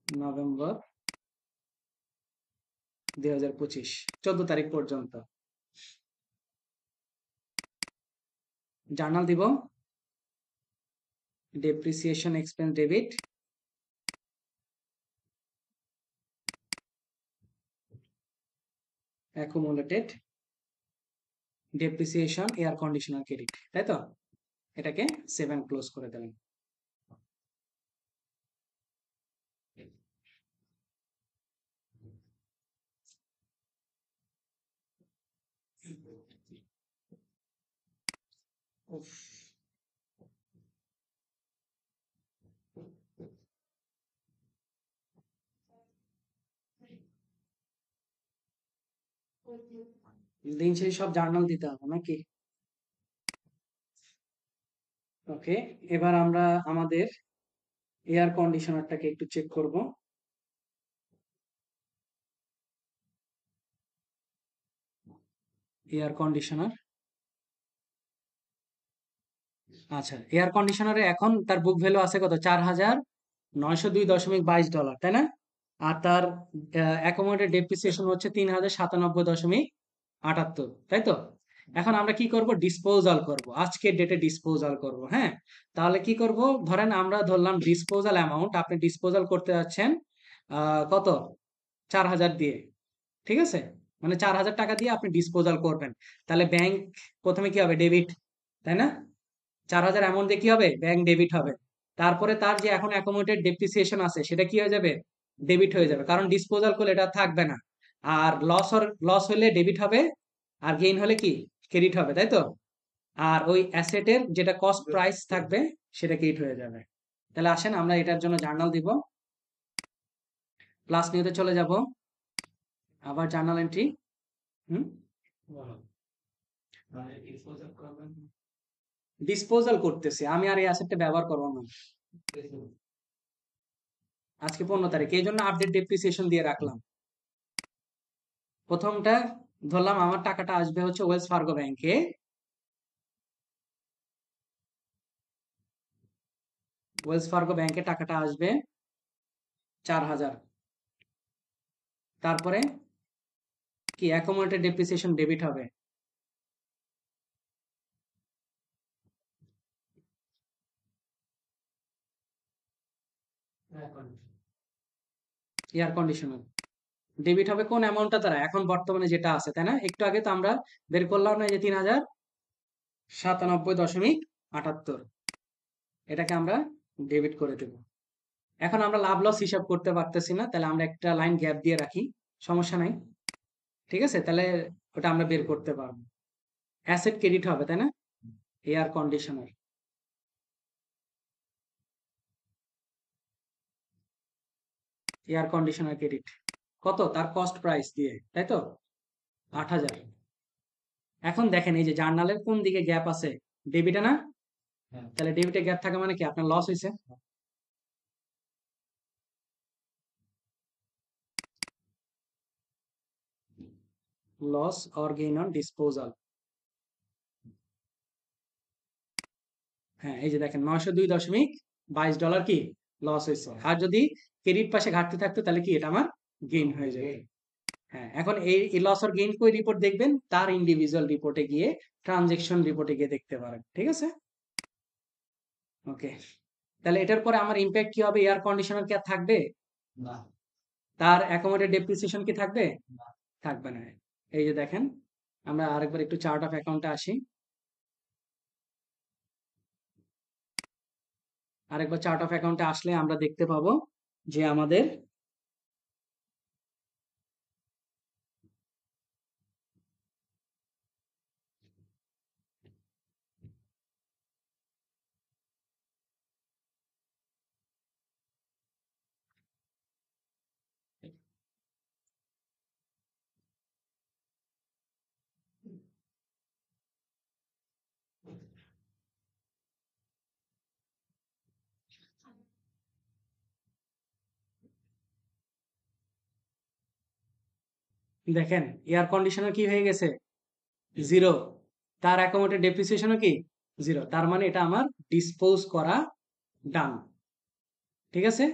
নভেম্বর 2025 14 তারিখ পর্যন্ত জার্নাল দিব depreciation expense debit accumulated depreciation air conditioner credit, তাই তো, এটাকে 7 ক্লোজ করে দেবেন। উফ, দিন শেষে সব জার্নাল দিতে হবে নাকি? ওকে, এবার আমরা আমাদের এয়ার কন্ডিশনারটাকে একটু চেক করব। এয়ার কন্ডিশনার, আচ্ছা, এয়ার কন্ডিশনারে এখন তার বুক ভ্যালু আছে কত, $4,902.22, তাই না? আর তার অ্যাকোমোডেড ডেপ্রিসিয়েশন হচ্ছে $3,097.78, তাই তো। এখন আমরা কি করব, ডিসপোজাল করব, আজকের ডেটে ডিসপোজাল করব। হ্যাঁ, তাহলে কি করব, ধরেন আমরা ধরলাম ডিসপোজাল অ্যামাউন্ট, আপনি ডিসপোজাল করতে যাচ্ছেন কত, 4,000 দিয়ে, ঠিক আছে, মানে 4,000 টাকা দিয়ে আপনি ডিসপোজাল করবেন। তাহলে ব্যাংক প্রথমে কি হবে, ডেবিট, তাই না? 4,000 অ্যামাউন্ট দিয়ে কি হবে, ব্যাংক ডেবিট হবে। তারপরে তার যে এখন অ্যাকোমোডেড ডেপ্রিসিয়েশন আছে সেটা কি হয়ে যাবে, ডেবিট হয়ে যাবে, কারণ ডিসপোজাল করলে এটা থাকবে না। আর লস হলে ডেবিট হবে, আর গেইন হলে কি ক্রেডিট হবে, তাই তো। আর ওই অ্যাসেটের যেটা কস্ট প্রাইস থাকবে সেটা ক্রেডিট হয়ে যাবে। তাহলে আসেন আমরা এটার জন্য জার্নাল দিব, প্লাস নিউতে চলে যাব, আবার জার্নাল এন্ট্রি। হুম, ডিসপোজাল করতেছি আমি, আর এই অ্যাসেটটা ব্যবহার করবো না আজকে 15 তারিখ, এই জন্য আপডেট ডেপ্রিসিয়েশন দিয়ে রাখলাম। প্রথমটা ধরলাম আমার টাকাটা আসবে হচ্ছে ওয়েলস ফার্গো ব্যাংকে, ওয়েলস ফার্গো ব্যাংকে টাকাটা আসবে 4,000। তারপরে কি অ্যাকুমুলেটেড ডেপ্রিসিয়েশন ডেবিট হবে, এয়ার কন্ডিশনার ডেবিট হবে কোন অ্যামাউন্টটা তারা এখন বর্তমানে যেটা আছে, তাই না? একটু আগে তো আমরা বের করলাম না, যে 3,097.78, এটাকে আমরা ডেবিট করে দেব। এখন আমরা লাভ লস হিসাব করতে পারতেছি না, তাহলে আমরা একটা লাইন গ্যাপ দিয়ে রাখি, সমস্যা নাই, ঠিক আছে, তাহলে ওটা আমরা বের করতে পারবো। অ্যাসেট ক্রেডিট হবে, তাই না, air conditioner, air conditioner credit কত, তার কস্ট প্রাইস দিয়ে, তাই তো, 8,000। এখন দেখেন এই যে জার্নালের কোন দিকে গ্যাপ আছে, ডেবিটে না, তাহলে ডেবিটে গ্যাপ থাকা মানে কি আপনার লস হয়েছে। Loss or gain on disposal, হ্যাঁ এই যে দেখেন $902.22 কি লস হয়েছে, আর যদি ক্রেডিট পাশে ঘাটতি থাকতো তাহলে কি এটা আমার গেইন হয়ে যাবে। হ্যাঁ, এখন এই লস অর গেইন কই রিপোর্ট দেখবেন, তার ইন্ডিভিজুয়াল রিপোর্টে গিয়ে, ট্রানজেকশন রিপোর্টে গিয়ে দেখতে পারেন, ঠিক আছে। ওকে, তাহলে এটার পরে আমার ইমপ্যাক্ট কি হবে, এয়ার কন্ডিশনার কি আর থাকবে না, তার অ্যাকোমোডেড ডেপ্রিসিয়েশন কি থাকবে, থাকবে না। এই যে দেখেন, আমরা আরেকবার একটু চার্ট অফ অ্যাকাউন্টে আসি, আরেকবার চার্ট অফ অ্যাকাউন্টে আসলে আমরা দেখতে পাবো যে আমাদের দেখেন এয়ার কন্ডিশনার কি হয়ে গেছে, জিরো। তার অ্যাকাউন্টের ডেপ্রিসিয়েশনও কি জিরো। তার মানে এটা আমার ডিসপোজ করা ডান। ঠিক আছে,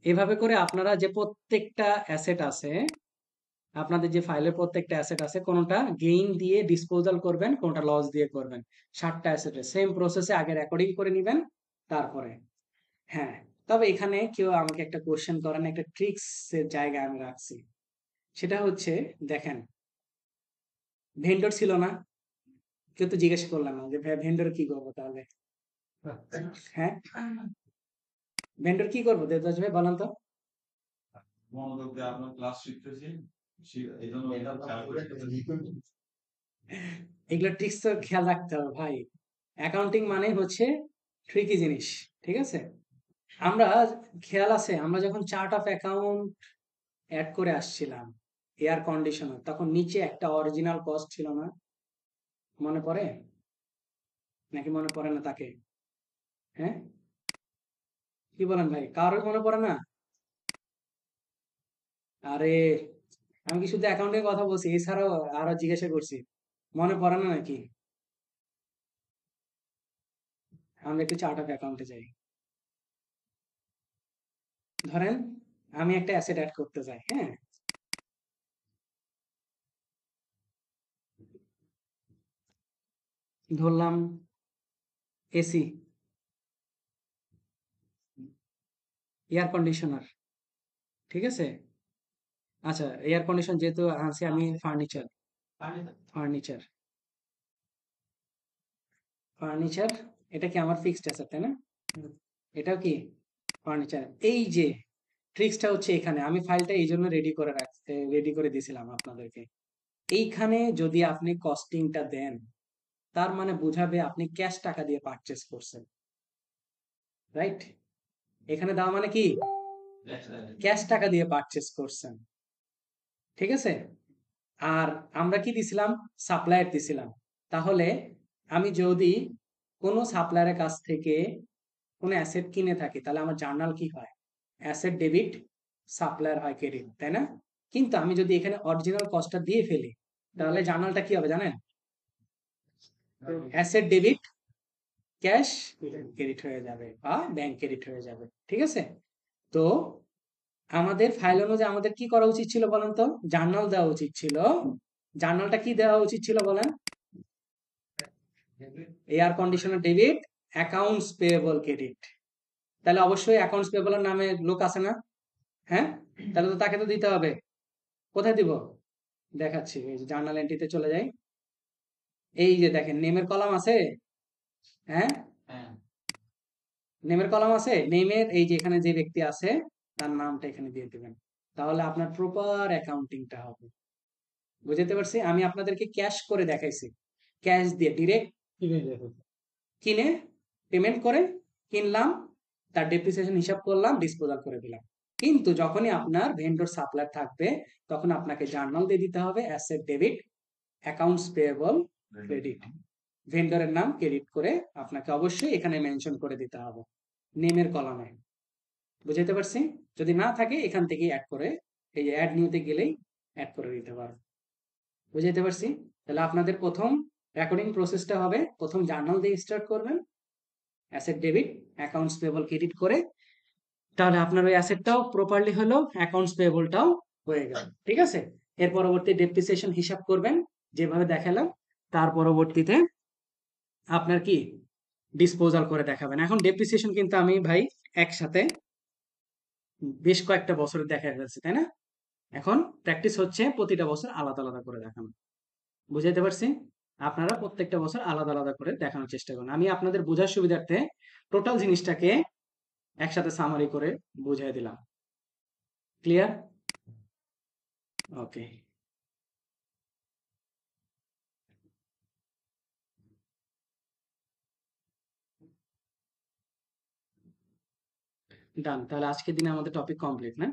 এভাবে করে আপনারা যে প্রত্যেকটা অ্যাসেট আছে, আপনাদের যে ফাইলের প্রত্যেকটা অ্যাসেট আছে, কোনটা গেইন দিয়ে ডিসপোজাল করবেন, কোনটা লস দিয়ে করবেন। 7টা অ্যাসেটের সেম প্রসেসে আগে রেকর্ডিং করে নেবেন, তারপরে। হ্যাঁ, তবে এখানে কেউ আমাকে একটা কোশ্চেন করেন, একটা ট্রিক্স এর জায়গায় আমি রাখছি। সেটা হচ্ছে, দেখেন ভেন্ডর ছিল না, কেউ তো জিজ্ঞেস করলাম না যে ভেন্ডর কি করবো তাহলে। হ্যাঁ, ভেন্ডর কি করবো দেবদাস ভাই বলেন তো। মনোযোগ দিয়ে আপনার ক্লাস শিখতেছি, এই জন্য এটা খেয়াল করতেছি। এগুলো ট্রিক্স তো খেয়াল রাখতে হবে ভাই। অ্যাকাউন্টিং মানে হচ্ছে ট্রিকি জিনিস। ঠিক আছে, আমরা খেয়াল আছে আমরা যখন চার্ট অফ অ্যাকাউন্ট অ্যাড করে আসছিলাম এয়ার কন্ডিশনার, তখন নিচে একটা অরিজিনাল কস্ট ছিল না, মনে পড়ে নাকি মনে পড়ে না তাকে? হ্যাঁ, কি বলেন ভাই, কারোর মনে পড়ে না? আরে আমি কি শুধু অ্যাকাউন্টিং কথা বলছি, এছাড়াও আরো জিজ্ঞাসা করছি, মনে পড়ে না নাকি? আমরা একটু চার্ট অফ অ্যাকাউন্টে যাই। ধরেন আমি একটা অ্যাসেট অ্যাড করতে চাই, হ্যাঁ, ধরলাম এসি, এয়ার কন্ডিশনার। ঠিক আছে, আচ্ছা এয়ার কন্ডিশন যেহেতু আনছি, আমি ফার্নিচার, ফার্নিচার, ফার্নিচার, এটা কি আমার ফিক্সড অ্যাসেট তাই না? এটাও কি ফার্নিচার। এই যে ট্রিক্সটা হচ্ছে এখানে, আমি ফাইলটা এই জন্য রেডি করে দিয়েছিলাম আপনাদেরকে। এইখানে যদি আপনি কস্টিংটা দেন, তার মানে বোঝাবে আপনি ক্যাশ টাকা দিয়ে পারচেস করছেন, রাইট? এখানে দেওয়া মানে কি ক্যাশ টাকা দিয়ে পারচেস করছেন। ঠিক আছে, আর আমরা কি দিছিলাম, সাপ্লায়ার দিছিলাম। তাহলে আমি যদি কোনো সাপ্লায়ারের কাছ থেকে কোনো অ্যাসেট কিনে থাকি, তাহলে আমার জার্নাল কি হয়, অ্যাসেট ডেবিট, সাপ্লায়ার হয় ক্রেডিট, তাই না? কিন্তু আমি যদি এখানে অরিজিনাল কস্টটা দিয়ে ফেলি, তাহলে জার্নালটা কি হবে জানেন, অ্যাসেট ডেবিট, ক্যাশ ক্রেডিট হয়ে যাবে বা ব্যাংক ক্রেডিট হয়ে যাবে। ঠিক আছে, তো আমাদের ফাইল অনুযায়ী আমাদের কি করা উচিত ছিল বলেন তো, জার্নাল দেওয়া উচিত ছিল। জার্নালটা কি দেওয়া উচিত ছিল বলেন, air conditioner debit, accounts payable credit. তাহলে অবশ্যই অ্যাকাউন্টস পেয়েবলের নামে লোক আছে না? হ্যাঁ, তাহলে তো তাকে তো দিতে হবে। কোথায় দিব দেখাচ্ছি, এই যে জার্নাল এন্ট্রিতে চলে যাই। এই যে দেখেন নেমের কলাম আছে, হ্যাঁ নেমের কলাম আছে, নেমের এই যে এখানে যে ব্যক্তি আছে তার নামটা এখানে দিয়ে দিবেন, তাহলে আপনার প্রপার অ্যাকাউন্টিংটা হবে। বুঝতে পারছি, আমি আপনাদেরকে ক্যাশ করে দেখাইছি, ক্যাশ দিয়ে ডিরেক্ট কিনে পেমেন্ট করে কিনলাম, তার ডেপ্রিসিয়েশন হিসাব করলাম, ডিসপোজাল করে দিলাম। কিন্তু যখনই আপনার ভেন্ডর সাপ্লায়ার থাকবে, তখন আপনাকে জার্নাল দিয়ে দিতে হবে asset debit, accounts payable credit, ভেন্ডরের নাম ক্রেডিট করে আপনাকে অবশ্যই এখানে মেনশন করে দিতে হবে নেমের কলামে। বুঝতে পারছি, যদি না থাকে এখান থেকে অ্যাড করে, এই যে অ্যাড নিউতে গেলেই অ্যাড করে দিতে পারবো। বুঝতে পারছি, তাহলে আপনাদের প্রথম রেকর্ডিং প্রসেসটা হবে, প্রথম জার্নাল দিয়ে স্টার্ট করবেন, asset debit, accounts payable credit করে, তাহলে আপনার ওই অ্যাসেটটাও প্রপারলি হলো, অ্যাকাউন্টস পেয়েবলটাও হয়ে গেল। ঠিক আছে, এর পরবর্তী ডেপ্রিসিয়েশন হিসাব করবেন যেভাবে দেখালাম, তার পরবর্তীতে আপনার কি ডিসপোজাল করে দেখাবেন। এখন ডেপ্রিসিয়েশন কিন্তু আমি ভাই একসাথে বেশ কয়েকটা বছরের দেখা ফেলছি, তাই না? এখন প্র্যাকটিস হচ্ছে প্রতিটা বছর আলাদা আলাদা করে দেখানো। বুঝাইতে পারছি, আপনারা প্রত্যেকটা বছর আলাদা আলাদা করে দেখানোর চেষ্টা করুন। আমি আপনাদের বোঝার সুবিধার্থে টোটাল জিনিসটাকে একসাথে সামারি করে বুঝাই দিলাম। ক্লিয়ার? ওকে, ডান। তাহলে আজকের দিনে আমাদের টপিক কমপ্লিট না?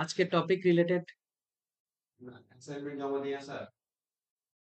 আজকের টপিক রিলেটেড অ্যাসাইনমেন্ট জমা দিয়ে স্যার